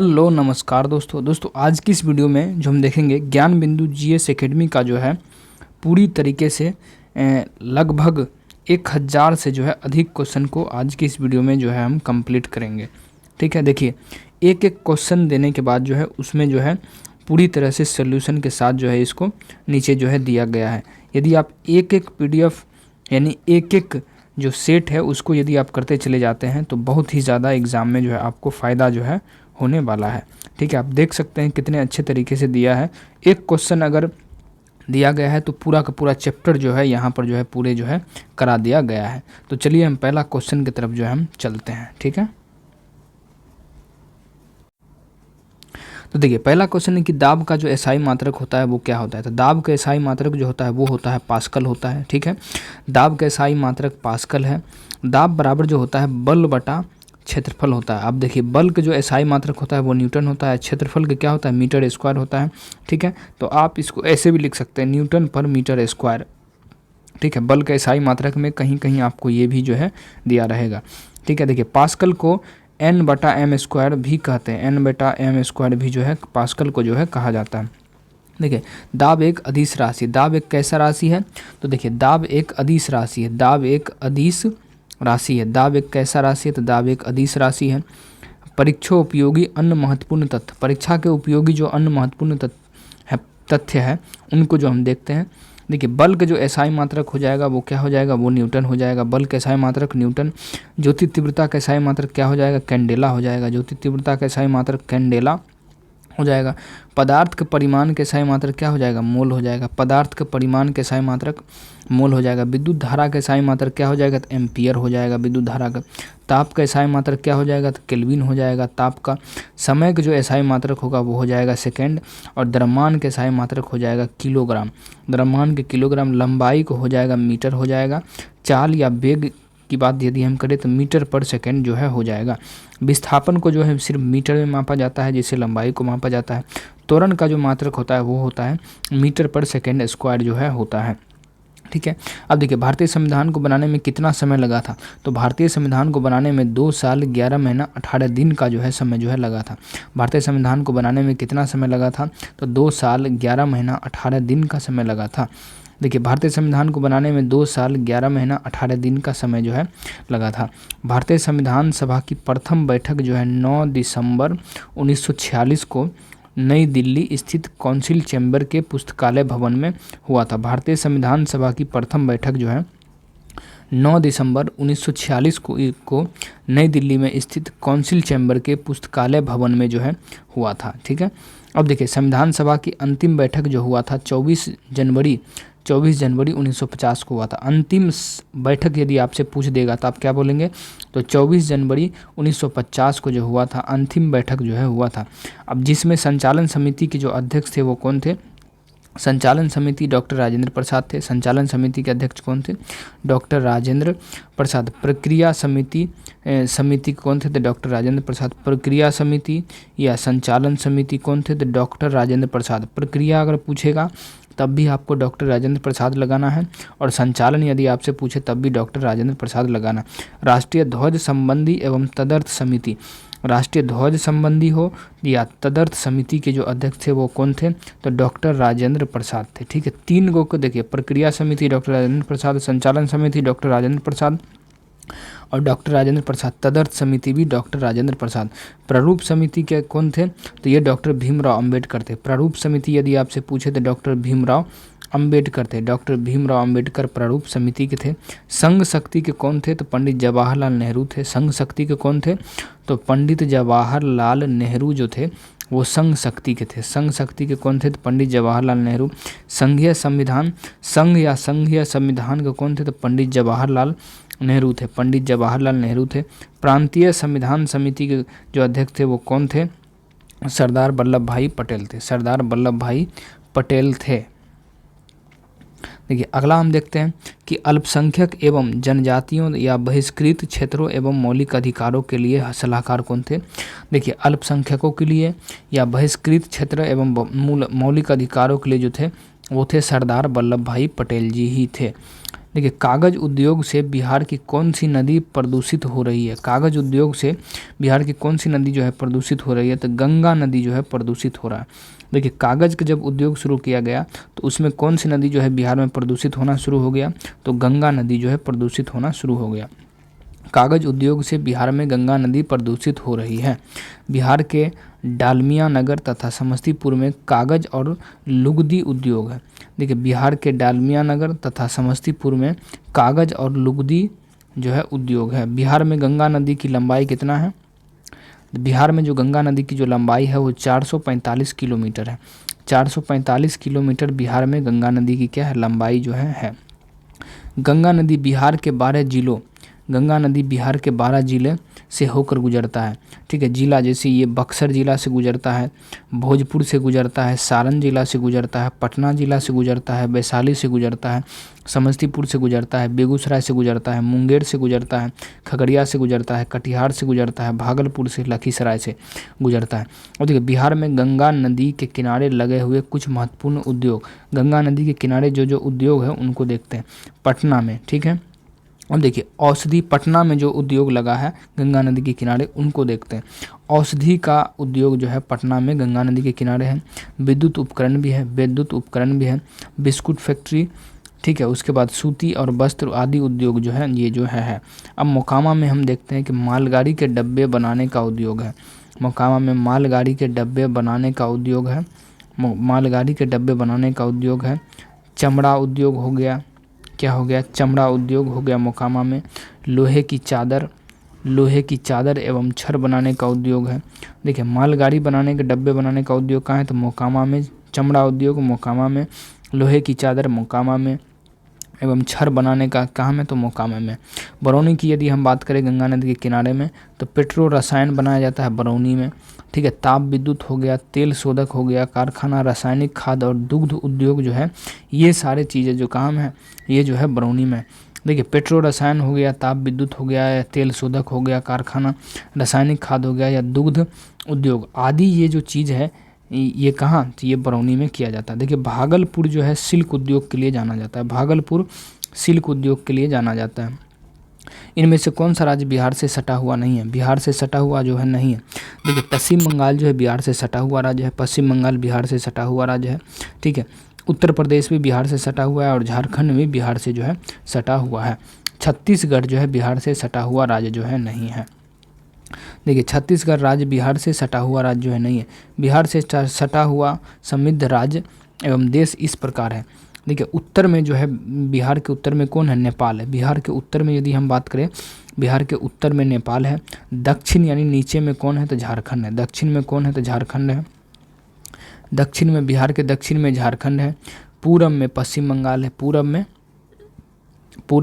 Hello नमस्कार दोस्तों आज की इस वीडियो में जो हम देखेंगे ज्ञान बिंदु जीएस एकेडमी का जो है पूरी तरीके से लगभग 1000 से जो है अधिक क्वेश्चन को आज की इस वीडियो में जो है हम कंप्लीट करेंगे। ठीक है, देखिए एक एक क्वेश्चन देने के बाद जो है उसमें जो है पूरी तरह से सोल्यूशन के साथ जो है इसको नीचे जो है दिया गया है। यदि आप एक एक पीडीएफ यानी एक एक जो सेट है उसको यदि आप करते चले जाते हैं तो बहुत ही ज़्यादा एग्ज़ाम में जो है आपको फ़ायदा जो है होने वाला है। ठीक है, आप देख सकते हैं कितने अच्छे तरीके से दिया है। एक क्वेश्चन अगर दिया गया है तो पूरा का पूरा चैप्टर जो है यहाँ पर जो है पूरे जो है करा दिया गया है। तो चलिए हम पहला क्वेश्चन की तरफ जो है हम चलते हैं। ठीक है, तो देखिए पहला क्वेश्चन है कि दाब का जो एसआई मात्रक होता है वो क्या होता है। तो दाब का एसआई मात्रक जो होता है वो होता है पास्कल होता है। ठीक है, दाब का एसआई मात्रक पास्कल है। दाब बराबर जो होता है बल बटा क्षेत्रफल होता है। अब देखिए बल का जो एसआई मात्रक होता है वो न्यूटन होता है, क्षेत्रफल का क्या होता है मीटर स्क्वायर होता है। ठीक है, तो आप इसको ऐसे भी लिख सकते हैं न्यूटन पर मीटर स्क्वायर। ठीक है, बल का एसआई मात्रक में कहीं कहीं आपको ये भी जो है दिया रहेगा। ठीक है, देखिए पास्कल को एन बटा एम स्क्वायर भी कहते हैं, एन बटा एम स्क्वायर भी जो है पास्कल को जो है कहा जाता है। देखिए दाब एक अदिश राशि, दाब एक कैसा राशि है। तो देखिए दाब एक अदिश राशि है, दाब एक अदिश राशि है। दाब एक कैसा राशि है, तो दाब एक अदिश राशि है। परीक्षा उपयोगी अन्य महत्वपूर्ण तथ्य, परीक्षा के उपयोगी जो अन्य महत्वपूर्ण तथ्य है उनको जो हम देखते हैं। देखिए बल का जो एसआई मात्रक हो जाएगा वो क्या हो जाएगा, वो न्यूटन हो जाएगा। बल का एसआई मात्रक न्यूटन। ज्योति तीव्रता का एसआई मात्रक क्या हो जाएगा, कैंडेला हो जाएगा। ज्योति तीव्रता का एसआई मात्रक कैंडेला हो जाएगा। पदार्थ के परिमाण के एसआई मात्रक क्या हो जाएगा, मोल हो जाएगा। पदार्थ के परिमाण के एसआई मात्रक मोल हो जाएगा। विद्युत धारा का एसआई मात्रक क्या हो जाएगा, तो एम्पियर हो जाएगा विद्युत धारा का। ताप का एसआई मात्रक क्या हो जाएगा, तो केल्विन हो जाएगा ताप का। समय का जो एसआई मात्रक होगा वो हो जाएगा सेकेंड। और द्रव्यमान के एसआई मात्रक हो जाएगा किलोग्राम, द्रव्यमान के किलोग्राम। लंबाई को हो जाएगा मीटर हो जाएगा। चाल या वेग की बात यदि हम करें तो मीटर पर सेकंड जो है हो जाएगा। विस्थापन को जो है सिर्फ मीटर में मापा जाता है, जैसे लंबाई को मापा जाता है। त्वरण का जो मात्रक होता है वो होता है मीटर पर सेकंड स्क्वायर जो है होता है। ठीक है, अब देखिए भारतीय संविधान को बनाने में कितना समय लगा था। तो भारतीय संविधान को बनाने में 2 साल 11 महीना 18 दिन का जो है समय जो है लगा था। भारतीय संविधान को बनाने में कितना समय लगा था, तो 2 साल 11 महीना 18 दिन का समय लगा था। देखिए भारतीय संविधान को बनाने में 2 साल 11 महीना 18 दिन का समय जो है लगा था। भारतीय संविधान सभा की प्रथम बैठक जो है 9 दिसंबर 1946 को नई दिल्ली स्थित काउंसिल चैम्बर के पुस्तकालय भवन में हुआ था। भारतीय संविधान सभा की प्रथम बैठक जो है 9 दिसंबर 1946 को नई दिल्ली में स्थित काउंसिल चैम्बर के पुस्तकालय भवन में जो है हुआ था। ठीक है, अब देखिए संविधान सभा की अंतिम बैठक जो हुआ था 24 जनवरी 1950 को हुआ था। अंतिम बैठक यदि आपसे पूछ देगा तो आप क्या बोलेंगे, तो 24 जनवरी 1950 को जो हुआ था अंतिम बैठक जो है हुआ था। अब जिसमें संचालन समिति के जो अध्यक्ष थे वो कौन थे, संचालन समिति डॉक्टर राजेंद्र प्रसाद थे। संचालन समिति के अध्यक्ष कौन थे, डॉक्टर राजेंद्र प्रसाद। प्रक्रिया समिति कौन थे, तो डॉक्टर राजेंद्र प्रसाद। प्रक्रिया समिति या संचालन समिति कौन थे, तो डॉक्टर राजेंद्र प्रसाद। प्रक्रिया अगर पूछेगा तब भी आपको डॉक्टर राजेंद्र प्रसाद लगाना है, और संचालन यदि आपसे पूछे तब भी डॉक्टर राजेंद्र प्रसाद लगाना। राष्ट्रीय ध्वज संबंधी एवं तदर्थ समिति, राष्ट्रीय ध्वज संबंधी हो या तदर्थ समिति के जो अध्यक्ष थे वो कौन थे, तो डॉक्टर राजेंद्र प्रसाद थे। ठीक है, 3 गो को देखिए, प्रक्रिया समिति डॉक्टर राजेंद्र प्रसाद, संचालन समिति डॉक्टर राजेंद्र प्रसाद और डॉक्टर राजेंद्र प्रसाद। तदर्थ समिति भी डॉक्टर राजेंद्र प्रसाद। प्रारूप समिति के कौन थे, तो ये डॉक्टर भीमराव अंबेडकर थे। प्रारूप समिति यदि आपसे पूछे तो डॉक्टर भीमराव अंबेडकर थे, डॉक्टर भीमराव अंबेडकर प्रारूप समिति के थे। संघ शक्ति के कौन थे, तो पंडित जवाहरलाल नेहरू थे। संघ शक्ति के कौन थे, तो पंडित जवाहरलाल नेहरू जो थे वो संघ शक्ति के थे। संघ शक्ति के कौन थे, तो पंडित जवाहरलाल नेहरू। संघीय संविधान, संघ या संघीय संविधान के कौन थे, तो पंडित जवाहरलाल नेहरू थे, पंडित जवाहरलाल नेहरू थे। प्रांतीय संविधान समिति के जो अध्यक्ष थे वो कौन थे, सरदार वल्लभ भाई पटेल थे, सरदार वल्लभ भाई पटेल थे। देखिए अगला हम देखते हैं कि अल्पसंख्यक एवं जनजातियों या बहिष्कृत क्षेत्रों एवं मौलिक अधिकारों के लिए सलाहकार कौन थे। देखिए अल्पसंख्यकों के लिए या बहिष्कृत क्षेत्र एवं मौलिक अधिकारों के लिए जो थे वो थे सरदार वल्लभ भाई पटेल जी ही थे। देखिए कागज उद्योग से बिहार की कौन सी नदी प्रदूषित हो रही है? कागज उद्योग से बिहार की कौन सी नदी जो है प्रदूषित हो रही है? तो गंगा नदी जो है प्रदूषित हो रहा है। देखिए कागज का जब उद्योग शुरू किया गया तो उसमें कौन सी नदी जो है बिहार में प्रदूषित होना शुरू हो गया? तो गंगा नदी जो है प्रदूषित होना शुरू हो गया। कागज उद्योग से बिहार में गंगा नदी प्रदूषित हो रही है। बिहार के डालमिया नगर तथा समस्तीपुर में कागज और लुगदी उद्योग है। देखिए बिहार के डालमिया नगर तथा समस्तीपुर में कागज और लुगदी जो है उद्योग है। बिहार में गंगा नदी की लंबाई कितना है? बिहार में जो गंगा नदी की जो लंबाई है वो 445 किलोमीटर है। 445 किलोमीटर बिहार में गंगा नदी की क्या है? लंबाई जो है। गंगा नदी बिहार के 12 जिलों गंगा नदी बिहार के 12 जिले से होकर गुजरता है। ठीक है, जिला जैसे ये बक्सर जिला से गुजरता है, भोजपुर से गुजरता है, सारण जिला से गुजरता है, पटना जिला से गुजरता है, वैशाली से गुजरता है, समस्तीपुर से गुजरता है, बेगूसराय से गुजरता है, मुंगेर से गुजरता है, खगड़िया से गुजरता है, कटिहार से गुजरता है, भागलपुर से, लखीसराय से गुजरता है। और देखिए बिहार में गंगा नदी के किनारे लगे हुए कुछ महत्वपूर्ण उद्योग, गंगा नदी के किनारे जो उद्योग है उनको देखते हैं पटना में। ठीक है, अब देखिए औषधि, पटना में जो उद्योग लगा है गंगा नदी के किनारे उनको देखते हैं। औषधि का उद्योग जो है पटना में गंगा नदी के किनारे है। विद्युत उपकरण भी है, बिस्कुट फैक्ट्री, ठीक है, उसके बाद सूती और वस्त्र आदि उद्योग जो है ये जो है। अब मोकामा में हम देखते हैं कि मालगाड़ी के डब्बे बनाने का उद्योग है। मोकामा में मालगाड़ी के डब्बे बनाने का उद्योग है। मालगाड़ी के डब्बे बनाने का उद्योग है। चमड़ा उद्योग हो गया, क्या हो गया? चमड़ा उद्योग हो गया मोकामा में। लोहे की चादर एवं छड़ बनाने का उद्योग है। देखिए मालगाड़ी बनाने के डब्बे बनाने का उद्योग कहाँ है? तो मोकामा में। चमड़ा उद्योग मोकामा में, लोहे की चादर मोकामा में, एवं छड़ बनाने का कहाँ में? तो मोकामा में। बरौनी की यदि हम बात करें गंगा नदी के किनारे में तो पेट्रो रसायन बनाया जाता है बरौनी में। ठीक है, ताप विद्युत हो गया, तेल शोधक हो गया, कारखाना, रासायनिक खाद और दुग्ध उद्योग जो है ये सारे चीज़ें जो काम है ये जो है बरौनी में। देखिए पेट्रो रसायन हो गया, ताप विद्युत हो गया, या तेल शोधक हो गया, कारखाना, रासायनिक खाद हो गया, या दुग्ध उद्योग आदि ये जो चीज़ है ये कहाँ? तो ये बरौनी में किया जाता है। देखिए भागलपुर जो है सिल्क उद्योग के लिए जाना जाता है। भागलपुर सिल्क उद्योग के लिए जाना जाता है। इनमें से कौन सा राज्य बिहार से सटा हुआ नहीं है? बिहार से सटा हुआ जो है नहीं है। देखिए पश्चिम बंगाल जो है बिहार से सटा हुआ राज्य है। पश्चिम बंगाल बिहार से सटा हुआ राज्य है। ठीक है, उत्तर प्रदेश भी बिहार से सटा हुआ है और झारखंड भी बिहार से जो है सटा हुआ है। छत्तीसगढ़ जो है बिहार से सटा हुआ राज्य जो है नहीं है। देखिए छत्तीसगढ़ राज्य बिहार से सटा हुआ राज्य जो है नहीं है। बिहार से सटा हुआ समृद्ध राज्य एवं देश इस प्रकार है। देखिए उत्तर में जो है बिहार के उत्तर में कौन है? नेपाल है। बिहार के उत्तर में यदि हम बात करें, बिहार के उत्तर में नेपाल है। दक्षिण यानी नीचे में कौन है? तो झारखंड है। दक्षिण में कौन है? तो झारखंड है। दक्षिण में, बिहार के दक्षिण में झारखंड है। पूरब में पश्चिम बंगाल है। पूरब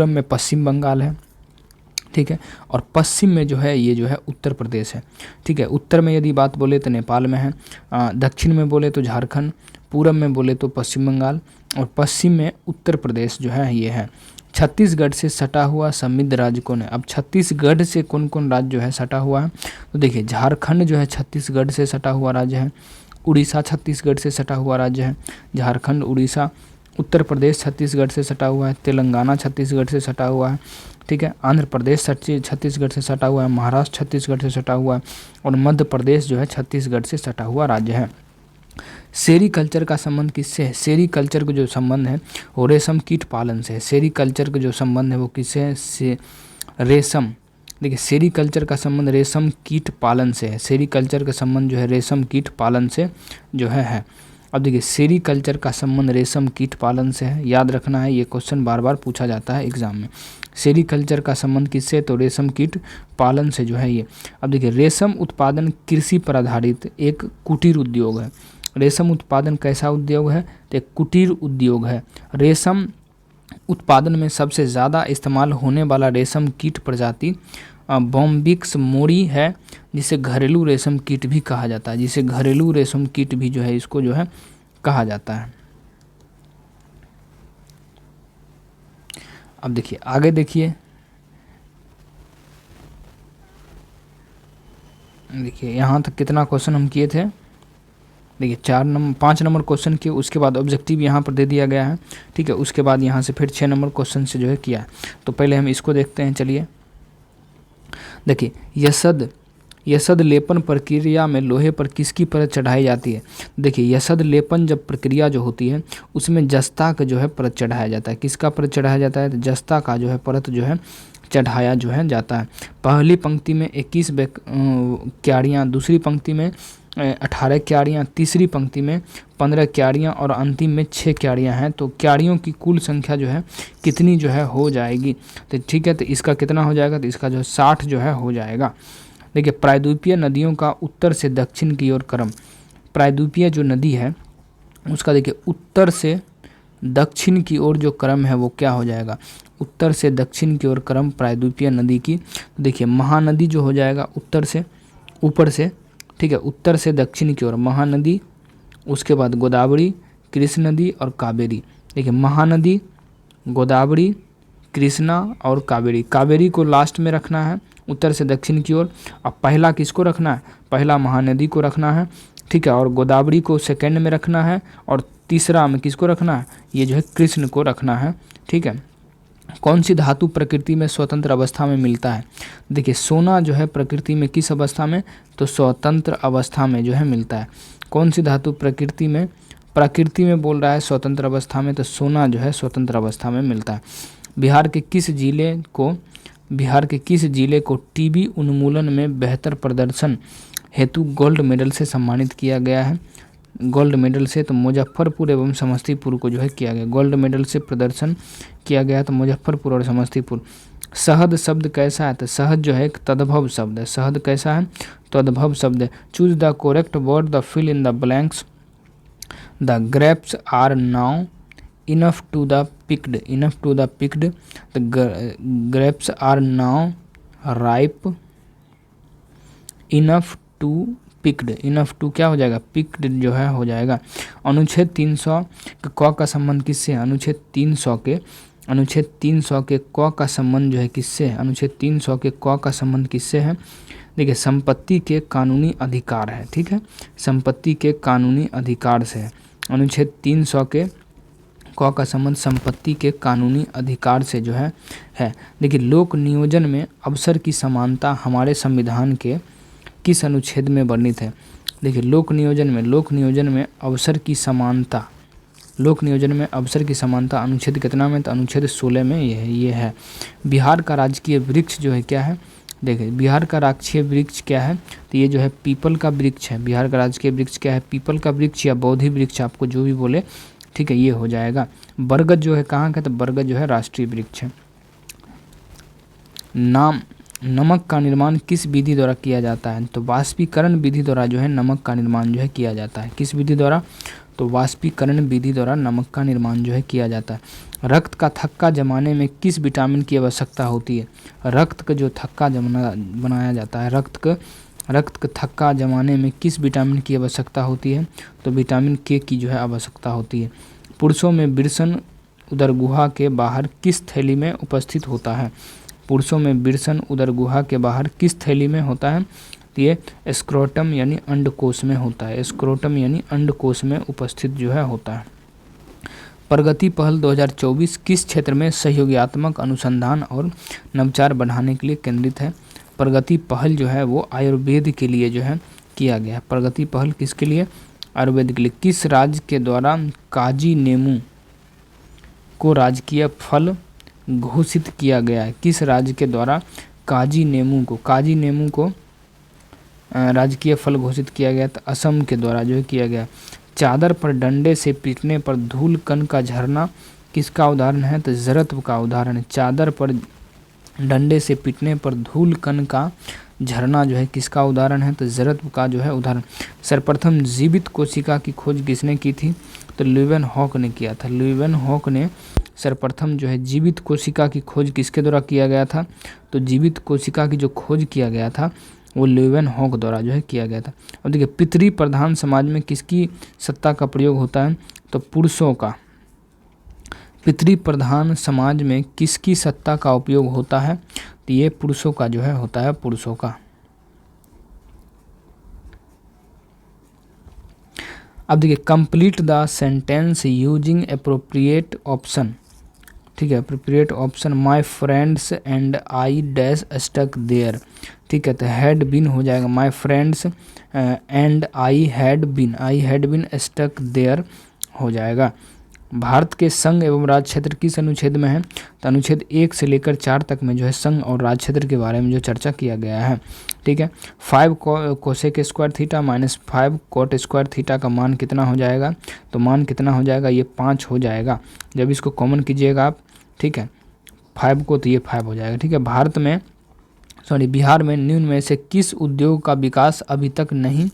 में पश्चिम बंगाल है। ठीक है, और पश्चिम में जो है ये जो है उत्तर प्रदेश है। ठीक है, उत्तर में यदि बात बोले तो नेपाल में है, दक्षिण में बोले तो झारखंड, पूरब में बोले तो पश्चिम बंगाल, और पश्चिम में उत्तर प्रदेश जो है ये है। छत्तीसगढ़ से सटा हुआ समृद्ध राज्य कौन है? अब छत्तीसगढ़ से कौन कौन राज्य जो है सटा हुआ है? तो देखिए झारखंड जो है छत्तीसगढ़ से सटा हुआ राज्य है। उड़ीसा छत्तीसगढ़ से सटा हुआ राज्य है। झारखंड, उड़ीसा, उत्तर प्रदेश छत्तीसगढ़ से सटा हुआ है। तेलंगाना छत्तीसगढ़ से सटा हुआ है। ठीक है, आंध्र प्रदेश छत्तीसगढ़ से सटा हुआ है। महाराष्ट्र छत्तीसगढ़ से सटा हुआ है, और मध्य प्रदेश जो है छत्तीसगढ़ से सटा हुआ राज्य है। सेरीकल्चर का संबंध किससे है? सेरीकल्चर का जो संबंध है वो रेशम कीट पालन से है। सेरीकल्चर का जो संबंध है वो किससे है? रेशम, देखिए सेरीकल्चर का संबंध रेशम कीट पालन से है। सेरीकल्चर का संबंध जो है रेशम कीट पालन से जो है। अब देखिए सेरीकल्चर का संबंध रेशम कीट पालन से है, याद रखना है, ये क्वेश्चन बार बार पूछा जाता है एग्जाम में। सेरीकल्चर का संबंध किससे? तो रेशम कीट पालन से जो है ये। अब देखिए रेशम उत्पादन कृषि पर आधारित एक कुटीर उद्योग है। रेशम उत्पादन कैसा उद्योग है? तो एक कुटीर उद्योग है। रेशम उत्पादन में सबसे ज़्यादा इस्तेमाल होने वाला रेशम कीट प्रजाति बॉम्बिक्स मोरी है, जिसे घरेलू रेशम कीट भी कहा जाता है। जिसे घरेलू रेशम कीट भी जो है इसको जो है कहा जाता है। अब देखिए आगे देखिए यहाँ तक कितना क्वेश्चन हम किए थे? देखिए 5 नंबर क्वेश्चन किए, उसके बाद ऑब्जेक्टिव यहाँ पर दे दिया गया है, ठीक है। उसके बाद यहाँ से फिर 6 नंबर क्वेश्चन से जो है किया है। तो पहले हम इसको देखते हैं, चलिए। देखिए यसद लेपन प्रक्रिया में लोहे पर किसकी परत चढ़ाई जाती है? देखिए यसद लेपन जब प्रक्रिया जो होती है उसमें जस्ता का जो है परत चढ़ाया जाता है। किसका परत चढ़ाया जाता है? तो जस्ता का जो है परत जो है चढ़ाया जो है जाता है। पहली पंक्ति में 21 क्यारियाँ, दूसरी पंक्ति में 18 क्यारियाँ, तीसरी पंक्ति में 15 क्यारियाँ और अंतिम में 6 क्यारियाँ हैं। तो क्यारियों की कुल संख्या जो है कितनी जो है हो जाएगी? तो ठीक है, तो इसका कितना हो जाएगा? तो इसका जो 60 जो है हो जाएगा। देखिए प्रायद्वीपीय नदियों का उत्तर से दक्षिण की ओर क्रम। प्रायद्वीपीय जो नदी है उसका देखिए उत्तर से दक्षिण की ओर जो क्रम है वो क्या हो जाएगा? उत्तर से दक्षिण की ओर क्रम प्रायद्वीपीय नदी की। देखिए महानदी जो हो जाएगा उत्तर से ऊपर से, ठीक है, उत्तर से दक्षिण की ओर महानदी, उसके बाद गोदावरी, कृष्ण नदी और कावेरी। देखिए महानदी, गोदावरी, कृष्णा और कावेरी। कावेरी को लास्ट में रखना है उत्तर से दक्षिण की ओर। अब पहला किसको रखना है? पहला महानदी को रखना है, ठीक है, और गोदावरी को सेकंड में रखना है और तीसरा में किसको रखना है? ये जो है कृष्ण को रखना है, ठीक है। कौन सी धातु प्रकृति में स्वतंत्र अवस्था में मिलता है? देखिए सोना जो है प्रकृति में किस अवस्था में? तो स्वतंत्र अवस्था में जो है मिलता है। कौन सी धातु प्रकृति में बोल रहा है स्वतंत्र अवस्था में? तो सोना जो है स्वतंत्र अवस्था में मिलता है। बिहार के किस जिले को टीबी उन्मूलन में बेहतर प्रदर्शन हेतु गोल्ड मेडल से सम्मानित किया गया है? गोल्ड मेडल से तो मुजफ्फरपुर एवं समस्तीपुर को जो है किया गया। गोल्ड मेडल से प्रदर्शन किया गया तो मुजफ्फरपुर और समस्तीपुर। शहद शब्द कैसा है? तो शहद जो है एक तद्भव शब्द है। शहद कैसा है? तद्भव शब्द है। Choose the correct word the fill in the blanks. The grapes are now enough to the picked. The grapes are now ripe enough to picked. Enough to क्या हो जाएगा? पिक्ड जो है हो जाएगा। अनुच्छेद 300 के क का संबंध किससे है? अनुच्छेद 300 के क का संबंध जो है किससे है? अनुच्छेद 300 के क का संबंध किससे है? देखिए संपत्ति के कानूनी अधिकार है, ठीक है, संपत्ति के कानूनी अधिकार से है। अनुच्छेद 300 के क का संबंध संपत्ति के कानूनी अधिकार से जो है। देखिए लोक नियोजन में अवसर की समानता हमारे संविधान के किस अनुच्छेद में वर्णित है? देखिए लोक नियोजन में अवसर की समानता, अनुच्छेद कितना में? तो अनुच्छेद 16 में ये है। बिहार का राजकीय वृक्ष जो है क्या है? देखिए बिहार का राजकीय वृक्ष क्या है? तो ये जो है पीपल का वृक्ष है। बिहार का राजकीय वृक्ष क्या है? पीपल का वृक्ष या बोधि वृक्ष, आपको जो भी बोले, ठीक है, ये हो जाएगा। बरगद जो है कहाँ का? तो बरगद जो है राष्ट्रीय वृक्ष है। नमक का निर्माण किस विधि द्वारा किया जाता है? तो वाष्पीकरण विधि द्वारा जो है नमक का निर्माण जो है किया जाता है। किस विधि द्वारा? तो वाष्पीकरण विधि द्वारा नमक का निर्माण जो है किया जाता है। रक्त का थक्का जमाने में किस विटामिन की आवश्यकता होती है? रक्त का जो थक्का बनाया जाता है, रक्त का थक्का जमाने में किस विटामिन की आवश्यकता होती है? तो विटामिन के की जो है आवश्यकता होती है। पुरुषों में वृषण उदर गुहा के बाहर किस थैली में उपस्थित होता है? पुरुषों में वृषण उदर गुहा के बाहर किस थैली में होता है? तो ये स्क्रोटम यानी अंडकोश में होता है। स्क्रोटम यानी अंडकोश में उपस्थित जो है होता है। प्रगति पहल 2024 किस क्षेत्र में सहयोगात्मक अनुसंधान और नवाचार बढ़ाने के लिए केंद्रित है? प्रगति पहल जो है वो आयुर्वेद के लिए जो है किया गया है। प्रगति पहल किसके लिए? आयुर्वेद के लिए। किस राज्य के द्वारा काजी नेमू को राजकीय फल घोषित किया गया है? किस राज्य के द्वारा काजी नेमू को राजकीय फल घोषित किया गया? तो असम के द्वारा जो है किया गया। चादर पर डंडे से पीटने पर धूल कण का झरना किसका उदाहरण है? तो जरत्व का उदाहरण है। चादर पर डंडे से पीटने पर धूल कण का झरना जो है किसका उदाहरण है? तो जरत्व का जो है उदाहरण। सर्वप्रथम जीवित कोशिका की खोज किसने की थी? तो ल्यूवेनहॉक ने किया था। ल्यूवेनहॉक ने सर्वप्रथम जो है जीवित कोशिका की खोज किसके द्वारा किया गया था? तो जीवित कोशिका की जो खोज किया गया था वो ल्यूवेनहॉक द्वारा जो है किया गया था। और देखिए पितृ प्रधान समाज में किसकी सत्ता का प्रयोग होता है? तो पुरुषों का। पितृ प्रधान समाज में किसकी सत्ता का उपयोग होता है? तो ये पुरुषों का जो है होता है, पुरुषों का। अब देखिए complete the sentence using appropriate option, ठीक है, appropriate option. My friends and I dash stuck there, ठीक है, तो हैड बीन हो जाएगा my friends and I had been stuck there हो जाएगा। भारत के संघ एवं राज्य क्षेत्र किस अनुच्छेद में है, तो अनुच्छेद 1 से लेकर 4 तक में जो है संघ और राज्य क्षेत्र के बारे में जो चर्चा किया गया है, ठीक है। 5 cosec square theta minus 5 coat square theta का मान कितना हो जाएगा, तो मान कितना हो जाएगा, ये 5 हो जाएगा। जब इसको कॉमन कीजिएगा आप, ठीक है, 5 को, तो ये 5 हो जाएगा, ठीक है। बिहार में निम्न में से किस उद्योग का विकास अभी तक नहीं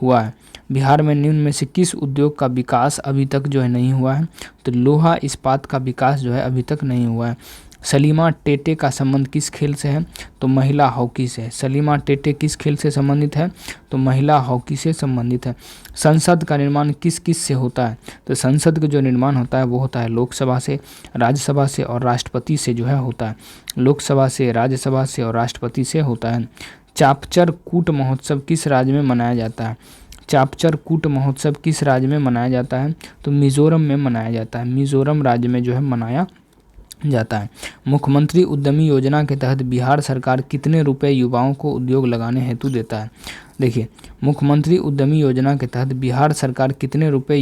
हुआ है, बिहार में निम्न में से किस उद्योग का विकास अभी तक जो है नहीं हुआ है, तो लोहा इस्पात का विकास जो है अभी तक नहीं हुआ है। सलीमा टेटे का संबंध किस खेल से है, तो महिला हॉकी से। सलीमा टेटे किस खेल से संबंधित है, तो महिला हॉकी से संबंधित है। संसद का निर्माण किस किस से होता है, तो संसद का जो निर्माण होता है वो होता है लोकसभा से, राज्यसभा से और राष्ट्रपति से जो है होता है। लोकसभा से, राज्यसभा से और राष्ट्रपति से होता है। चापचर कूट महोत्सव किस राज्य में मनाया जाता है, चापचर कूट महोत्सव किस राज्य में मनाया जाता है, तो मिजोरम में मनाया जाता है। मिजोरम राज्य में जो है मनाया जाता है। मुख्यमंत्री उद्यमी योजना के तहत बिहार सरकार कितने रुपए युवाओं को उद्योग लगाने हेतु देता है। देखिए मुख्यमंत्री उद्यमी योजना के तहत बिहार सरकार कितने रुपए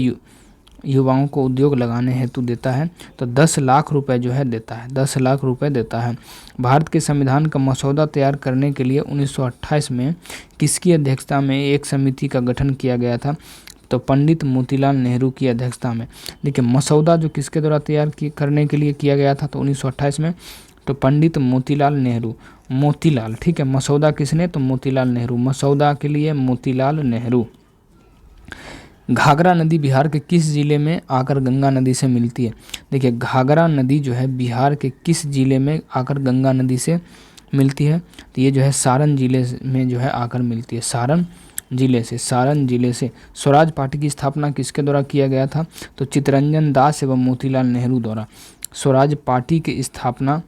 युवाओं को उद्योग लगाने हेतु देता है, तो 10 लाख रुपए जो है देता है, 10 लाख रुपए देता है। भारत के संविधान का मसौदा तैयार करने के लिए 1928 में किसकी अध्यक्षता में एक समिति का गठन किया गया था, तो पंडित मोतीलाल नेहरू की अध्यक्षता में। देखिए मसौदा जो किसके द्वारा तैयार करने के लिए किया गया था, तो 1928 में, तो पंडित मोतीलाल नेहरू, मोतीलाल, ठीक है। मसौदा किसने, तो मोतीलाल नेहरू, मसौदा के लिए मोतीलाल नेहरू। घाघरा नदी बिहार के किस जिले में आकर गंगा नदी से मिलती है। देखिए घाघरा नदी जो है बिहार के किस जिले में आकर गंगा नदी से मिलती है, तो ये जो है सारण जिले में जो है आकर मिलती है, सारण जिले से। स्वराज पार्टी की स्थापना किसके द्वारा किया गया था, तो चित्तरंजन दास एवं मोतीलाल नेहरू द्वारा। स्वराज पार्टी की स्थापना,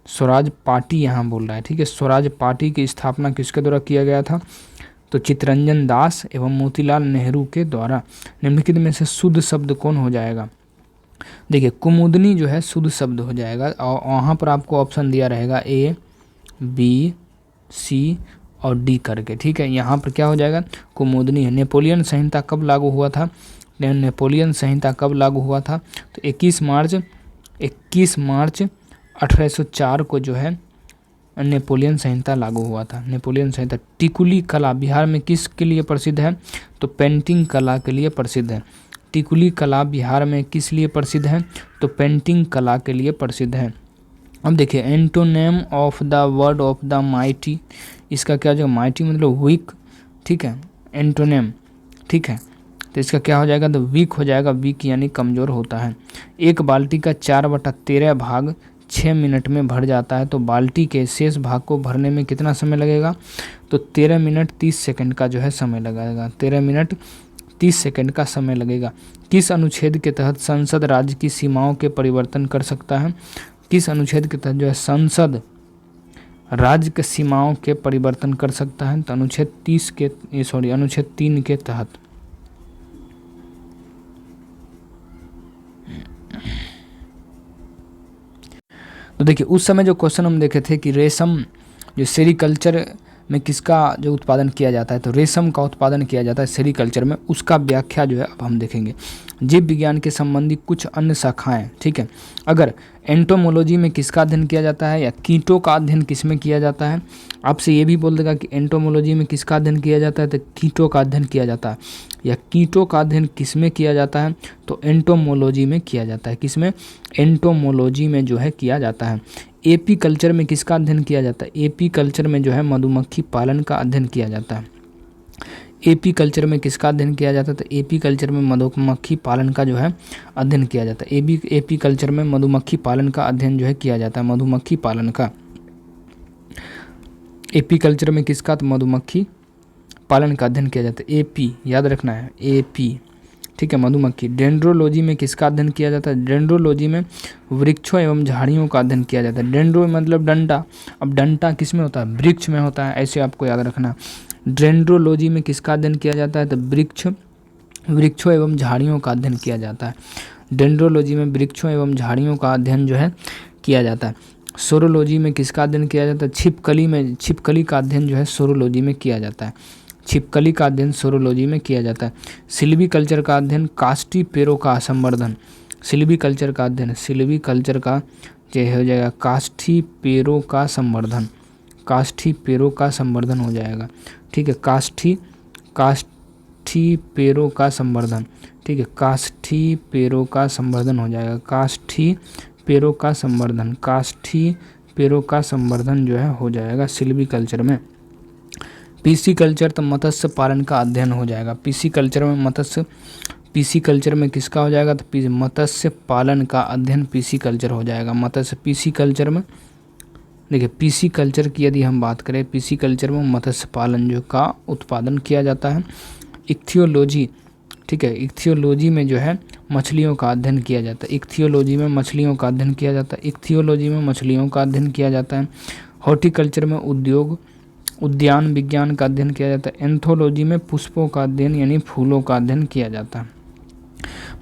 स्वराज पार्टी यहाँ बोल रहा है, ठीक है, स्वराज पार्टी की स्थापना किसके द्वारा किया गया था, तो चित्तरंजन दास एवं मोतीलाल नेहरू के द्वारा। निम्नलिखित में से शुद्ध शब्द कौन हो जाएगा, देखिए कुमुदनी जो है शुद्ध शब्द हो जाएगा, और वहाँ पर आपको ऑप्शन दिया रहेगा A, B, C और D करके, ठीक है। यहाँ पर क्या हो जाएगा, कुमुदनी है। नेपोलियन संहिता कब लागू हुआ था, नेपोलियन संहिता कब लागू हुआ था, तो 21 मार्च 1804 को जो है नेपोलियन संहिता लागू हुआ था। नेपोलियन संहिता। टिकुली कला बिहार में किस के लिए प्रसिद्ध है, तो पेंटिंग कला के लिए प्रसिद्ध है। टिकुली कला बिहार में किस लिए प्रसिद्ध है, तो पेंटिंग कला के लिए प्रसिद्ध है। अब देखिए antonym of the word of the mighty, इसका क्या जो माइटी मतलब वीक, ठीक है, एंटोनेम, ठीक है, तो इसका क्या हो जाएगा, तो वीक हो जाएगा, वीक यानी कमज़ोर होता है। एक बाल्टी का 4/13 भाग 6 मिनट में भर जाता है, तो बाल्टी के शेष भाग को भरने में कितना समय लगेगा, तो 13 मिनट 30 सेकंड का जो है समय लगेगा, 13 मिनट 30 सेकंड का समय लगेगा। किस अनुच्छेद के तहत संसद राज्य की सीमाओं के परिवर्तन कर सकता है, किस अनुच्छेद के तहत जो है संसद राज्य के सीमाओं के परिवर्तन कर सकता है, तो अनुच्छेद 3 के तहत। तो देखिए उस समय जो क्वेश्चन हम देखे थे कि रेशम जो सेरीकल्चर में किसका जो उत्पादन किया जाता है, तो रेशम का उत्पादन किया जाता है सेरीकल्चर में, उसका व्याख्या जो है अब हम देखेंगे। जीव विज्ञान के संबंधी कुछ अन्य शाखाएं, ठीक है। अगर एंटोमोलॉजी में किसका अध्ययन किया जाता है या कीटों का अध्ययन किस में किया जाता है, आपसे ये भी बोल देगा कि एंटोमोलॉजी में किसका अध्ययन किया जाता है, तो कीटों का अध्ययन किया जाता है। या कीटों का अध्ययन किस में किया जाता है, तो एंटोमोलॉजी में किया जाता है। किस में, एंटोमोलॉजी में जो है किया जाता है। एपी कल्चर में किसका अध्ययन किया जाता है, एपी कल्चर में जो है मधुमक्खी पालन का अध्ययन किया जाता है। एपी कल्चर में किसका अध्ययन किया जाता है, तो एपी कल्चर में मधुमक्खी पालन का जो है अध्ययन किया जाता है। एपी कल्चर में मधुमक्खी पालन का अध्ययन जो है किया जाता है, मधुमक्खी पालन का। एपी कल्चर में किसका, तो मधुमक्खी पालन का अध्ययन किया जाता है। एपी याद रखना है, एपी, ठीक है, मधुमक्खी। डेंड्रोलॉजी में किसका अध्ययन किया जाता है, डेंड्रोलॉजी में वृक्षों एवं झाड़ियों का अध्ययन किया जाता है। डेंड्रो मतलब डंडा, अब डंडा किस में होता है, वृक्ष में होता है, ऐसे आपको याद रखना। डेंड्रोलॉजी में किसका अध्ययन किया जाता है, तो वृक्ष वृक्षों एवं झाड़ियों का अध्ययन किया जाता है। डेंड्रोलॉजी में वृक्षों एवं झाड़ियों का अध्ययन जो है किया जाता है। सोरोलॉजी में किसका अध्ययन किया जाता है? छिपकली का अध्ययन जो है सोरोलॉजी में किया जाता है। छिपकली का अध्ययन सोरोलॉजी में किया जाता है। सिल्वीकल्चर का अध्ययन कास्टिपेरो का संवर्धन। सिल्वीकल्चर का अध्ययन, सिल्वीकल्चर का जो हो जाएगा कास्टिपेरो का संवर्धन। कास्टिपेरो का संवर्धन हो जाएगा, ठीक है। कास्टिपेरो का संवर्धन, ठीक है। कास्टिपेरो का संवर्धन हो जाएगा। कास्टिपेरो का संवर्धन, कास्टिपेरो का संवर्धन जो है हो जाएगा सिल्वीकल्चर में। पीसीकल्चर तो मत्स्य पालन का अध्ययन हो जाएगा। पीसीकल्चर में किसका हो जाएगा? तो मत्स्य पालन का अध्ययन पीसीकल्चर हो जाएगा। पीसीकल्चर में देखिए, पीसीकल्चर की यदि हम बात करें, पीसीकल्चर में मत्स्य पालन जो का उत्पादन किया जाता है। इक्थियोलॉजी, ठीक है, इक्थियोलॉजी में जो है मछलियों का अध्ययन किया जाता है। इक्थियोलॉजी में मछलियों का अध्ययन किया जाता है। इक्थियोलॉजी में मछलियों का अध्ययन किया जाता है। हॉर्टिकल्चर में उद्यान विज्ञान का अध्ययन किया जाता है। एंथोलॉजी में पुष्पों का अध्ययन यानी फूलों का अध्ययन किया जाता है।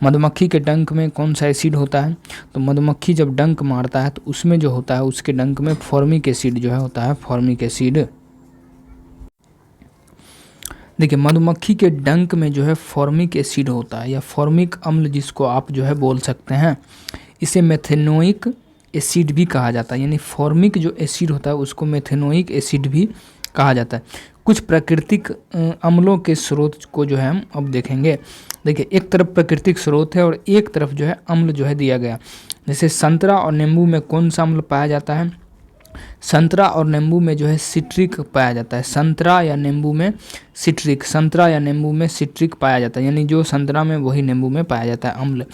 मधुमक्खी के डंक में कौन सा एसिड होता है? तो मधुमक्खी जब डंक मारता है तो उसमें जो होता है, उसके डंक में फॉर्मिक एसिड जो है होता है, फॉर्मिक एसिड। देखिए, मधुमक्खी के डंक में जो है फॉर्मिक एसिड होता है, या फॉर्मिक अम्ल जिसको आप जो है बोल सकते हैं। इसे मेथेनोइक एसिड भी कहा जाता है, यानी फॉर्मिक जो एसिड होता है उसको मेथेनोइक एसिड भी कहा जाता है। कुछ प्राकृतिक अम्लों के स्रोत को जो है हम अब देखेंगे। देखिए, एक तरफ प्राकृतिक स्रोत है और एक तरफ जो है अम्ल जो है दिया गया। जैसे संतरा और नींबू में कौन सा अम्ल पाया जाता है? संतरा और नींबू में जो है सिट्रिक पाया जाता है। संतरा या नींबू में सिट्रिक पाया जाता है, यानी जो संतरा में वही नींबू में पाया जाता है अम्ल।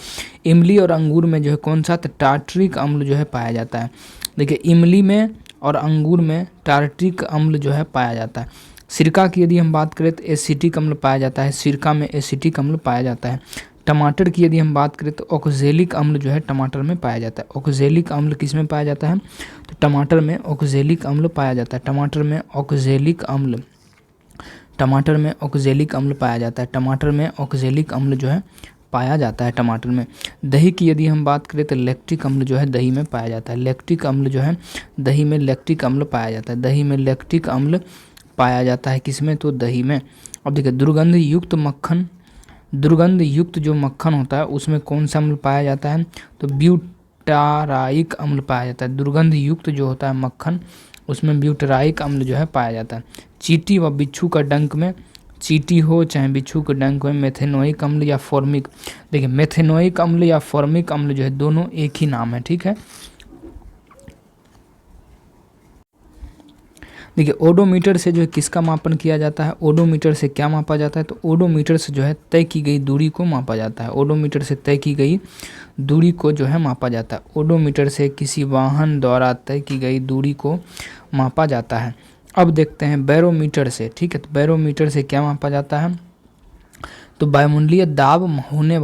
इमली और अंगूर में जो है कौन सा? टार्ट्रिक अम्ल जो है पाया जाता है। देखिए, इमली में और अंगूर में टार्ट्रिक अम्ल जो है पाया जाता है। सिरका की यदि हम बात करें तो एसिटिक अम्ल पाया जाता है। सिरका में एसिटिक अम्ल पाया जाता है। टमाटर की यदि हम बात करें तो ऑक्जेलिक अम्ल जो है टमाटर में पाया जाता है। ऑक्जेलिक अम्ल किस में पाया जाता है? तो टमाटर में ऑक्जेलिक अम्ल पाया जाता है। टमाटर में ऑक्जेलिक अम्ल पाया जाता है। टमाटर में ऑक्जेलिक अम्ल जो है पाया जाता है टमाटर में। दही की यदि हम बात करें तो लैक्टिक अम्ल जो है दही में पाया जाता है। लैक्टिक अम्ल जो है दही में लैक्टिक अम्ल पाया जाता है। दही में लैक्टिक अम्ल पाया जाता है किसमें? तो दही में। अब देखिए, दुर्गंध युक्त जो मक्खन होता है उसमें कौन सा अम्ल पाया जाता है? तो ब्यूटाराइक अम्ल पाया जाता है। दुर्गंध युक्त जो होता है मक्खन उसमें ब्यूटाराइक अम्ल जो है पाया जाता है। चींटी व बिच्छू का डंक में, चींटी हो चाहे बिच्छू के डंक में मेथेनोइक अम्ल या फॉर्मिक, देखिए मेथेनोइक अम्ल या फॉर्मिक अम्ल जो है दोनों एक ही नाम है, ठीक है। देखिए, ओडोमीटर से जो है किसका मापन किया जाता है? ओडोमीटर से क्या मापा जाता है? तो ओडोमीटर से जो है तय की गई दूरी को मापा जाता है। ओडोमीटर से तय की गई दूरी को जो है मापा जाता है। ओडोमीटर से किसी वाहन द्वारा तय की गई दूरी को मापा जाता है। अब देखते हैं बैरोमीटर से, ठीक है। तो बैरोमीटर से क्या मापा जाता है? तो वायुमंडलीय दाब में होने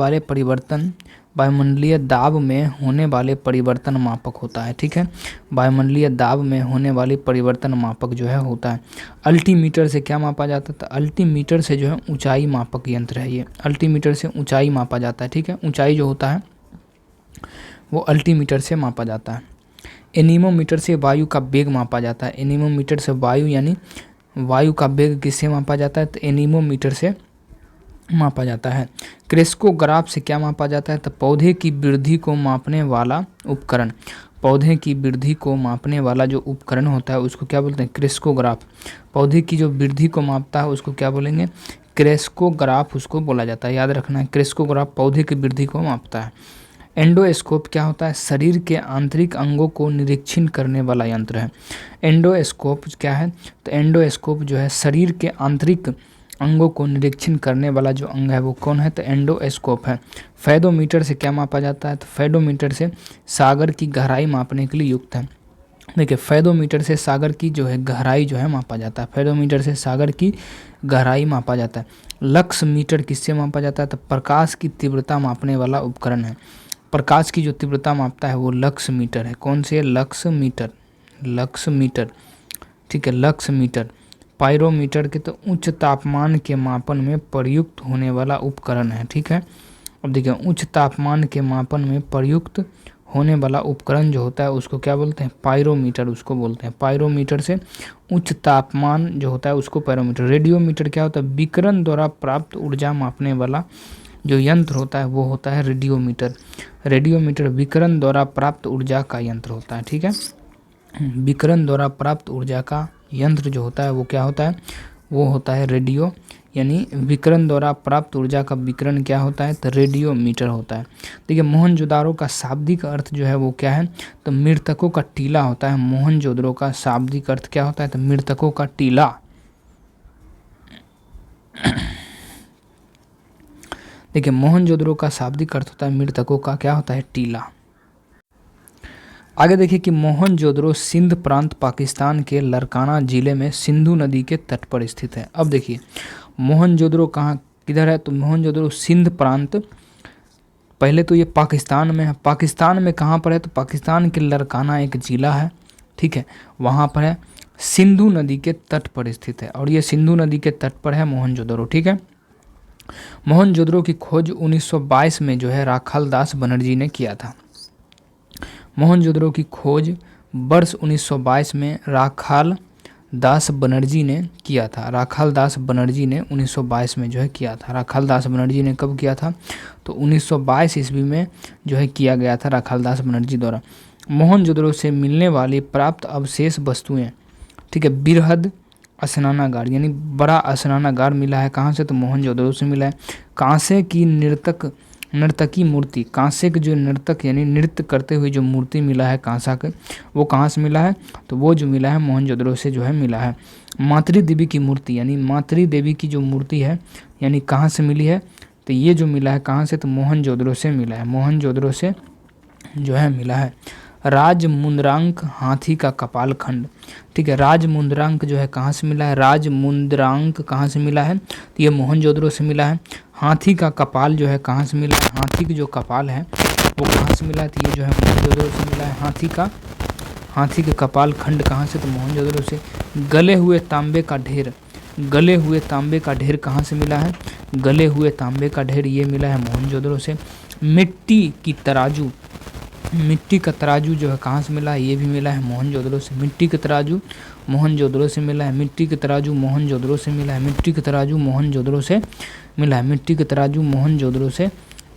वाले परिवर्तन मापक होता है, ठीक है। वायुमंडलीय दाब में होने वाले परिवर्तन मापक जो है होता है। अल्टीमीटर से क्या मापा जाता है? तो अल्टीमीटर से जो है ऊंचाई मापक यंत्र है ये। अल्टीमीटर से ऊंचाई मापा जाता है, ठीक है। ऊंचाई जो होता है वो अल्टीमीटर से मापा जाता है। एनीमोमीटर से वायु का वेग मापा जाता है। एनीमोमीटर से वायु यानी वायु का वेग किससे मापा जाता है? तो एनीमोमीटर से मापा जाता है। क्रेस्कोग्राफ से क्या मापा जाता है? तो पौधे की वृद्धि को मापने वाला उपकरण। पौधे की वृद्धि को मापने वाला जो उपकरण होता है उसको क्या बोलते हैं? क्रेस्कोग्राफ। पौधे की जो वृद्धि को मापता है उसको क्या बोलेंगे? क्रेस्कोग्राफ उसको बोला जाता है, याद रखना है। क्रेस्कोग्राफ पौधे की वृद्धि को मापता है। एंडोस्कोप क्या होता है? शरीर के आंतरिक अंगों को निरीक्षण करने वाला यंत्र है। एंडोस्कोप क्या है? तो एंडोस्कोप जो है शरीर के आंतरिक अंगों को निरीक्षण करने वाला जो अंग है वो कौन है? तो एंडोस्कोप है। फेडोमीटर से क्या मापा जाता है? तो फेडोमीटर से सागर की गहराई मापने के लिए युक्त है। देखिए, फेडोमीटर से सागर की जो है गहराई जो है मापा जाता है। फेडोमीटर से सागर की गहराई मापा जाता है। लक्स मीटर किससे मापा जाता है? तो प्रकाश की तीव्रता मापने वाला उपकरण है। प्रकाश की जो तीव्रता मापता है वो लक्स मीटर है। कौन से? लक्स मीटर, ठीक है, लक्स मीटर। पायरोमीटर के तो उच्च तापमान के मापन में प्रयुक्त होने वाला उपकरण है। ठीक है, अब देखिए उच्च तापमान के मापन में प्रयुक्त होने वाला उपकरण जो होता है उसको क्या बोलते हैं? पायरोमीटर उसको बोलते हैं। पायरोमीटर से उच्च तापमान जो होता है उसको पायरोमीटर। रेडियोमीटर क्या होता है? विकिरण द्वारा प्राप्त ऊर्जा मापने वाला जो यंत्र होता है वो होता है रेडियोमीटर। रेडियोमीटर विकिरण द्वारा प्राप्त ऊर्जा का यंत्र होता है। ठीक है, विकिरण द्वारा प्राप्त ऊर्जा का यंत्र जो होता है वो क्या होता है? वो होता है रेडियो, यानी विकिरण द्वारा प्राप्त ऊर्जा का विकिरण क्या होता है? तो रेडियोमीटर होता है। देखिए मोहनजोदारो का शाब्दिक अर्थ जो है वो क्या है? तो मृतकों का टीला होता है। मोहनजोदड़ो का शाब्दिक अर्थ क्या होता है? तो मृतकों का टीला। देखिए मोहनजोदड़ो का शाब्दिक अर्थ होता है मृतकों का क्या होता है? टीला। आगे देखिए कि मोहनजोदड़ो सिंध प्रांत पाकिस्तान के लरकाना जिले में सिंधु नदी के तट पर स्थित है। अब देखिए मोहनजोदड़ो कहाँ किधर है? तो मोहनजोदड़ो सिंध प्रांत, पहले तो ये पाकिस्तान में है। पाकिस्तान में कहाँ पर है? तो पाकिस्तान के लरकाना एक जिला है, ठीक है, वहाँ पर है। सिंधु नदी के तट पर स्थित है और ये सिंधु नदी के तट पर है मोहनजोदड़ो। ठीक है, मोहनजोदड़ो की खोज 1922 में जो है राखाल दास बनर्जी ने किया था। मोहनजोदड़ो की खोज वर्ष 1922 में राखाल दास बनर्जी ने किया था। राखाल दास बनर्जी ने 1922 में जो है किया था। राखाल दास बनर्जी ने कब किया था? तो 1922 ईस्वी में जो है किया गया था राखाल दास बनर्जी द्वारा। मोहनजोदड़ो से मिलने वाली प्राप्त अवशेष वस्तुएं, ठीक है, बृहद स्नानागार यानी बड़ा स्नानागार मिला है। कहाँ से? तो मोहनजोदड़ो से मिला है। कांसे की नर्तकी मूर्ति, कांसे के जो नर्तक यानी नृत्य करते हुए जो मूर्ति मिला है कांसा के, वो कहाँ से मिला है? तो वो जो मिला है मोहनजोदड़ो से जो है मिला है। मातृ देवी की मूर्ति यानी मातृ देवी की जो मूर्ति है यानी कहाँ से मिली है? तो ये जो मिला है कहाँ से? तो मोहनजोदड़ो से मिला है। मोहनजोदड़ो से जो है मिला है। राजमुद्रांक हाथी का कपाल खंड, ठीक है, राजमुद्रांक जो है कहाँ से मिला है? राजमुद्रांक कहाँ से मिला है? तो ये मोहनजोदड़ो से मिला है। हाथी का कपाल जो है कहाँ से मिला है? हाथी की जो कपाल है वो कहाँ से मिला है? तो ये जो है मोहनजोदड़ो से मिला है। हाथी के कपाल खंड कहाँ से? तो मोहनजोदड़ो से। गले हुए तांबे का ढेर, गले हुए तांबे का ढेर कहाँ से मिला है? गले हुए तांबे का ढेर ये मिला है मोहनजोदड़ो से। मिट्टी की तराजू, मिट्टी का तराजू जो है कहाँ से मिला है? ये भी मिला है मोहनजोदड़ो से। मिट्टी का तराजू मोहनजोदड़ो से मिला है। मिट्टी का तराजू मोहनजोदड़ो से मिला है। मिट्टी का तराजू मोहनजोदड़ो से मिला है। मिट्टी का तराजू मोहनजोदड़ो से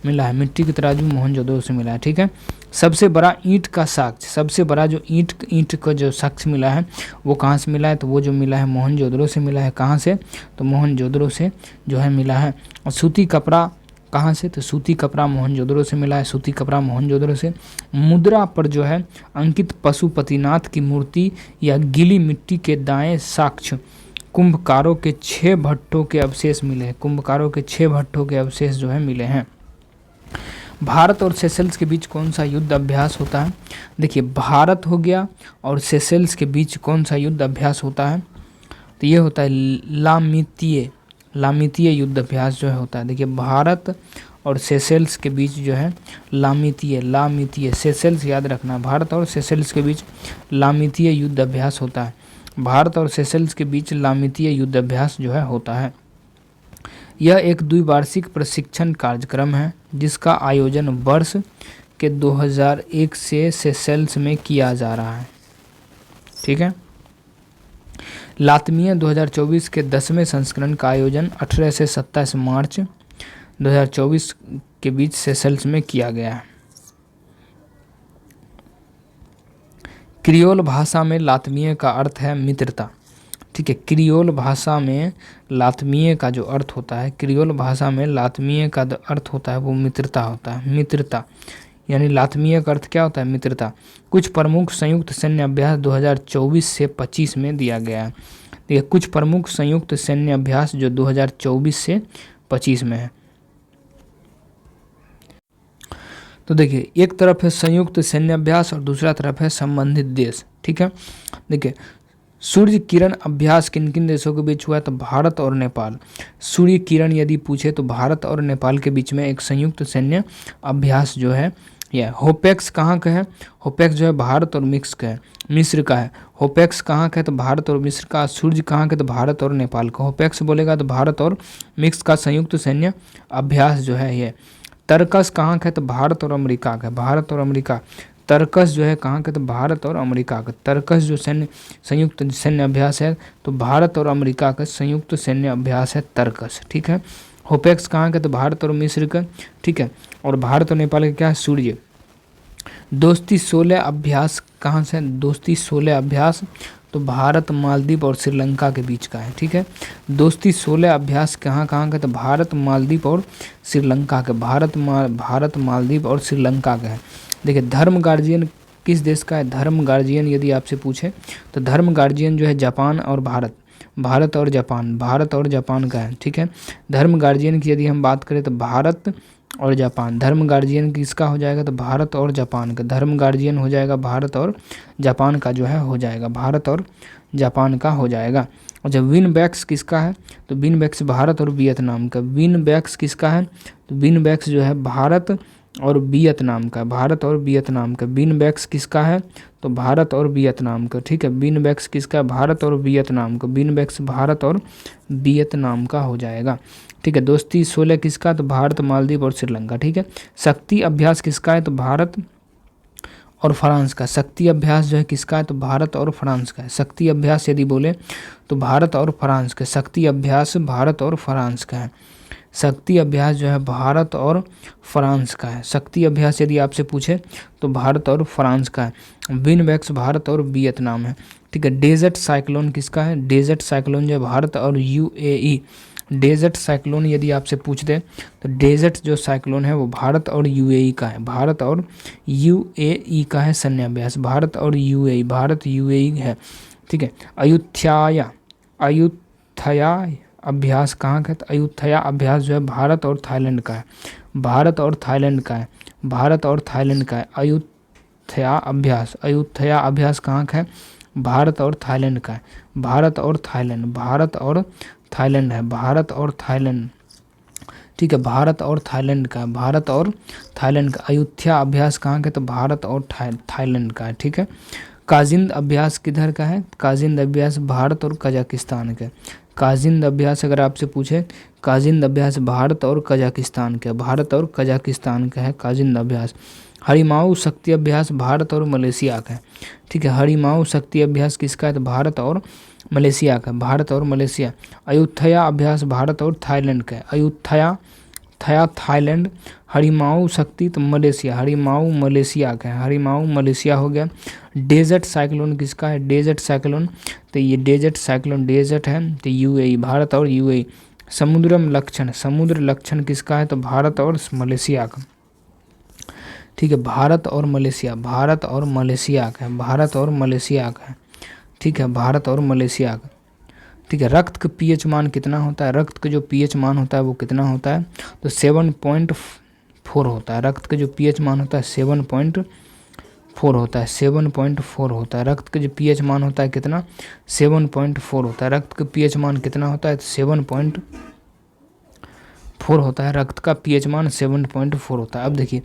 मिला है। मिट्टी का तराजू मोहनजोदड़ो से मिला है। ठीक है, सबसे बड़ा ईंट का साक्ष्य, सबसे बड़ा जो ईंट का जो साक्ष्य मिला है वो कहाँ से मिला है? तो वो जो मिला है मोहनजोदड़ो से मिला है। कहाँ से? तो मोहनजोदड़ो से जो है मिला है। और सूती कपड़ा कहाँ से? तो सूती कपड़ा मोहनजोदड़ो से मिला है। सूती कपड़ा मोहनजोदड़ो से। मुद्रा पर जो है अंकित पशुपतिनाथ की मूर्ति या गीली मिट्टी के दाएं साक्ष्य कुंभकारों के 6 भट्टों के अवशेष मिले हैं। कुंभकारों के 6 भट्टों के अवशेष जो है मिले हैं। भारत और सेशेल्स के बीच कौन सा युद्ध अभ्यास होता है? देखिए भारत हो गया और सेशेल्स के बीच कौन सा युद्ध अभ्यास होता है? तो ये होता है लामितीय युद्ध अभ्यास जो है होता है। देखिए भारत और सेशेल्स के बीच जो है लामितीय सेशेल्स याद रखना, भारत और सेशेल्स के बीच लामितीय युद्ध अभ्यास होता है। भारत और सेशेल्स के बीच लामितीय युद्ध अभ्यास जो है होता है। यह एक द्विवार्षिक प्रशिक्षण कार्यक्रम है जिसका आयोजन वर्ष के 2001 से सेशेल्स में किया जा रहा है। ठीक है, लात्विया 2024 के 10वें संस्करण का आयोजन 18 से 27 मार्च 2024 के बीच सेशेल्स में किया गया है। क्रियोल भाषा में लात्विया का अर्थ है मित्रता। ठीक है, क्रियोल भाषा में लात्विया का जो अर्थ होता है, क्रियोल भाषा में लात्विया का जो अर्थ होता है वो मित्रता होता है। मित्रता यानी लात्विया का अर्थ क्या होता है? मित्रता। कुछ प्रमुख संयुक्त सैन्य अभ्यास 2024 से 25 में दिया गया है। देखिए कुछ प्रमुख संयुक्त सैन्य अभ्यास जो 2024 से 25 में है। तो देखिए एक तरफ है संयुक्त सैन्य अभ्यास और दूसरा तरफ है संबंधित देश। ठीक है, देखिए सूर्य किरण अभ्यास किन किन देशों के बीच हुआ है? तो भारत और नेपाल। सूर्य किरण यदि पूछे तो भारत और नेपाल के बीच में एक संयुक्त सैन्य अभ्यास जो है यह होपेक्स कहाँ का है? होपेक्स जो है भारत और मिस्र का है। होपेक्स कहाँ का है? तो भारत और मिस्र का। सूर्य कहाँ का? तो भारत और नेपाल का। होपेक्स बोलेगा तो भारत और मिस्र का संयुक्त सैन्य अभ्यास जो है ये। तरकस कहाँ का है? तो भारत और अमेरिका का। भारत और अमेरिका। तरकस जो है कहाँ का? तो भारत और अमेरिका का। तरकस जो संयुक्त सैन्य अभ्यास है तो भारत और अमेरिका का संयुक्त सैन्य अभ्यास है तरकस, ठीक है। होपेक्स कहाँ का? तो भारत और मिस्र का, ठीक है। और भारत और नेपाल का क्या है? सूर्य। दोस्ती 16 अभ्यास कहाँ से? दोस्ती 16 अभ्यास तो भारत, मालदीव और श्रीलंका के बीच का है, ठीक है। दोस्ती 16 अभ्यास कहाँ कहाँ का? तो भारत, मालदीव और श्रीलंका के। भारत, मालदीव और श्रीलंका का है। देखिए धर्म गार्जियन किस देश का है? धर्म गार्जियन यदि आपसे पूछे तो धर्म गार्जियन जो है जापान और भारत, भारत और जापान का है, ठीक है। धर्म गार्जियन की यदि हम बात करें तो भारत और जापान। धर्म गार्जियन किसका हो जाएगा? तो भारत और जापान का। धर्म गार्जियन हो जाएगा भारत और जापान का जो है हो जाएगा, भारत और जापान का हो जाएगा। और जब विनबैक्स किसका है? तो विनबैक्स भारत और वियतनाम का। विनबैक्स किसका है? तो विनबैक्स जो है भारत और वियतनाम का। भारत और वियतनाम का। विनबैक्स किसका है? तो भारत और वियतनाम का, ठीक है। विनबैक्स किसका? भारत और वियतनाम का। विनबैक्स भारत और वियतनाम का हो जाएगा, ठीक है। दोस्ती 16 किसका? तो भारत, मालदीव और श्रीलंका, ठीक है। शक्ति अभ्यास किसका है? तो भारत और फ्रांस का। शक्ति अभ्यास जो है किसका है? तो भारत और फ्रांस का है। शक्ति अभ्यास यदि बोले तो भारत और फ्रांस का। शक्ति अभ्यास भारत और फ्रांस का है। शक्ति अभ्यास जो है भारत और फ्रांस का है। शक्ति अभ्यास यदि आपसे पूछे तो भारत और फ्रांस का है। विनबैक्स भारत और वियतनाम है, ठीक है। डेजर्ट साइक्लोन किसका है? डेजर्ट साइक्लोन जो है भारत और यूएई। डेजर्ट साइक्लोन यदि आपसे पूछ दे तो डेजर्ट जो साइक्लोन है वो भारत और यूएई का है। भारत और यूएई का है सैन्य अभ्यास। भारत और यूएई, भारत यूएई है, ठीक है। अयुत्थया अभ्यास कहाँ का है? तो अयुत्थया अभ्यास जो है भारत और थाईलैंड का है। भारत और थाईलैंड का है। भारत और थाईलैंड का है अयुत्थया अभ्यास कहाँ का है? भारत और थाईलैंड का है। भारत और थाईलैंड है। भारत और थाईलैंड, ठीक है। भारत और थाईलैंड का। भारत और थाईलैंड का। अयुत्थया अभ्यास कहाँ का? तो भारत और थाईलैंड का है, ठीक है। काजिंद अभ्यास किधर का है? काजिंद अभ्यास भारत और कजाकिस्तान का। काजिंद अभ्यास अगर आपसे पूछे, काजिंद अभ्यास भारत और कजाकिस्तान का। भारत और कजाकिस्तान का है काजिंद अभ्यास। हरिमाऊ शक्ति अभ्यास भारत और मलेशिया का है, ठीक है। हरिमाऊ शक्ति अभ्यास किसका है? तो भारत और मलेशिया का। भारत और मलेशिया। अयुत्थया अभ्यास भारत और थाईलैंड का है। अयुत्थया थाईलैंड। हरिमाऊ शक्ति तो मलेशिया। हरिमाऊ मलेशिया का है। हरिमाऊ मलेशिया हो गया। डेजर्ट साइक्लोन किसका है? डेजर्ट साइक्लोन तो ये डेजर्ट साइक्लोन डेजर्ट है तो यूएई, भारत और यूएई। समुद्र लक्षण किसका है? तो भारत और मलेशिया का, ठीक है। भारत और मलेशिया का है। भारत और मलेशिया का है, ठीक है। भारत और मलेशिया का, ठीक है। रक्त का पीएच मान कितना होता है? रक्त का जो पीएच मान होता है वो कितना होता है? तो 7.4 होता है। रक्त का जो पीएच मान होता है 7.4 होता है। 7.4 होता है। रक्त का जो पीएच मान होता है कितना? 7.4 होता है। रक्त का पीएच मान कितना होता है? 7.4 होता है। रक्त का पीएच मान 7.4 होता है। अब देखिए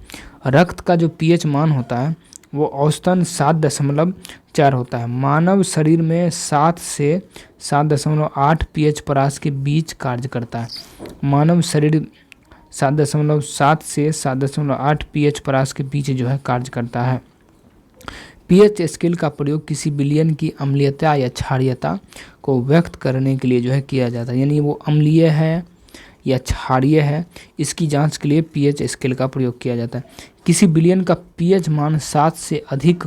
रक्त का जो पीएच मान होता है वो औसतन 7.4 होता है। मानव शरीर में 7 से 7.8 pH परास के बीच कार्य करता है। मानव शरीर 7.7 से 7.8 pH परास के बीच जो है कार्य करता है। pH स्केल का प्रयोग किसी विलयन की अम्लीयता या क्षारीयता को व्यक्त करने के लिए जो है किया जाता है। यानी वो अम्लीय है या क्षारीय है, इसकी जांच के लिए pH स्केल का प्रयोग किया जाता है। किसी विलयन का pH मान 7 से अधिक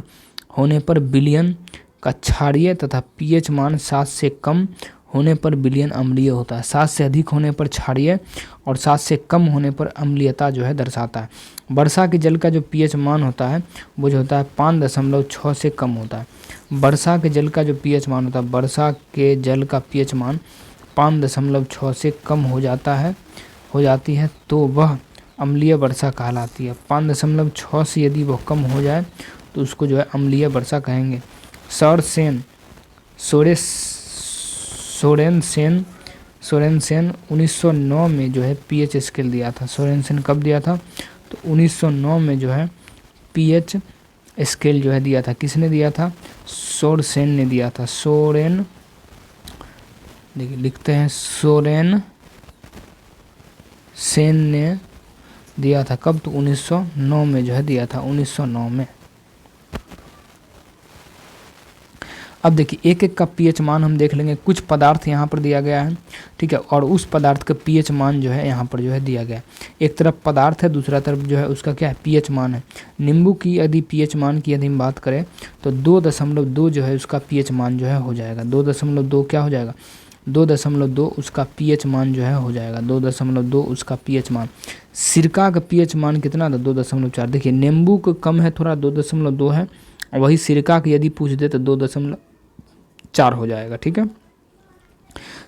होने पर विलयन का क्षारीय तथा pH मान 7 से कम होने पर विलयन अम्लीय होता है। 7 से अधिक होने पर क्षारीय और 7 से कम होने पर अम्लीयता जो है दर्शाता है। वर्षा के जल का जो pH मान होता है वो जो होता है 5.6 से कम होता है। वर्षा के जल का जो pH मान होता है, वर्षा के जल का pH मान 5.6 से कम हो जाती है तो वह अम्लीय वर्षा कहलाती है। 5.6 से यदि वह कम हो जाए तो उसको जो है अम्लीय वर्षा कहेंगे। सोरेनसेन 1909 में जो है pH स्केल दिया था। सोरेनसेन कब दिया था? तो 1909 में जो है पीएच स्केल जो है दिया था, किसने दिया था? सोरेन ने दिया था। सोरेन, देखिए लिखते हैं सोरेन सेन ने दिया था। कब? तो 1909 में जो है दिया था, 1909 में। अब देखिए एक एक का पीएच मान हम देख लेंगे। कुछ पदार्थ यहाँ पर दिया गया है, ठीक है, और उस पदार्थ का पीएच मान जो है यहाँ पर जो है दिया गया है। एक तरफ पदार्थ है, दूसरा तरफ जो है उसका क्या है? पीएच मान है। नींबू की यदि पीएच मान की यदि हम बात करें तो 2.2 जो है उसका पीएच मान जो है हो जाएगा। 2.2 क्या हो जाएगा? 2.2 उसका पीएच मान जो है हो जाएगा। 2.2 उसका पीएच मान। सिरका का पीएच मान कितना था? 2.4। देखिए नींबू को कम है थोड़ा, 2.2 है, वही सिरका का यदि पूछ दे तो 2.4 हो जाएगा, ठीक है।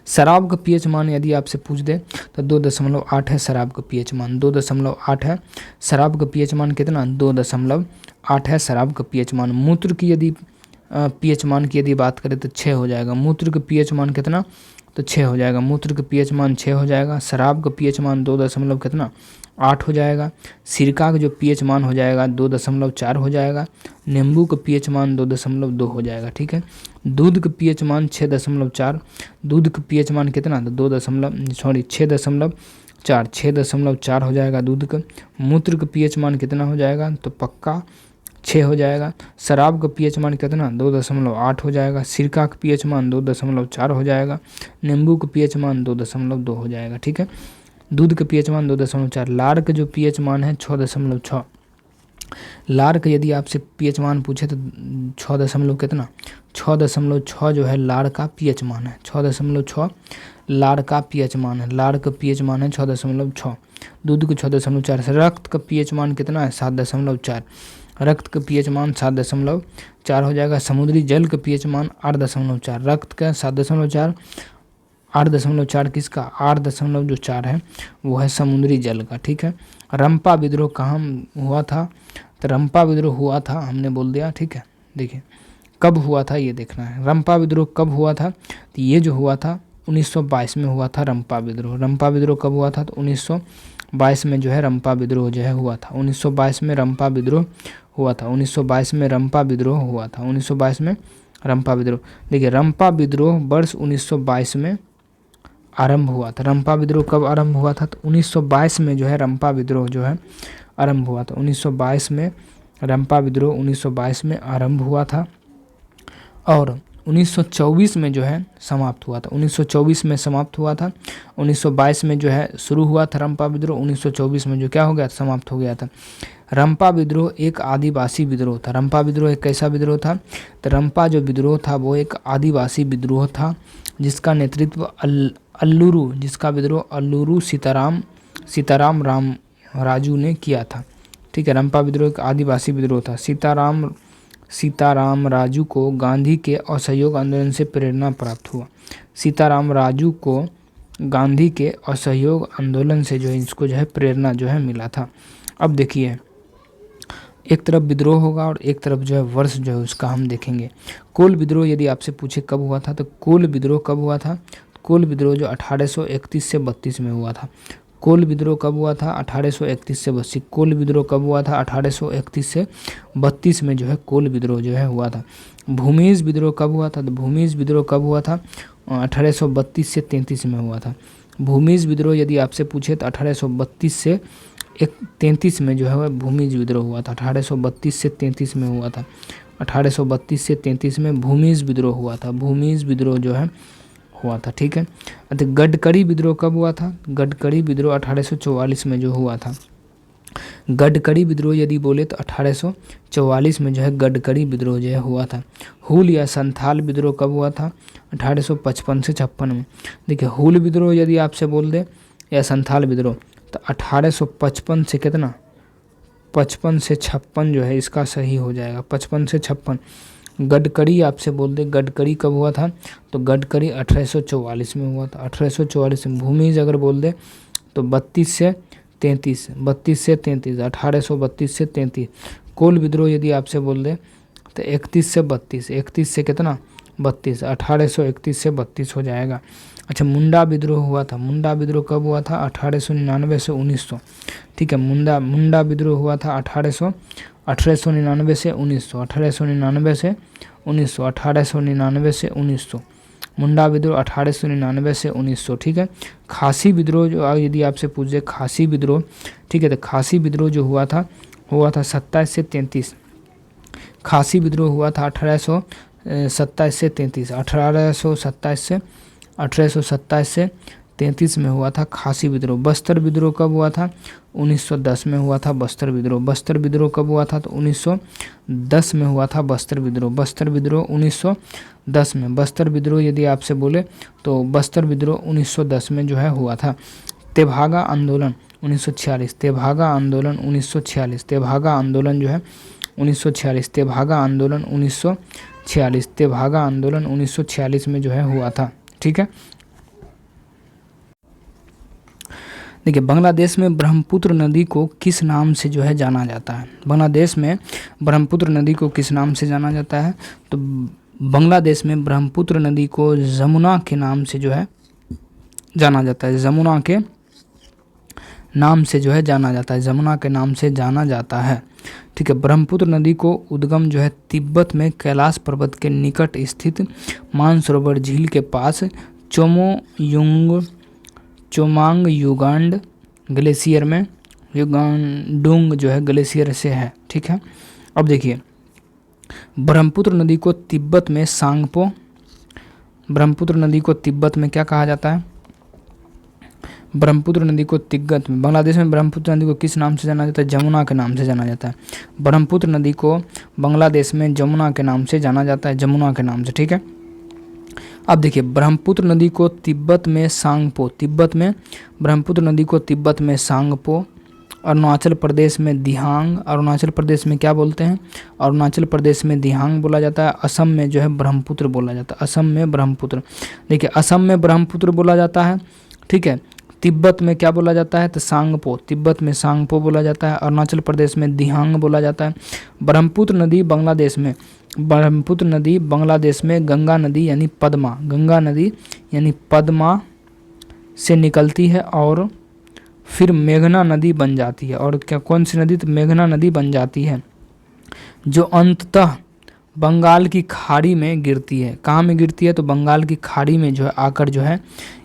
शराब का पीएच मान यदि आपसे पूछ दे तो 2.8 है शराब का पीएच मान, 2.8 है शराब का पीएच मान। कितना? 2.8 है शराब का पीएच मान। मूत्र की यदि पीएच मान की यदि बात करें तो 6 हो जाएगा। मूत्र का पीएच मान कितना? तो 6 हो जाएगा। मूत्र का पीएच मान 6 हो जाएगा। शराब का पीएच मान 2 कितना? 8 हो जाएगा। सिरका का जो पीएच मान हो जाएगा 2.4 हो जाएगा। नींबू का पीएच मान 2.2 हो जाएगा, ठीक है। दूध का पीएच मान 6.4। दूध का पीएच मान कितना? तो 6.4 हो जाएगा दूध का। मूत्र का पीएच मान कितना हो जाएगा? तो पक्का 6 हो जाएगा। शराब का पीएच मान कितना? 2.8 हो जाएगा। सिरका का पीएच मान 2.4 हो जाएगा। नींबू का पीएच मान 2.2 हो जाएगा, ठीक है। दूध का पीएच मान 2.4। लार का जो पीएच मान है 6.6। लार का यदि आपसे पीएच मान पूछे तो 6 कितना? 6.6 जो है लार का पीएच मान है। 6.6 लार का पीएच मान है। लार का पीएच मान है 6.6। दूध को 6.4 से। रक्त का पीएच मान कितना है? 7.4। रक्त का पीएच मान 7.4 हो जाएगा। समुद्री जल का पीएच मान 8.4। रक्त का 7.4, 8.4 किसका? 8.4 है वो है समुद्री जल का, ठीक है। रंपा विद्रोह कहाँ हुआ था? तो रंपा विद्रोह हुआ था, हमने बोल दिया, ठीक है। देखिए कब हुआ था ये देखना है। रंपा विद्रोह कब हुआ था? तो ये जो हुआ था 1922 में हुआ था रंपा विद्रोह। रंपा विद्रोह कब हुआ था? तो 1922 में जो है रंपा विद्रोह जो है हुआ था। 1922 में रंपा विद्रोह हुआ था। 1922 में रंपा विद्रोह हुआ था। 1922 में रंपा विद्रोह। देखिए रंपा विद्रोह वर्ष 1922 में आरंभ हुआ था। रंपा विद्रोह कब आरंभ हुआ था? तो 1922 में जो है रंपा विद्रोह जो है आरंभ हुआ था। 1922 में रंपा विद्रोह 1922 में आरंभ हुआ था और 1924 में जो है समाप्त हुआ था। 1924 में समाप्त हुआ था। 1922 में जो है शुरू हुआ था रंपा विद्रोह, 1924 में जो क्या हो गया? समाप्त हो गया था। रंपा विद्रोह एक आदिवासी विद्रोह था। रंपा विद्रोह एक कैसा विद्रोह था? तो रंपा जो विद्रोह था वो एक आदिवासी विद्रोह था जिसका नेतृत्व अल्लूरू सीताराम राजू ने किया था, ठीक है। रंपा विद्रोह एक आदिवासी विद्रोह था। सीताराम राजू को गांधी के असहयोग आंदोलन से प्रेरणा प्राप्त हुआ। सीताराम राजू को गांधी के असहयोग आंदोलन से जो है इसको जो है प्रेरणा जो है मिला था। अब देखिए एक तरफ विद्रोह होगा और एक तरफ जो है वर्ष जो है उसका हम देखेंगे। कोल विद्रोह यदि आपसे पूछे कब हुआ था तो कोल विद्रोह कब हुआ था? कोल विद्रोह जो 1831 से 32 में हुआ था। कोल विद्रोह कब हुआ था? 1831 से 32। कोल विद्रोह कब हुआ था? 1831 से 32 में जो है कोल विद्रोह जो है हुआ था। भूमिज विद्रोह कब हुआ था? तो भूमिज विद्रोह कब हुआ था? 1832 से 33 में हुआ था। भूमिज विद्रोह यदि आपसे पूछे तो 1832 से 33 में जो है भूमिज विद्रोह हुआ था। 1832 से 33 में हुआ था। 1832 से 33 में भूमिज विद्रोह हुआ था। भूमिज विद्रोह जो है हुआ था, ठीक है। तो गडकरी विद्रोह कब हुआ था? गडकरी विद्रोह 1844 में जो हुआ था। गडकरी विद्रोह यदि बोले तो 1844 में जो है गडकरी विद्रोह जो है हुआ था। हुल या संथाल विद्रोह कब हुआ था? 1855 से 56 में। देखिए हुल विद्रोह यदि आपसे बोल दे या संथाल विद्रोह तो 1855 से कितना? 55 से 56 जो है इसका सही हो जाएगा। 55 से 56। गडकरी आपसे बोल दे गडकरी कब हुआ था? तो गडकरी 1844 में हुआ था। 1844 में। भूमिज अगर बोल दे तो 32 से 33। 32 से 33। 1832 से 33। कोल विद्रोह यदि आपसे बोल दे तो 31 से 32। 31 से कितना? 32। 1831 से 32 हो जाएगा। अच्छा मुंडा विद्रोह हुआ था। मुंडा विद्रोह कब हुआ था? 1899 से 1900, ठीक है। मुंडा विद्रोह हुआ था 1899 से 1900, 1899 से 1900, 1899 से 1900। मुंडा विद्रोह 1899 से 1900, ठीक है। खासी विद्रोह जो यदि आपसे पूछे खासी विद्रोह, ठीक है, तो खासी विद्रोह जो हुआ था 27 से 33। खासी विद्रोह हुआ था 1827 से 33, 1827 से 33 में हुआ था खासी विद्रोह। बस्तर विद्रोह कब हुआ था? 1910 में हुआ था बस्तर विद्रोह। बस्तर विद्रोह कब हुआ था? तो 1910 में हुआ था बस्तर विद्रोह। बस्तर विद्रोह 1910 में। बस्तर विद्रोह यदि आपसे बोले तो बस्तर विद्रोह 1910 में जो है हुआ था। तेभागा आंदोलन 1946, तेभागा आंदोलन 1946, तेभागा आंदोलन जो है 1946, तेभागा आंदोलन 1946, तेभागा आंदोलन 1946 में जो है हुआ था, ठीक है। देखिए, बांग्लादेश में ब्रह्मपुत्र नदी को किस नाम से जो है जाना जाता है? बांग्लादेश में ब्रह्मपुत्र नदी को किस नाम से जाना जाता है? तो बांग्लादेश में ब्रह्मपुत्र नदी को जमुना के नाम से जो है जाना जाता है। जमुना के नाम से जो है जाना जाता है, जमुना के नाम से जाना जाता है, ठीक है। ब्रह्मपुत्र नदी को उद्गम जो है तिब्बत में कैलाश पर्वत के निकट स्थित मानसरोवर झील के पास चोमांग युगांड ग्लेशियर में युगांडुंग जो है ग्लेशियर से है, ठीक है। अब देखिए, ब्रह्मपुत्र नदी को तिब्बत में सांगपो, ब्रह्मपुत्र नदी को तिब्बत में क्या कहा जाता है? ब्रह्मपुत्र नदी को तिब्बत में, बांग्लादेश में ब्रह्मपुत्र नदी को किस नाम से जाना जाता है? जमुना के नाम से जाना जाता है। ब्रह्मपुत्र नदी को बांग्लादेश में जमुना के नाम से जाना जाता है, जमुना के नाम से, ठीक है। अब देखिए, ब्रह्मपुत्र नदी को तिब्बत में सांगपो, तिब्बत में ब्रह्मपुत्र नदी को तिब्बत में सांगपो, अरुणाचल प्रदेश में दिहांग, अरुणाचल प्रदेश में क्या बोलते हैं? अरुणाचल प्रदेश में दिहांग बोला जाता है। असम में जो है ब्रह्मपुत्र बोला जाता है, असम में ब्रह्मपुत्र। देखिए, असम में ब्रह्मपुत्र बोला जाता है, ठीक है। तिब्बत में क्या बोला जाता है? तो सांगपो, तिब्बत में सांगपो बोला जाता है। अरुणाचल प्रदेश में दिहांग बोला जाता है। ब्रह्मपुत्र नदी बांग्लादेश में, ब्रह्मपुत्र नदी बांग्लादेश में गंगा नदी यानी पद्मा, गंगा नदी यानी पद्मा से निकलती है और फिर मेघना नदी बन जाती है। और क्या, कौन सी नदी? तो मेघना नदी बन जाती है, जो अंततः बंगाल की खाड़ी में गिरती है। कहाँ में गिरती है? तो बंगाल की खाड़ी में जो है आकर जो है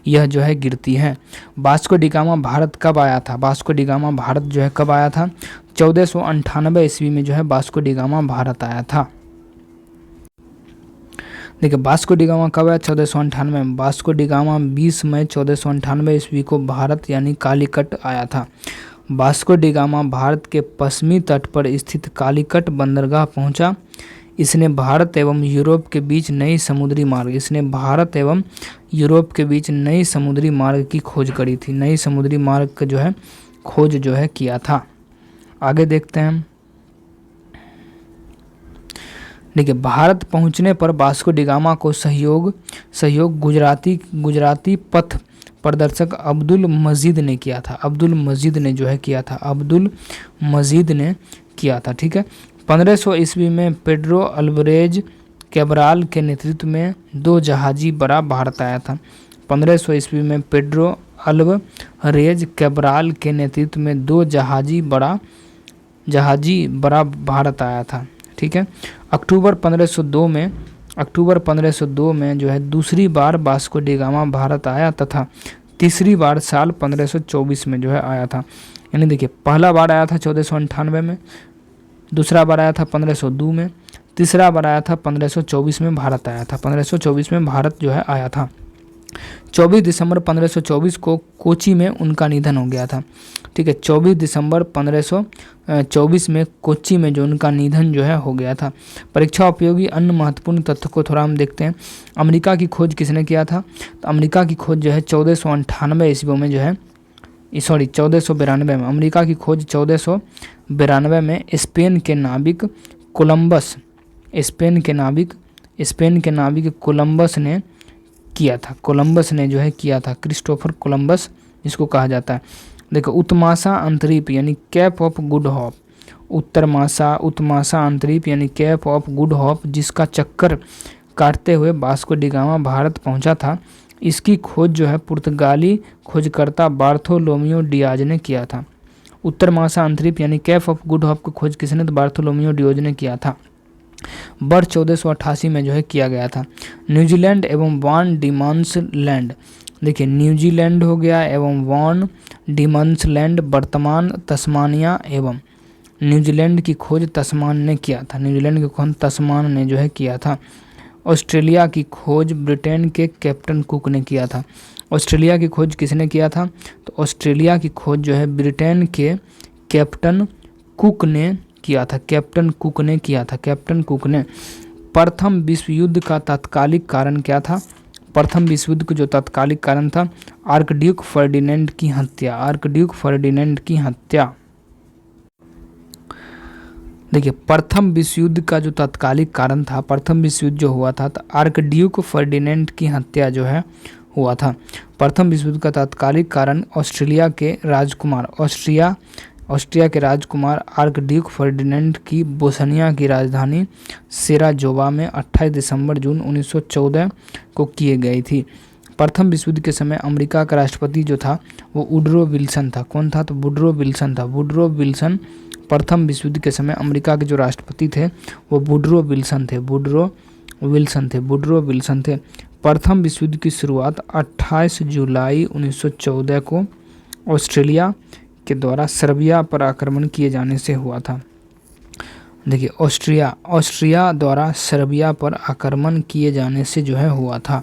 यह जो है गिरती है। वास्को डी गामा भारत कब आया था? वास्को डी गामा भारत जो है कब आया था? 1498 ईस्वी में जो है वास्को डी गामा भारत आया था। देखिए, वास्को डी गामा कब आया? 1498 में। वास्को डी गामा 20 मई 1498 ईस्वी को भारत यानी कालीकट आया था। वास्को डी गामा भारत के पश्चिमी तट पर स्थित कालीकट बंदरगाह पहुंचा। इसने भारत एवं यूरोप के बीच नई समुद्री मार्ग, इसने भारत एवं यूरोप के बीच नई समुद्री मार्ग की खोज करी थी, नई समुद्री मार्ग का जो है खोज जो है किया था। आगे देखते हैं। देखिए, भारत पहुंचने पर वास्को डी गामा को सहयोग गुजराती पथ प्रदर्शक अब्दुल मजीद ने किया था। अब्दुल मजीद ने जो है किया था, अब्दुल मजीद ने किया था, ठीक है। 1500 ईस्वी में पेड्रो अल्वारेज कैब्राल के नेतृत्व में 2 जहाजी बड़ा भारत आया था। 1500 ईस्वी में पेड्रो अल्वारेज कैब्राल के नेतृत्व में 2 जहाजी बड़ा भारत आया था, ठीक है। अक्टूबर 1502 में जो है दूसरी बार वास्को डी गामा भारत आया तथा तीसरी बार साल 1524 में जो है आया था। यानी देखिए, पहला बार आया था 1498 में, दूसरा बार आया था 1502 में, तीसरा बार आया था 1524 में भारत आया था। 1524 में भारत जो है आया था। 24 दिसंबर 1524 को कोची में उनका निधन हो गया था, ठीक है। 24 दिसंबर 1524 में कोच्चि में जो उनका निधन जो है हो गया था। परीक्षा उपयोगी अन्य महत्वपूर्ण तथ्य को थोड़ा हम देखते हैं। अमेरिका की खोज किसने किया था? तो अमेरिका की खोज जो है 1498 ईस्वी में जो है 1492 में, अमेरिका की खोज 1492 में स्पेन के नाविक कोलंबस ने किया था। कोलंबस ने जो है किया था, क्रिस्टोफर कोलंबस जिसको कहा जाता है। देखो, उत्मासा अंतरीप यानी कैप ऑफ गुड होप, उत्मासा अंतरीप यानी कैप ऑफ गुड होप, जिसका चक्कर काटते हुए वास्को डी गामा भारत पहुंचा था, इसकी खोज जो है पुर्तगाली खोजकर्ता बार्थोलोमियो डियाज ने किया था। उत्तर महासागरीय यानी केप ऑफ गुड होप की खोज किसने? तो बार्थोलोमेओ डियोज ने किया था। वर्ष 1488 में जो है किया गया था। न्यूजीलैंड एवं वान डीमन्स लैंड, देखिए न्यूजीलैंड हो गया एवं वान डीमन्स लैंड वर्तमान तस्मानिया एवं न्यूजीलैंड की खोज तस्मान ने किया था। न्यूजीलैंड की खोज तस्मान ने जो है किया था। ऑस्ट्रेलिया की खोज ब्रिटेन के कैप्टन कुक ने किया था। ऑस्ट्रेलिया की खोज किसने किया था? तो ऑस्ट्रेलिया की खोज जो है ब्रिटेन के कैप्टन कुक ने किया था। कैप्टन कुक ने किया था। कैप्टन कुक ने। प्रथम विश्व युद्ध का तात्कालिक कारण क्या था? प्रथम विश्व युद्ध का जो तात्कालिक कारण था, आर्कड्यूक फर्डिनेंड की हत्या। आर्कड्यूक फर्डिनेंड की हत्या। देखिए प्रथम विश्व युद्ध का जो तात्कालिक कारण था, प्रथम विश्व युद्ध जो हुआ था, तो आर्कड्यूक फर्डिनेंड की हत्या जो है हुआ था। प्रथम विश्व युद्ध का तात्कालिक कारण ऑस्ट्रेलिया के राजकुमार, ऑस्ट्रिया के राजकुमार आर्कड्यूक फर्डिनेंड की बोस्निया की राजधानी सेराजोवा में 28 दिसंबर जून 1914 को किए गई थी। प्रथम विश्व युद्ध के समय अमेरिका का राष्ट्रपति जो था वो वुडरो विल्सन था। कौन था? तो वुडरो विल्सन था। वुडरो विल्सन प्रथम विश्व युद्ध के समय अमेरिका के जो राष्ट्रपति थे वो वुडरो विल्सन थे। वुडरो विल्सन थे। प्रथम विश्व युद्ध की शुरुआत 28 जुलाई 1914 को ऑस्ट्रेलिया के द्वारा सर्बिया पर आक्रमण किए जाने से हुआ था। देखिए ऑस्ट्रिया द्वारा सर्बिया पर आक्रमण किए जाने से जो है हुआ था।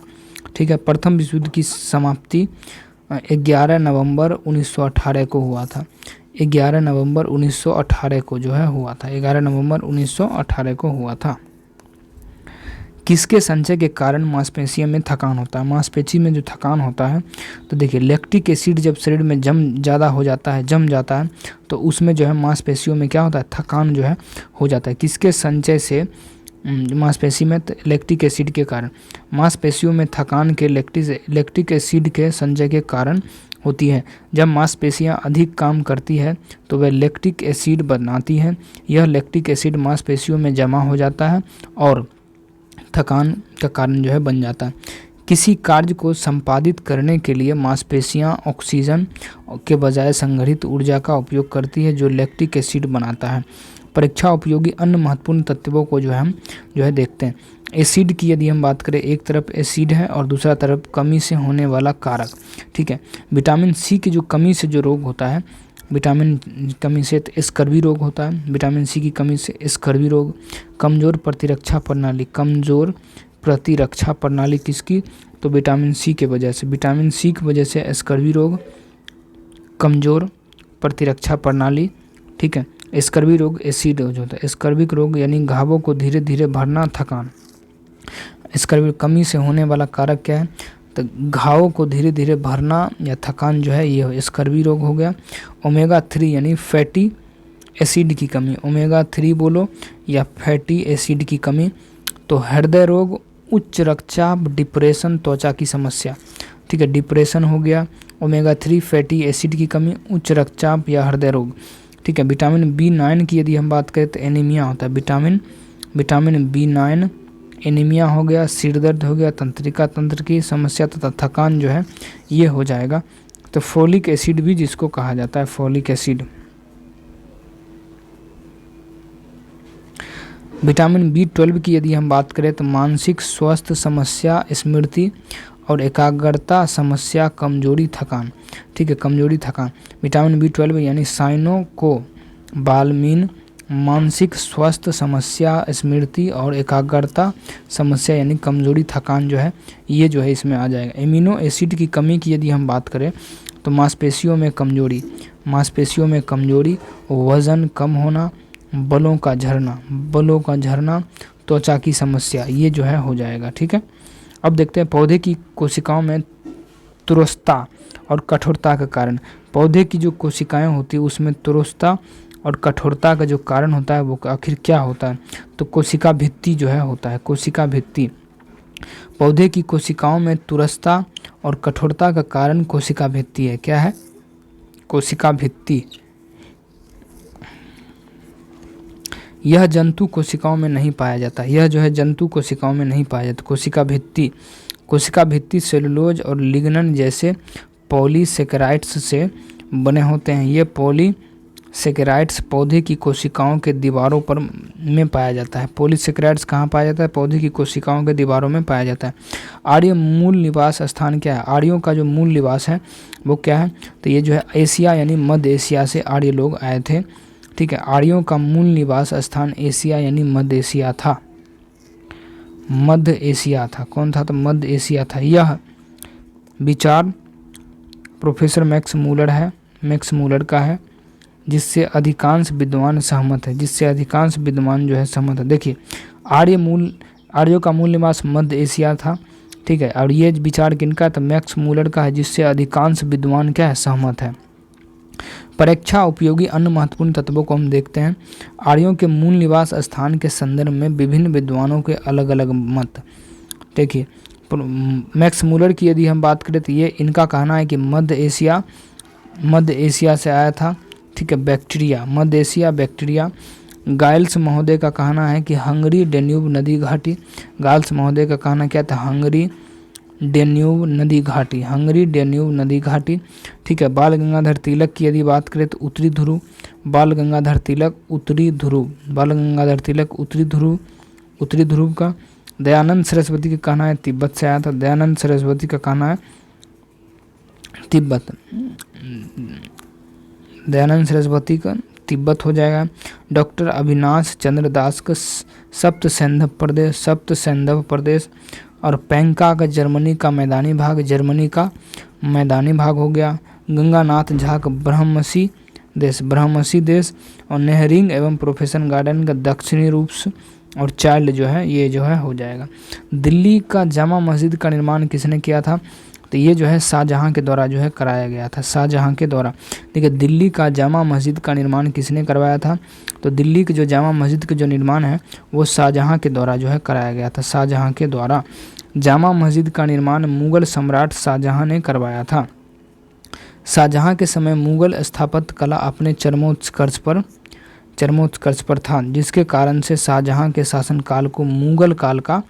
ठीक है। प्रथम विश्व युद्ध की समाप्ति 11 नवंबर 1918 को हुआ था। 11 नवंबर 1918 को जो है हुआ था। 11 नवंबर 1918 को हुआ था। किसके संचय के कारण मांसपेशियों में थकान होता है? मांसपेशी में जो थकान होता है, तो देखिए लैक्टिक एसिड जब शरीर में जम जाता है तो उसमें जो है मांसपेशियों में क्या होता है? थकान जो है हो जाता है। किसके संचय से मांसपेशी में? लैक्टिक एसिड के कारण। मांसपेशियों में थकान के लैक्टिक एसिड के संचय के कारण होती है। जब मांसपेशियां अधिक काम करती है तो वह लैक्टिक एसिड बनाती है। यह लैक्टिक एसिड मांसपेशियों में जमा हो जाता है और थकान का कारण जो है बन जाता है। किसी कार्य को संपादित करने के लिए मांसपेशियां ऑक्सीजन के बजाय संग्रहित ऊर्जा का उपयोग करती है जो लैक्टिक एसिड बनाता है। परीक्षा उपयोगी अन्य महत्वपूर्ण तत्वों को जो है हम देखते हैं। एसिड की यदि हम बात करें, एक तरफ एसिड है और दूसरा तरफ कमी से होने वाला कारक। ठीक है। विटामिन सी की जो कमी से जो रोग होता है, विटामिन कमी से स्कर्वी रोग होता है। विटामिन सी की कमी से स्कर्वी रोग। कमज़ोर प्रतिरक्षा प्रणाली किसकी? तो विटामिन सी के वजह से। विटामिन सी की वजह से स्कर्वी रोग, कमज़ोर प्रतिरक्षा प्रणाली। ठीक है। स्कर्वी रोग एसिड होता है। स्कर्वी रोग यानी घावों को धीरे धीरे भरना, थकान। स्कर्वी कमी से होने वाला कारक क्या है? तो घावों को धीरे धीरे भरना या थकान जो है ये स्कर्वी रोग हो गया। ओमेगा 3 यानी फैटी एसिड की कमी। ओमेगा 3 बोलो या फैटी एसिड की कमी। तो हृदय रोग, उच्च रक्तचाप, डिप्रेशन, त्वचा की समस्या। ठीक है। डिप्रेशन हो गया, ओमेगा 3 फैटी एसिड की कमी, उच्च रक्तचाप या हृदय रोग। ठीक है। विटामिन B9 की यदि हम बात करें तो एनीमिया होता है। विटामिन B9 एनीमिया हो गया, सिर दर्द हो गया, तंत्रिका तंत्र की समस्या तथा थकान जो है ये हो जाएगा। तो फोलिक एसिड भी जिसको कहा जाता है, फोलिक एसिड। विटामिन B12 की यदि हम बात करें तो मानसिक स्वास्थ्य समस्या, स्मृति और एकाग्रता समस्या, कमजोरी, थकान। ठीक है। कमजोरी, थकान। विटामिन B12 यानी साइनोकोबालामिन मानसिक स्वास्थ्य समस्या, स्मृति और एकाग्रता समस्या यानी कमजोरी, थकान जो है ये जो है इसमें आ जाएगा। एमिनो एसिड की कमी की यदि हम बात करें तो मांसपेशियों में कमजोरी, वजन कम होना, बलों का झरना, त्वचा की समस्या, ये जो है हो जाएगा। ठीक है। अब देखते हैं पौधे की कोशिकाओं में तुरस्ता और कठोरता का कारण। पौधे की जो कोशिकाएं होती है उसमें तुरस्ता और कठोरता का जो कारण होता है वो आखिर क्या होता है? तो कोशिका भित्ति जो है होता है। कोशिका भित्ति। पौधे की कोशिकाओं में तुरस्ता और कठोरता का कारण कोशिका भित्ति है। क्या है? कोशिका भित्ति। यह जंतु कोशिकाओं में नहीं पाया जाता। यह जो है जंतु कोशिकाओं में नहीं पाया जाता। कोशिका भित्ति सेलुलोज और लिग्नन जैसे पॉलीसेकेराइड्स से बने होते हैं। ये सेकेराइड्स पौधे की कोशिकाओं के दीवारों पर में पाया जाता है। पॉलीसेकेराइड्स कहाँ पाया जाता है? पौधे की कोशिकाओं के दीवारों में पाया जाता है। आर्य मूल निवास स्थान क्या है? आर्यों का जो मूल निवास है वो क्या है? तो ये जो है एशिया यानी मध्य एशिया से आर्य लोग आए थे। ठीक है, आर्यों का मूल निवास स्थान एशिया यानी मध्य एशिया था। मध्य एशिया था। कौन था? तो मध्य एशिया था। यह विचार प्रोफेसर मैक्स मूलर का है, जिससे अधिकांश विद्वान सहमत है। जिससे अधिकांश विद्वान जो है सहमत है। देखिए, आर्यों का मूल निवास मध्य एशिया था। ठीक है, और ये विचार किनका? तो मैक्स मूलर का है, जिससे अधिकांश विद्वान क्या है? सहमत है। परीक्षा उपयोगी अन्य महत्वपूर्ण तत्वों को हम देखते हैं। आर्यों के मूल निवास स्थान के संदर्भ में विभिन्न विद्वानों के अलग अलग मत। देखिए, मैक्स मूलर की यदि हम बात करें तो ये इनका कहना है कि मध्य एशिया से आया था। ठीक है, बैक्टीरिया, मध्य एशिया बैक्टीरिया। गाइल्स महोदय का कहना है कि हंगरी डेन्यूब नदी घाटी। गाइल्स महोदय का कहना क्या था? हंगरी डेन्यूब नदी घाटी। ठीक है, बाल गंगाधर तिलक की यदि बात करें तो उत्तरी ध्रुव। बाल गंगाधर तिलक उत्तरी ध्रुव का। दयानंद सरस्वती का कहना है तिब्बत से आया था। दयानंद सरस्वती का कहना है दयानंद सरस्वती का तिब्बत हो जाएगा। डॉक्टर अविनाश चंद्र दास का सप्त सैंधव प्रदेश और पैंका का जर्मनी का मैदानी भाग हो गया। गंगानाथ झा का ब्रह्मसी देश और नेहरिंग एवं प्रोफेसर गार्डन का दक्षिणी रूप और चाइल्ड जो है ये जो है हो जाएगा। दिल्ली का जामा मस्जिद का निर्माण किसने किया था? तो ये जो है शाहजहां के द्वारा जो है कराया गया था। शाहजहां के द्वारा। देखिए, दिल्ली का जामा मस्जिद का निर्माण किसने करवाया था? तो दिल्ली की जो जामा मस्जिद का जो निर्माण है वो शाहजहां के द्वारा जो है कराया गया था। शाहजहां के द्वारा जामा मस्जिद का निर्माण मुगल सम्राट शाहजहां ने करवाया था। शाहजहां के समय मुगल स्थापत्य कला अपने चरमोत्कर्ष पर था, जिसके कारण से शाहजहां के शासनकाल को मुगल काल का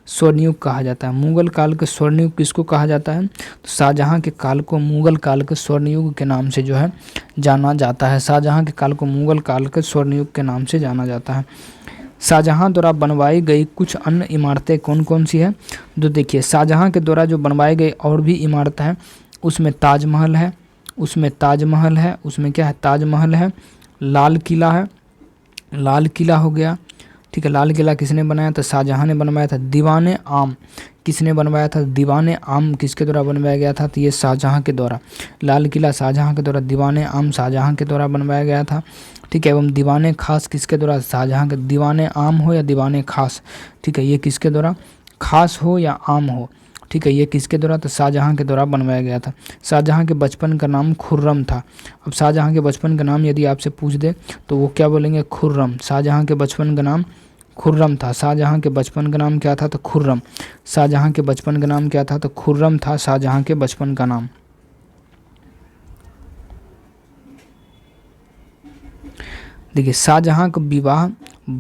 स्वर्णयुग कहा जाता है। मुगल काल के स्वर्णयुग किसको कहा जाता है? तो शाहजहां के काल को मुगल काल के स्वर्णयुग के नाम से जो है जाना जाता है। शाहजहां के काल को मुगल काल के स्वर्णयुग के नाम से जाना जाता है। शाहजहां द्वारा बनवाई गई कुछ अन्य इमारतें कौन कौन सी है? तो देखिए, शाहजहां के द्वारा जो बनवाई गई और भी इमारतें हैं, उसमें ताजमहल है, उसमें क्या है? ताजमहल है। लाल किला हो गया। ठीक है, लाल किला किसने बनाया था? शाहजहां ने बनवाया था। दीवाने आम किसने बनवाया था? दीवाने आम किसके द्वारा बनवाया गया था? तो ये शाहजहां के द्वारा। लाल किला शाहजहां के द्वारा, दीवाने आम शाहजहां के द्वारा बनवाया गया था। ठीक है, एवं दीवाने खास किसके द्वारा? शाहजहां के। दीवाने आम हो या दीवाने खास, ठीक है, ये किसके द्वारा? खास हो या आम हो, ठीक है, ये किसके द्वारा? तो शाहजहां के द्वारा बनवाया गया था। शाहजहां के बचपन का नाम खुर्रम था। अब शाहजहां के बचपन का नाम यदि आपसे पूछ दे तो वो क्या बोलेंगे? खुर्रम। शाहजहां के बचपन का नाम खुर्रम था। शाहजहां के बचपन का नाम क्या था? तो खुर्रम। शाहजहां के बचपन का नाम क्या था? तो खुर्रम था शाहजहां के बचपन का नाम। देखिए, शाहजहां का विवाह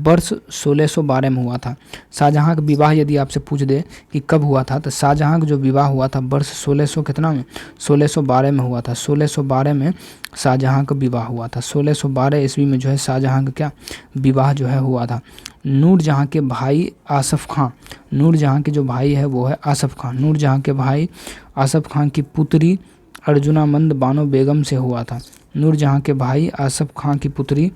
वर्ष 1612 में हुआ था। शाहजहां का विवाह यदि आपसे पूछ दे कि कब हुआ था, तो शाहजहां का जो विवाह हुआ था वर्ष 1612 में हुआ था। 1612 में शाहजहां का विवाह हुआ था। 1612 ईस्वी में जो है शाहजहां का क्या विवाह जो है हुआ था। नूरजहां के भाई आसफ खां, नूरजहां के जो भाई है वो है आसफ खां। नूरजहां के भाई आसफ खां की पुत्री अर्जुनामंद बानो बेगम से हुआ था। नूरजहां के भाई आसफ खां की पुत्री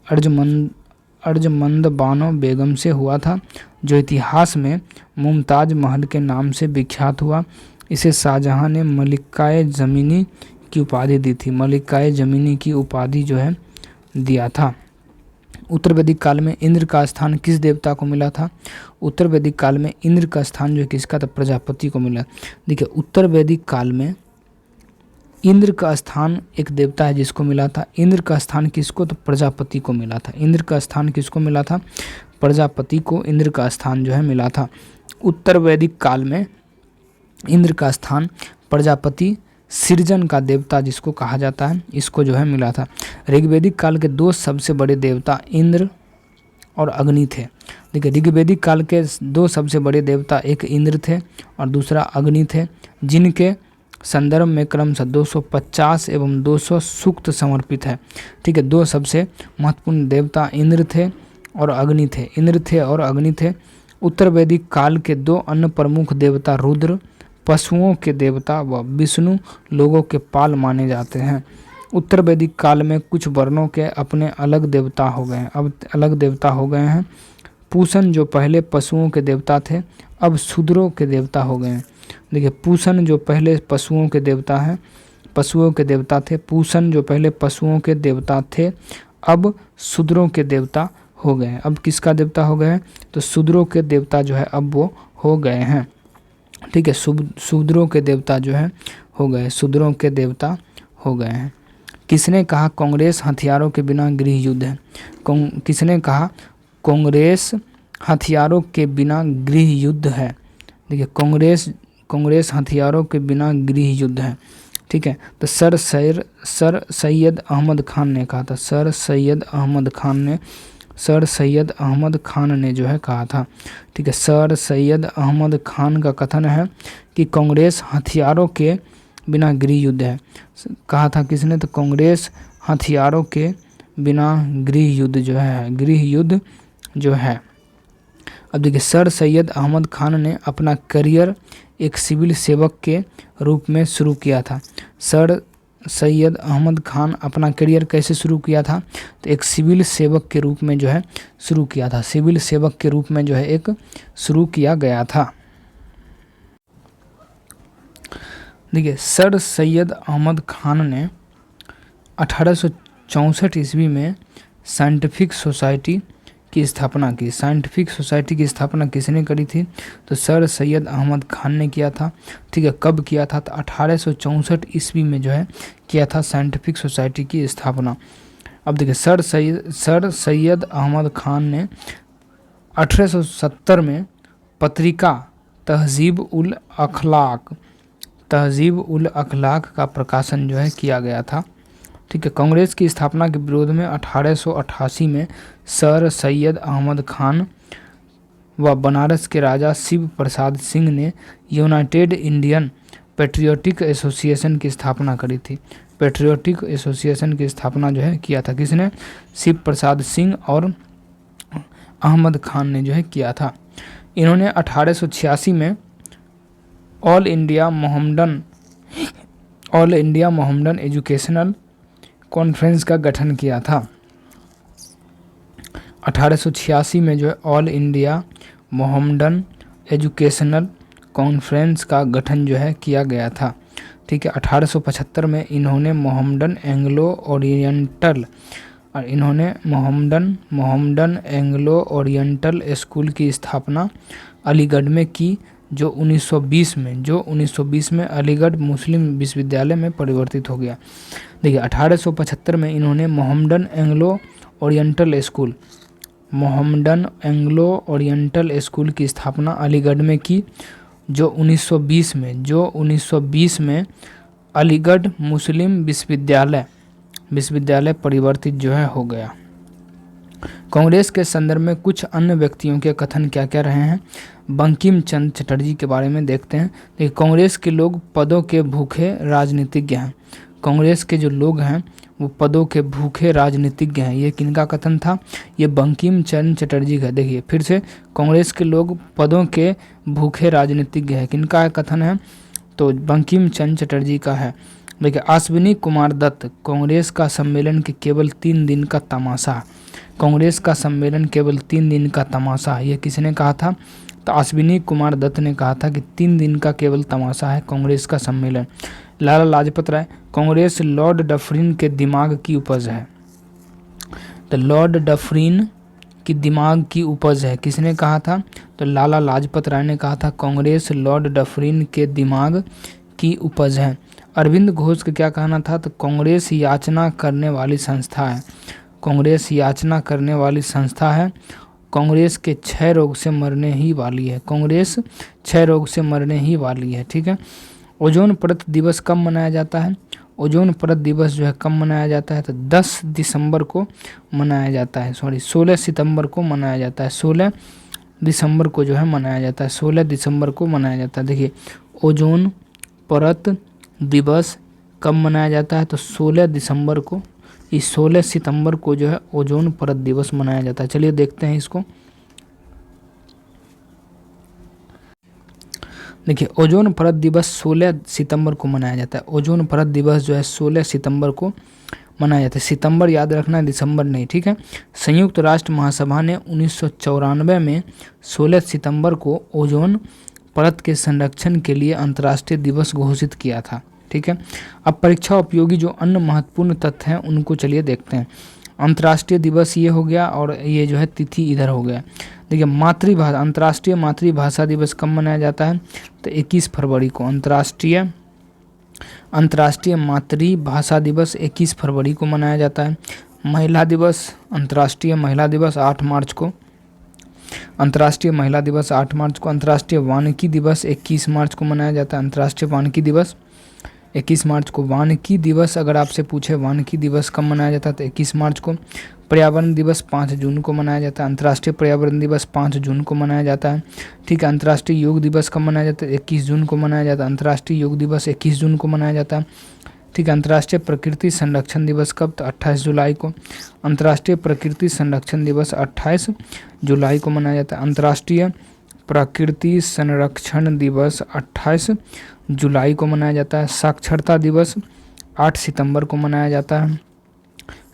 अर्जुमंद बानो बेगम से हुआ था, जो इतिहास में मुमताज महल के नाम से विख्यात हुआ। इसे शाहजहां ने मलिकाए ज़मीनी की उपाधि दी थी। मलिकाए ज़मीनी की उपाधि जो है दिया था। उत्तर वैदिक काल में इंद्र का स्थान किस देवता को मिला था? उत्तर वैदिक काल में इंद्र का स्थान जो किसका था? प्रजापति को मिला। देखिए, उत्तर वैदिक काल में इंद्र का स्थान एक देवता है जिसको मिला था। इंद्र का स्थान किसको? तो प्रजापति को मिला था। इंद्र का स्थान किसको मिला था? प्रजापति को इंद्र का स्थान जो है मिला था। उत्तर वैदिक काल में इंद्र का स्थान प्रजापति सृजन का देवता जिसको कहा जाता है, इसको जो है मिला था। ऋग्वैदिक काल के दो सबसे बड़े देवता इंद्र और अग्नि थे। देखिए, ऋग्वैदिक काल के दो सबसे बड़े देवता एक इंद्र थे और दूसरा अग्नि थे, जिनके संदर्भ में क्रमशः 250 एवं 200 सूक्त समर्पित है। ठीक है, दो सबसे महत्वपूर्ण देवता इंद्र थे और अग्नि थे, इंद्र थे और अग्नि थे। उत्तर वैदिक काल के दो अन्य प्रमुख देवता रुद्र पशुओं के देवता व विष्णु लोगों के पाल माने जाते हैं। उत्तर वैदिक काल में कुछ वर्णों के अपने अलग देवता हो गए, अब अलग देवता हो गए हैं। पूषण जो पहले पशुओं के देवता थे अब शूद्रों के देवता हो गए हैं। देखिए, पूषण जो पहले पशुओं के देवता हैं, पशुओं के देवता थे, पूषण जो पहले पशुओं के देवता थे अब शूद्रों के देवता हो गए हैं। अब किसका देवता हो गए हैं? तो शूद्रों के देवता जो है अब वो हो गए हैं। ठीक है, शूद्रों के देवता जो है हो गए, शूद्रों के देवता हो गए हैं। किसने कहा कांग्रेस हथियारों के बिना गृह युद्ध है? किसने कहा कांग्रेस हथियारों के बिना गृह युद्ध है? देखिए, कांग्रेस हथियारों के बिना गृह युद्ध है। ठीक है, तो सर सैयद अहमद खान ने कहा था, सर सैयद अहमद खान ने जो है कहा था। ठीक है, सर सैयद अहमद खान का कथन है कि कांग्रेस हथियारों के बिना गृह युद्ध है। कहा था किसने? तो कांग्रेस हथियारों के बिना गृह युद्ध जो है। अब देखिए, सर सैयद अहमद खान ने अपना करियर एक सिविल सेवक के रूप में शुरू किया था। सर सैयद अहमद खान अपना करियर कैसे शुरू किया था? तो एक सिविल सेवक के रूप में जो है शुरू किया था, सिविल सेवक के रूप में जो है एक शुरू किया गया था। देखिए, सर सैयद अहमद खान ने 1864 ईस्वी में साइंटिफिक सोसाइटी की स्थापना की। साइंटिफिक सोसाइटी की स्थापना किसने करी थी? तो सर सैयद अहमद खान ने किया था। ठीक है, कब किया था? तो 1864 ईस्वी में जो है किया था साइंटिफिक सोसाइटी की स्थापना। अब देखिए, सर सैयद अहमद खान ने 1870 में पत्रिका तहजीब उल अखलाक का प्रकाशन जो है किया गया था। ठीक है, कांग्रेस की स्थापना के विरोध में 1888 में सर सैयद अहमद खान व बनारस के राजा शिव प्रसाद सिंह ने यूनाइटेड इंडियन पेट्रियोटिक एसोसिएशन की स्थापना करी थी। पेट्रियोटिक एसोसिएशन की स्थापना जो है किया था किसने? शिव प्रसाद सिंह और अहमद खान ने जो है किया था। इन्होंने 1886 में all India Mohammedan educational conference का गठन किया था। 1886 में जो है all India Mohammedan educational conference का गठन जो है किया गया था। ठीक है, 1875 में इन्होंने मोहम्मडन एंग्लो ओरिएंटल स्कूल की स्थापना अलीगढ़ में की, जो 1920 में अलीगढ़ मुस्लिम विश्वविद्यालय में परिवर्तित हो गया। देखिए, 1875 में इन्होंने मोहम्मडन एंग्लो ओरिएंटल स्कूल की स्थापना अलीगढ़ में की, जो 1920 में अलीगढ़ मुस्लिम विश्वविद्यालय परिवर्तित जो है हो गया। कांग्रेस के संदर्भ में कुछ अन्य व्यक्तियों के कथन क्या क्या रहे हैं? बंकिम चंद्र चटर्जी के बारे में देखते हैं। देखिए, कांग्रेस के लोग पदों के भूखे राजनीतिज्ञ हैं। कांग्रेस के जो लोग हैं वो पदों के भूखे राजनीतिज्ञ हैं। ये किनका कथन था? ये बंकिम चंद्र चटर्जी का। देखिए फिर से, कांग्रेस के लोग पदों के भूखे राजनीतिज्ञ हैं, किनका कथन है? तो बंकिम चंद्र चटर्जी का है। देखिए, अश्विनी कुमार दत्त कांग्रेस का सम्मेलन के केवल 3 दिन का तमाशा। कांग्रेस का सम्मेलन केवल 3 दिन का तमाशा, ये किसने कहा था? तो अश्विनी कुमार दत्त ने कहा था कि 3 दिन का केवल तमाशा है कांग्रेस का सम्मेलन। लाला लाजपत राय, कांग्रेस लॉर्ड डफरिन के दिमाग की उपज है। तो लॉर्ड डफरिन की दिमाग की उपज है, किसने कहा था? तो लाला लाजपत राय ने कहा था कांग्रेस लॉर्ड डफरिन के दिमाग की उपज है। अरविंद घोष का क्या कहना था? तो कांग्रेस याचना करने वाली संस्था है। कांग्रेस याचना करने वाली संस्था है। कांग्रेस के 6 रोग से मरने ही वाली है। कांग्रेस 6 रोग से मरने ही वाली है। ठीक है, ओजोन परत दिवस कब मनाया जाता है? ओजोन परत दिवस जो है कब मनाया जाता है? तो 10 दिसंबर को मनाया जाता है, 16 सितंबर को मनाया जाता है, 16 दिसंबर को जो है मनाया जाता है, 16 दिसंबर को मनाया जाता है। देखिए, ओजोन परत दिवस कब मनाया जाता है? तो 16 दिसंबर को, इस 16 सितंबर को जो है ओजोन परत दिवस मनाया जाता है। चलिए देखते हैं इसको। देखिए, ओजोन परत दिवस 16 सितंबर को मनाया जाता है। ओजोन परत दिवस जो है 16 सितंबर को मनाया जाता है। सितंबर याद रखना है, दिसंबर नहीं, ठीक है। संयुक्त राष्ट्र महासभा ने 1994 में 16 सितंबर को ओजोन परत के संरक्षण के लिए अंतर्राष्ट्रीय दिवस घोषित किया था, ठीक है। अब परीक्षा उपयोगी जो अन्य महत्वपूर्ण तथ्य हैं उनको चलिए देखते हैं। अंतर्राष्ट्रीय दिवस ये हो गया और ये जो है तिथि इधर हो गया। देखिए, मातृभाषा, अंतर्राष्ट्रीय मातृभाषा दिवस कब मनाया जाता है? तो 21 फरवरी को। अंतर्राष्ट्रीय मातृभाषा दिवस 21 फरवरी को मनाया जाता है। महिला दिवस, अंतर्राष्ट्रीय महिला दिवस 8 मार्च को। अंतर्राष्ट्रीय महिला दिवस 8 मार्च को। अंतर्राष्ट्रीय वानिकी दिवस 21 मार्च को मनाया जाता है। अंतर्राष्ट्रीय वानिकी दिवस 21 मार्च को। वानिकी दिवस अगर आपसे पूछे वानिकी दिवस कब मनाया जाता है तो 21 मार्च को। पर्यावरण दिवस 5 जून को मनाया जाता है। अंतर्राष्ट्रीय पर्यावरण दिवस 5 जून को मनाया जाता है, ठीक है। अंतर्राष्ट्रीय योग दिवस कब मनाया जाता है? 21 जून को मनाया जाता है। अंतर्राष्ट्रीय योग दिवस 21 जून को मनाया जाता है, ठीक है। अंतर्राष्ट्रीय प्रकृति संरक्षण दिवस कब? तो 28 जुलाई को। अंतर्राष्ट्रीय प्रकृति संरक्षण दिवस 28 जुलाई को मनाया जाता है। अंतर्राष्ट्रीय प्रकृति संरक्षण दिवस 28 जुलाई को मनाया जाता है। साक्षरता दिवस 8 सितंबर को मनाया जाता है।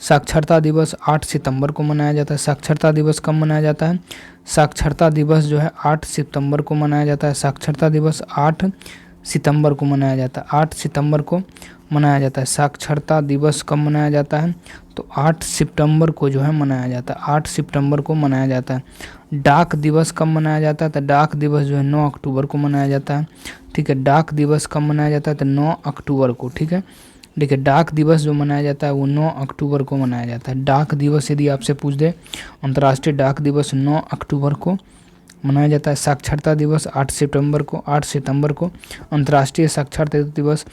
साक्षरता दिवस 8 सितंबर को मनाया जाता है। साक्षरता दिवस कब मनाया जाता है? साक्षरता दिवस जो है 8 सितंबर को मनाया जाता है। साक्षरता दिवस 8 सितंबर को मनाया जाता है। 8 सितंबर को मनाया जाता है। साक्षरता दिवस कब मनाया जाता है? तो 8 सितंबर को जो है मनाया जाता है। 8 सितंबर को मनाया जाता है। डाक दिवस कब मनाया जाता है? तो डाक दिवस जो है 9 अक्टूबर को मनाया जाता है, ठीक है। डाक दिवस कब मनाया जाता है? तो 9 अक्टूबर को, ठीक है। देखिए, डाक दिवस जो मनाया जाता है वो 9 अक्टूबर को मनाया जाता है। डाक दिवस यदि आपसे पूछ दे, अंतर्राष्ट्रीय डाक दिवस 9 अक्टूबर को मनाया जाता है। साक्षरता दिवस 8 सितंबर को। अंतर्राष्ट्रीय साक्षरता दिवस,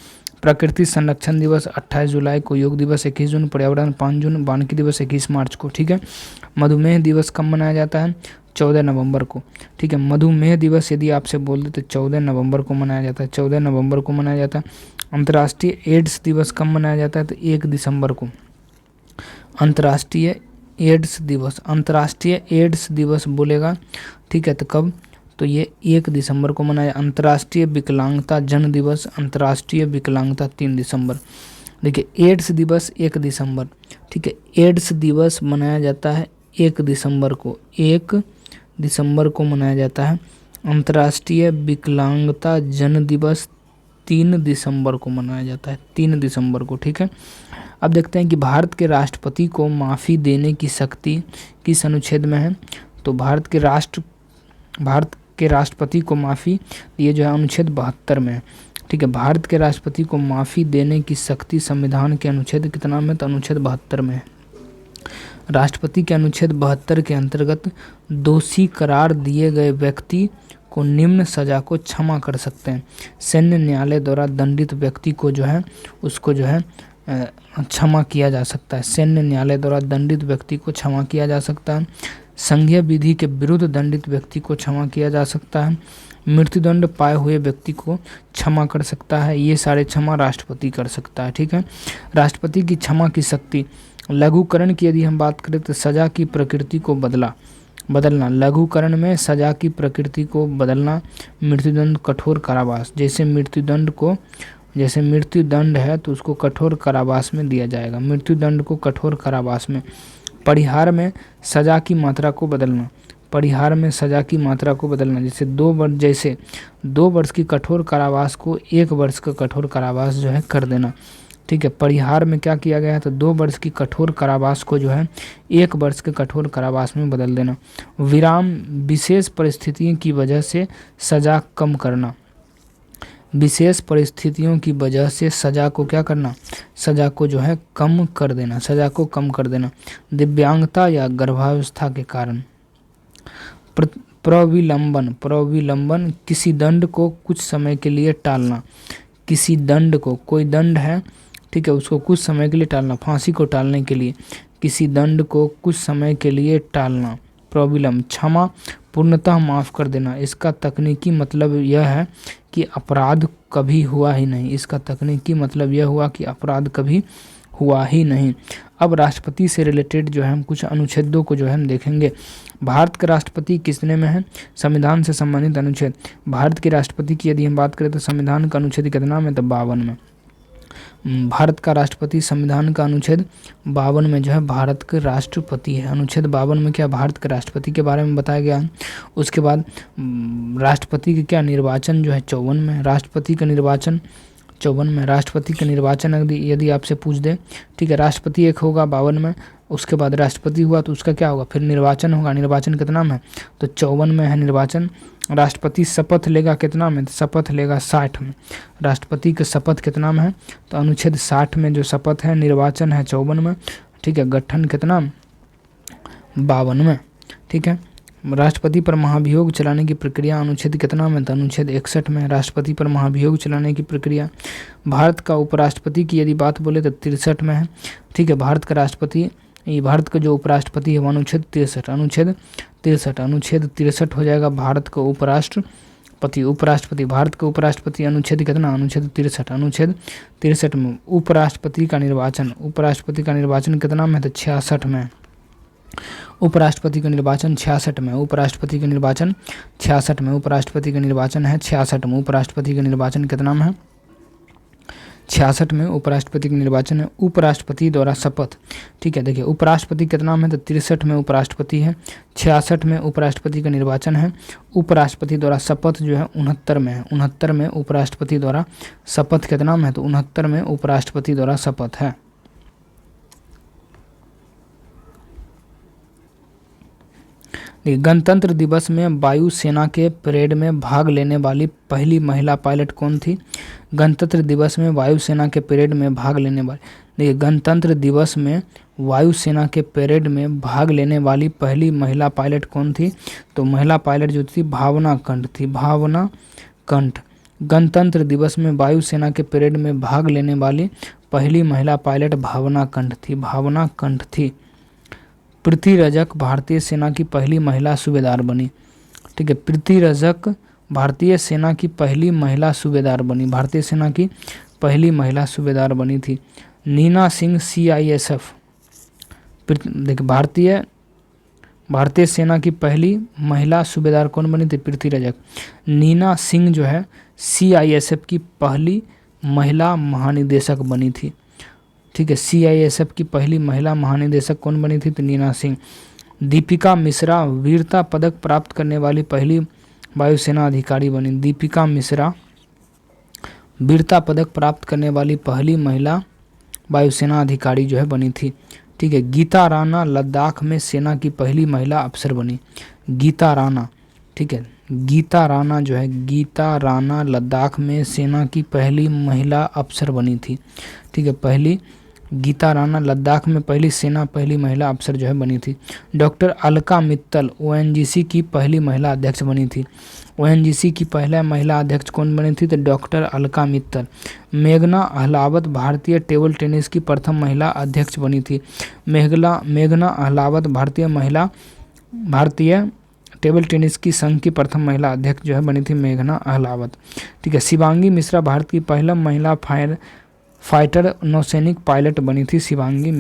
प्रकृति संरक्षण दिवस 28 जुलाई को। योग दिवस 21 जून, पर्यावरण 5 जून, वानिकी दिवस 21 मार्च को, ठीक है। मधुमेह दिवस कब मनाया जाता है? 14 नवंबर को, ठीक है। मधुमेह दिवस यदि आपसे बोल दे तो 14 नवंबर को मनाया जाता है। 14 नवंबर को मनाया जाता है। अंतर्राष्ट्रीय एड्स दिवस कब मनाया जाता है? तो 1 दिसंबर को। अंतर्राष्ट्रीय एड्स दिवस बोलेगा, ठीक है। तो कब? तो ये 1 दिसंबर को मनाया। अंतर्राष्ट्रीय विकलांगता जन दिवस, अंतर्राष्ट्रीय विकलांगता 3 दिसंबर। देखिए, एड्स दिवस 1 दिसंबर, ठीक है। एड्स दिवस मनाया जाता है 1 दिसंबर को। 1 दिसंबर को मनाया जाता है। अंतर्राष्ट्रीय विकलांगता जन दिवस 3 दिसंबर को मनाया जाता है। 3 दिसंबर को, ठीक है। अब देखते हैं कि भारत के राष्ट्रपति को माफ़ी देने की शक्ति किस अनुच्छेद में है? तो भारत के राष्ट्रपति को माफ़ी ये जो है अनुच्छेद 72 में है, ठीक है। भारत के राष्ट्रपति को माफ़ी देने की शक्ति संविधान के अनुच्छेद कितना में? तो अनुच्छेद 72 में है। राष्ट्रपति के अनुच्छेद 72 के अंतर्गत दोषी करार दिए गए व्यक्ति को निम्न सजा को क्षमा कर सकते हैं। सैन्य न्यायालय द्वारा दंडित व्यक्ति को जो है उसको जो है क्षमा किया जा सकता है। सैन्य न्यायालय द्वारा दंडित व्यक्ति को क्षमा किया जा सकता है। संघीय विधि के विरुद्ध दंडित व्यक्ति को क्षमा किया जा सकता है। मृत्युदंड पाए हुए व्यक्ति को क्षमा कर सकता है। ये सारे क्षमा राष्ट्रपति कर सकता है, ठीक है। राष्ट्रपति की क्षमा की शक्ति। लघुकरण की यदि हम बात करें तो सजा की प्रकृति को बदलना। लघुकरण में सजा की प्रकृति को बदलना। मृत्युदंड, कठोर कारावास। जैसे मृत्युदंड है तो उसको कठोर कारावास में दिया जाएगा। मृत्युदंड को कठोर कारावास में। परिहार में सजा की मात्रा को बदलना। परिहार में सजा की मात्रा को बदलना। जैसे 2 वर्ष की कठोर कारावास को 1 वर्ष का कठोर कारावास जो है कर देना, ठीक है। परिहार में क्या किया गया है? तो 2 वर्ष की कठोर कारावास को जो है 1 वर्ष के कठोर कारावास में बदल देना। विराम, विशेष परिस्थितियों की वजह से सजा कम करना। विशेष परिस्थितियों की वजह से सजा को क्या करना? सजा को जो है कम कर देना। सजा को कम कर देना। दिव्यांगता या गर्भावस्था के कारण। प्रविलंबन, किसी दंड को कुछ समय के लिए टालना। किसी दंड को, कोई दंड है, ठीक है, उसको कुछ समय के लिए टालना। फांसी को टालने के लिए किसी दंड को कुछ समय के लिए टालना। प्रविलंब। क्षमा, पूर्णतः माफ़ कर देना। इसका तकनीकी मतलब यह है कि अपराध कभी हुआ ही नहीं। इसका तकनीकी मतलब यह हुआ कि अपराध कभी हुआ ही नहीं। अब राष्ट्रपति से रिलेटेड जो है हम कुछ अनुच्छेदों को जो है हम देखेंगे। भारत का राष्ट्रपति कितने में है? संविधान से संबंधित अनुच्छेद। भारत के राष्ट्रपति की यदि हम बात करें तो संविधान का अनुच्छेद कितना में? तो 52 में। भारत का राष्ट्रपति संविधान का अनुच्छेद 52 में जो है भारत के राष्ट्रपति है। अनुच्छेद 52 में क्या भारत के राष्ट्रपति के बारे में बताया गया है। उसके बाद राष्ट्रपति के क्या निर्वाचन जो है 54 में। राष्ट्रपति का निर्वाचन 54 में। राष्ट्रपति का निर्वाचन यदि आपसे पूछ दे, ठीक है, राष्ट्रपति एक होगा 52 में, उसके बाद राष्ट्रपति हुआ तो उसका क्या होगा, फिर निर्वाचन होगा। निर्वाचन कितना में? तो 54 में है निर्वाचन। राष्ट्रपति शपथ लेगा कितना में? तो शपथ लेगा 60 में। राष्ट्रपति का शपथ कितना में है? तो अनुच्छेद 60 में जो शपथ है। निर्वाचन है 54 में, ठीक है। गठन कितना? 52 में, ठीक है। राष्ट्रपति पर महाभियोग चलाने की प्रक्रिया अनुच्छेद कितना में? तो अनुच्छेद 61 में। राष्ट्रपति पर महाभियोग चलाने की प्रक्रिया। भारत का उपराष्ट्रपति की यदि बात बोले तो 63 में है, ठीक है। भारत का राष्ट्रपति, भारत का जो उपराष्ट्रपति है वो अनुच्छेद 63। अनुच्छेद 63 हो जाएगा भारत का उपराष्ट्रपति। भारत के उपराष्ट्रपति अनुच्छेद कितना? अनुच्छेद 63। अनुच्छेद 63 में उपराष्ट्रपति का निर्वाचन कितना में? तो 66 में। उपराष्ट्रपति का निर्वाचन 66 में। उपराष्ट्रपति का निर्वाचन 66 में। उपराष्ट्रपति का निर्वाचन है 66 में। उपराष्ट्रपति का निर्वाचन कितना में है? 66 में उपराष्ट्रपति का निर्वाचन है। उपराष्ट्रपति द्वारा शपथ, ठीक है। देखिए उपराष्ट्रपति कितना में? तो 63 में उपराष्ट्रपति है। 66 में उपराष्ट्रपति का निर्वाचन है। उपराष्ट्रपति द्वारा शपथ जो है 69 में है। 69 में उपराष्ट्रपति द्वारा शपथ कितना में है? तो 69 में उपराष्ट्रपति द्वारा शपथ है। गणतंत्र दिवस में वायुसेना के परेड में भाग लेने वाली पहली महिला पायलट कौन थी? गणतंत्र दिवस में वायुसेना के परेड में भाग लेने वाली, देखिए गणतंत्र दिवस में वायुसेना के परेड में भाग लेने वाली पहली महिला पायलट कौन थी? तो महिला पायलट जो थी भावना कंठ थी। भावना कंठ। गणतंत्र दिवस में वायुसेना के परेड में भाग लेने वाली पहली महिला पायलट भावना कंठ थी। भावना कंठ थी। प्रीति रजक भारतीय सेना की पहली महिला सूबेदार बनी, ठीक है। प्रीति रजक भारतीय सेना की पहली महिला सूबेदार बनी। भारतीय सेना की पहली महिला सूबेदार बनी थी। नीना सिंह CISF, देखिए भारतीय सेना की पहली महिला सूबेदार कौन बनी थी? प्रीति रजक। नीना सिंह जो है CISF की पहली महिला महानिदेशक बनी थी, ठीक है। CISF की पहली महिला महानिदेशक कौन बनी थी? तो नीना सिंह। दीपिका मिश्रा वीरता पदक प्राप्त करने वाली पहली वायुसेना अधिकारी बनी। दीपिका मिश्रा वीरता पदक प्राप्त करने वाली पहली महिला वायुसेना अधिकारी जो है बनी थी, ठीक है। गीता राणा लद्दाख में सेना की पहली महिला अफसर बनी। गीता राणा, ठीक है। गीता राणा जो है, गीता राणा लद्दाख में सेना की पहली महिला अफसर बनी थी, ठीक है। पहली गीता राणा लद्दाख में पहली महिला अफसर जो है बनी थी। डॉक्टर अलका मित्तल ONGC की पहली महिला अध्यक्ष बनी थी। ONGC की पहला महिला अध्यक्ष कौन बनी थी? तो डॉक्टर अलका मित्तल। मेघना अहलावत भारतीय टेबल टेनिस की प्रथम महिला अध्यक्ष बनी थी। मेघना अहलावत भारतीय टेबल टेनिस की संघ की प्रथम महिला अध्यक्ष जो है बनी थी मेघना अहलावत, ठीक है। शिवांगी मिश्रा भारत की पहला महिला फाइटर नौसैनिक पायलट बनी थी। शिवांगी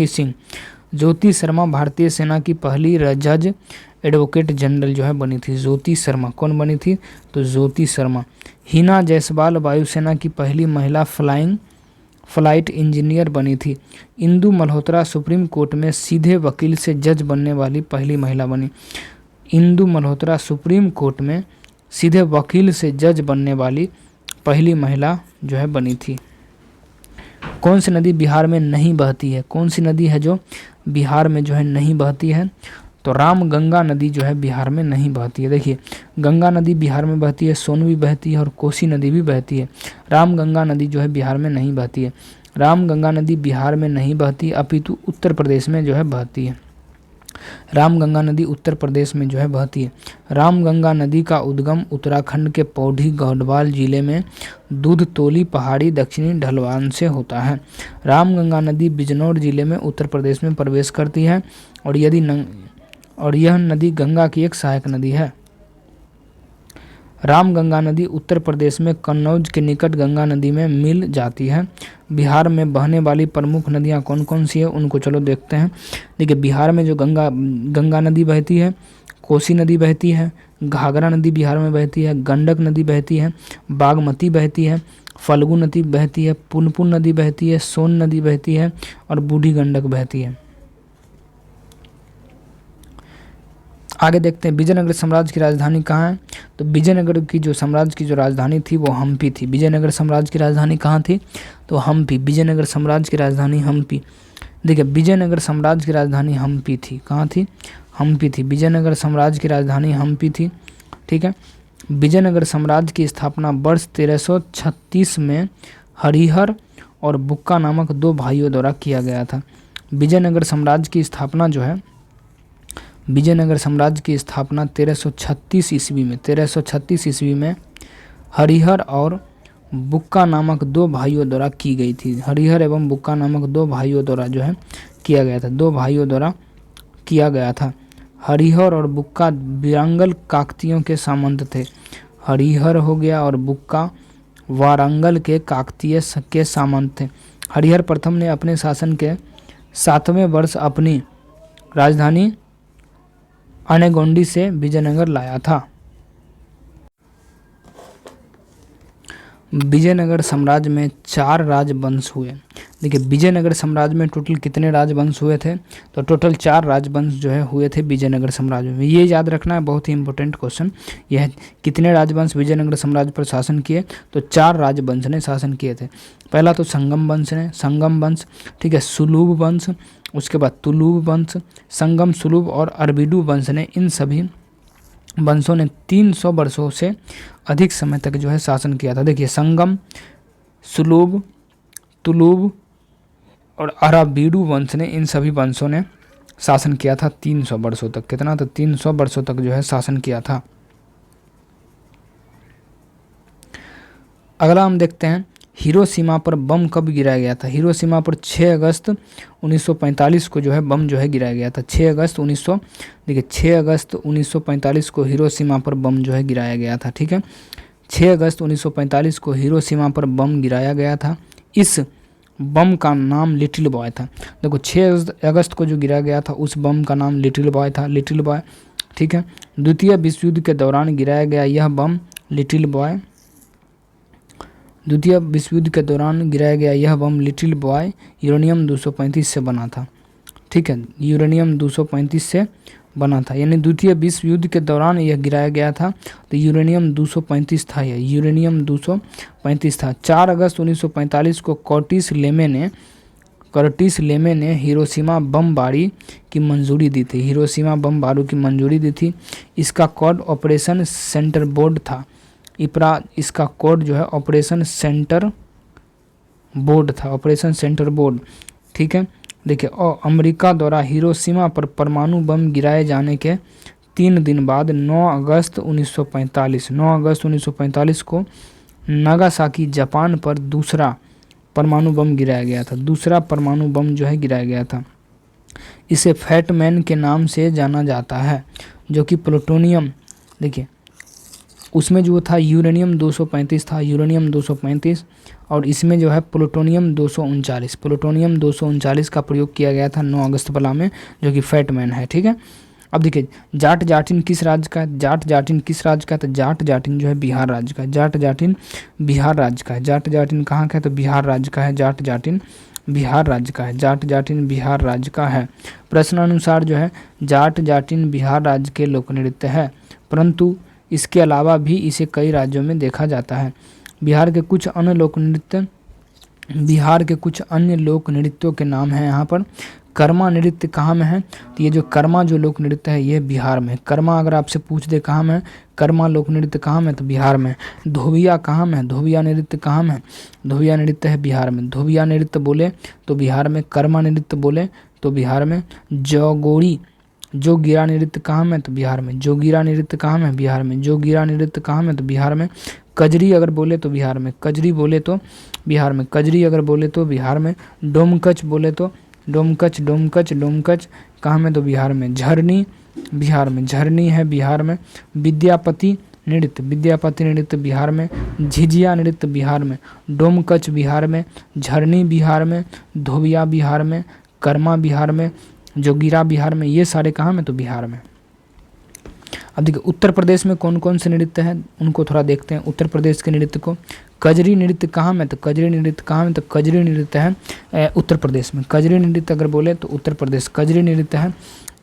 सिंह। ज्योति शर्मा भारतीय सेना की पहली जज एडवोकेट जनरल जो है बनी थी। ज्योति शर्मा कौन बनी थी? तो ज्योति शर्मा। हिना जायसवाल वायुसेना की पहली महिला फ्लाइट इंजीनियर बनी थी। इंदु मल्होत्रा सुप्रीम कोर्ट में सीधे वकील से जज बनने वाली पहली महिला बनी। इंदु मल्होत्रा सुप्रीम कोर्ट में सीधे वकील से जज बनने वाली पहली महिला जो है बनी थी। कौन सी नदी बिहार में नहीं बहती है? कौन सी नदी है जो बिहार में जो है नहीं बहती है? तो रामगंगा नदी जो है बिहार में नहीं बहती है। देखिए गंगा नदी बिहार में बहती है, सोन भी बहती है और कोसी नदी भी बहती है। रामगंगा नदी जो है बिहार में नहीं बहती है। रामगंगा नदी बिहार में नहीं बहती अपितु उत्तर प्रदेश में जो है बहती है। रामगंगा नदी उत्तर प्रदेश में जो है बहती है। रामगंगा नदी का उद्गम उत्तराखंड के पौड़ी गढ़वाल जिले में दूधतोली पहाड़ी दक्षिणी ढलवान से होता है। रामगंगा नदी बिजनौर जिले में उत्तर प्रदेश में प्रवेश करती है और यह नदी गंगा की एक सहायक नदी है। रामगंगा नदी उत्तर प्रदेश में कन्नौज के निकट गंगा नदी में मिल जाती है। बिहार में बहने वाली प्रमुख नदियाँ कौन कौन सी है उनको चलो देखते हैं। देखिए बिहार में जो गंगा नदी बहती है, कोसी नदी बहती है, घाघरा नदी बिहार में बहती है, गंडक नदी बहती है, बागमती बहती है, फल्गु नदी बहती है, पुनपुन नदी बहती है, सोन नदी बहती है और बूढ़ी गंडक बहती है। आगे देखते हैं विजयनगर साम्राज्य की राजधानी कहाँ है। तो विजयनगर की जो साम्राज्य की जो राजधानी थी वो हम्पी थी। विजयनगर साम्राज्य की राजधानी कहाँ थी, तो हम्पी। विजयनगर साम्राज्य की राजधानी हम्पी। देखिए विजयनगर साम्राज्य की राजधानी हम्पी थी। कहाँ थी, हम्पी थी। विजयनगर साम्राज्य की राजधानी हम्पी थी, ठीक है। विजयनगर साम्राज्य की स्थापना वर्ष 1336 में हरिहर और बुक्का नामक दो भाइयों द्वारा किया गया था। विजयनगर साम्राज्य की स्थापना जो है, विजयनगर साम्राज्य की स्थापना 1336 ईस्वी में हरिहर और बुक्का नामक दो भाइयों द्वारा की गई थी। हरिहर एवं बुक्का नामक दो भाइयों द्वारा जो है किया गया था, दो भाइयों द्वारा किया गया था। हरिहर और बुक्का वारंगल काकतियों के सामंत थे। हरिहर हो गया और बुक्का वारंगल के काकतीय के सामंत थे। हरिहर प्रथम ने अपने शासन के 7वें वर्ष अपनी राजधानी आनेगोंडी से विजयनगर लाया था। विजयनगर साम्राज्य में 4 राजवंश हुए। देखिए विजयनगर साम्राज्य में टोटल कितने राजवंश हुए थे, तो टोटल 4 राजवंश जो है हुए थे विजयनगर साम्राज्य में। ये याद रखना है, बहुत ही इंपॉर्टेंट क्वेश्चन यह है। कितने राजवंश विजयनगर साम्राज्य पर शासन किए, तो 4 राजवंश ने शासन किए थे। पहला तो संगम वंश, ठीक है, सुलूभ वंश, उसके बाद तुलुभ वंश, संगम, सुलूभ और अरबिडू वंश ने, इन सभी वंशों ने 300 वर्षों से अधिक समय तक जो है शासन किया था। देखिए संगम, सुलूभ, तुलुभ और अरबिडू वंश ने, इन सभी वंशों ने शासन किया था 300 वर्षों तक। कितना, तो 300 वर्षों तक जो है शासन किया था। अगला हम देखते हैं हिरोशिमा पर बम कब गिराया गया था। हिरोशिमा पर 6 अगस्त 1945 को जो है बम जो है गिराया गया था। 6 अगस्त 1945 को हिरोशिमा पर बम जो है गिराया गया था, ठीक है। 6 अगस्त 1945 को हिरोशिमा पर बम गिराया गया था। इस बम का नाम लिटिल बॉय था। देखो 6 अगस्त को जो गिराया गया था उस बम का नाम लिटिल बॉय था, लिटिल बॉय, ठीक है। द्वितीय विश्व युद्ध के दौरान गिराया गया यह बम लिटिल बॉय, द्वितीय विश्व युद्ध के दौरान गिराया गया यह बम लिटिल बॉय यूरेनियम 235 से बना था, ठीक है। यूरेनियम 235 से बना था, यानी द्वितीय विश्व युद्ध के दौरान यह गिराया गया था, तो यूरेनियम 235 था, यह यूरेनियम 235 था। 4 अगस्त 1945 को कर्टिस लेमे ने हिरोशिमा बमबारी की मंजूरी दी थी। हिरोशिमा बम बारूद की मंजूरी दी थी। इसका कोड ऑपरेशन सेंटर बोर्ड था। इसका कोड जो है ऑपरेशन सेंटर बोर्ड था, ऑपरेशन सेंटर बोर्ड, ठीक है। देखिए और अमेरिका द्वारा हिरोशिमा पर परमाणु बम गिराए जाने के 3 दिन बाद 9 अगस्त 1945 को नागासाकी जापान पर दूसरा परमाणु बम गिराया गया था। दूसरा परमाणु बम जो है गिराया गया था। इसे फैट मैन के नाम से जाना जाता है, जो कि प्लूटोनियम, देखिए उसमें जो था यूरेनियम 235 था, यूरेनियम 235, और इसमें जो है प्लूटोनियम 239 का प्रयोग किया गया था 9 अगस्त वाला में, जो कि फैट मैन है, ठीक है। अब देखिए जाट जाटिन किस राज्य का है, जाट जाटिन किस राज्य का है, तो जाट जाटिन जो है बिहार राज्य का है। जाट जाटिन बिहार राज्य का है। जाट जाटिन कहाँ का है, तो बिहार राज्य का है। जाट जाटिन बिहार राज्य का है। जाट जाटिन बिहार राज्य का है। प्रश्न अनुसार जो है जाट जाटिन बिहार राज्य के लोक नृत्य है, परंतु इसके अलावा भी इसे कई राज्यों में देखा जाता है। बिहार के कुछ अन्य लोक नृत्यों के नाम हैं यहाँ पर। कर्मा नृत्य कहाँ में है, तो ये जो कर्मा जो लोक नृत्य है ये बिहार में। कर्मा अगर आपसे पूछ दे कहाँ में, कर्मा लोक नृत्य कहाँ में, तो बिहार में। धोबिया कहाँ में, धोबिया नृत्य कहाँ में, धोबिया नृत्य है बिहार में। धोबिया नृत्य बोले तो बिहार में, कर्मा नृत्य बोले तो बिहार में। जोगीरा नृत्य कहाँ में, तो बिहार में। जोगीरा नृत्य कहाँ में, बिहार में। जोगीरा नृत्य कहाँ में, तो बिहार में। कजरी अगर बोले तो बिहार में। कजरी बोले तो बिहार में। कजरी अगर बोले तो बिहार में। डोमकच बोले तो डोमकच कहाँ में, तो बिहार में। झरनी बिहार में। झरनी है बिहार में। विद्यापति नृत्य, विद्यापति नृत्य बिहार में, झिझिया नृत्य बिहार में, डोमकच बिहार में, झरनी बिहार में, धोबिया बिहार में, कर्मा बिहार में, जोगीरा बिहार में, ये सारे कहाँ में? तो बिहार में। अब देखिए उत्तर प्रदेश में कौन कौन से नृत्य हैं उनको थोड़ा देखते हैं। उत्तर प्रदेश के नृत्य को, कजरी नृत्य कहाँ में? तो कजरी नृत्य कहाँ में? तो कजरी नृत्य है उत्तर प्रदेश में। कजरी नृत्य अगर बोले तो उत्तर प्रदेश कजरी नृत्य है,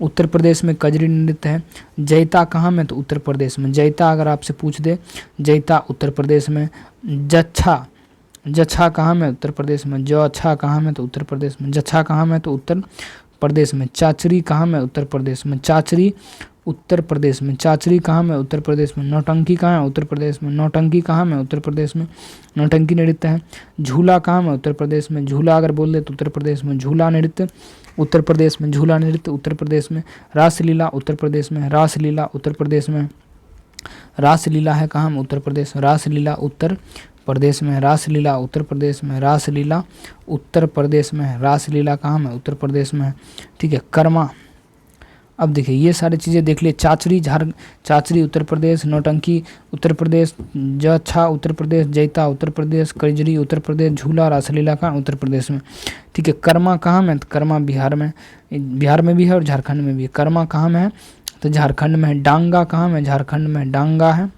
उत्तर प्रदेश में कजरी नृत्य है। जैता कहाँ में? तो उत्तर प्रदेश में। जैता अगर आपसे पूछ दे, जैता उत्तर प्रदेश में। जच्छा, जच्छा कहाँ में? उत्तर प्रदेश में। जौछा कहाँ में? तो उत्तर प्रदेश में। जच्छा कहाँ में? तो उत्तर प्रदेश में। चाचरी कहाँ में? उत्तर प्रदेश में। चाचरी उत्तर प्रदेश में। चाचरी कहाँ में? उत्तर प्रदेश में। नौटंकी कहाँ है? उत्तर प्रदेश में। नौटंकी कहाँ में? उत्तर प्रदेश में। नौटंकी नृत्य है। झूला कहाँ में? उत्तर प्रदेश में। झूला अगर बोल दे तो उत्तर प्रदेश में। झूला नृत्य उत्तर प्रदेश में। झूला नृत्य उत्तर प्रदेश में। रासलीला उत्तर प्रदेश में। रासलीला उत्तर प्रदेश में। रासलीला है कहाँ में? उत्तर प्रदेश। रासलीला उत्तर प्रदेश में। रासलीला उत्तर प्रदेश में। रासलीला उत्तर प्रदेश में। रासलीला कहाँ में? उत्तर प्रदेश में। ठीक है। कर्मा, अब देखिए ये सारी चीज़ें देख लिए। चाचरी चाचरी उत्तर प्रदेश, नौटंकी उत्तर प्रदेश, जच्छा उत्तर प्रदेश, जैता उत्तर प्रदेश, कजरी उत्तर प्रदेश, झूला रासलीला का उत्तर प्रदेश में। ठीक है। कर्मा कहाँ में? तो कर्मा बिहार में, बिहार में भी है और झारखंड में भी है। कर्मा कहाँ में है? तो झारखंड में है। डांगा कहाँ में? झारखंड में डांगा है।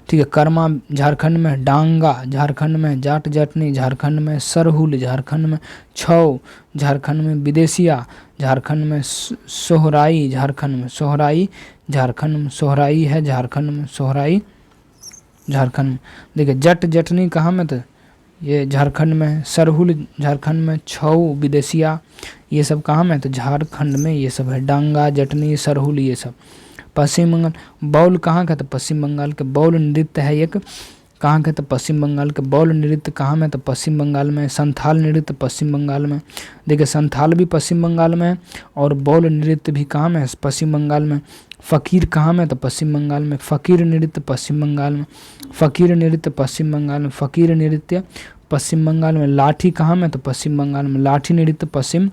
ठीक है। कर्मा झारखंड में, डांगा झारखंड में, जाट जटनी झारखंड में, सरहुल झारखंड में, छौ झारखंड में, विदेशिया झारखंड में, सोहराई झारखंड में, सोहराई झारखंड में, सोहराई है झारखंड में, सोहराई झारखंड में। देखिए जट जटनी कहाँ में? तो ये झारखंड में है। सरहुल झारखंड में, छौ विदेशिया ये सब कहाँ में? तो झारखंड में ये सब है। डांगा जटनी सरहुल ये सब। पश्चिम बंगाल, बौल कहाँ का? तो पश्चिम बंगाल के। बौल नृत्य है एक, कहाँ के? तो पश्चिम बंगाल के। बौल नृत्य कहाँ में? तो पश्चिम बंगाल में। संथाल नृत्य पश्चिम बंगाल में। देखिए संथाल भी पश्चिम बंगाल में है और बौल नृत्य भी कहाँ में है? पश्चिम बंगाल में। फ़कीर कहाँ में? तो पश्चिम बंगाल में। फ़कीर नृत्य पश्चिम बंगाल में। फ़कीर नृत्य पश्चिम बंगाल में। फ़कीर नृत्य पश्चिम बंगाल में। लाठी कहाँ में? तो पश्चिम बंगाल में। लाठी नृत्य पश्चिम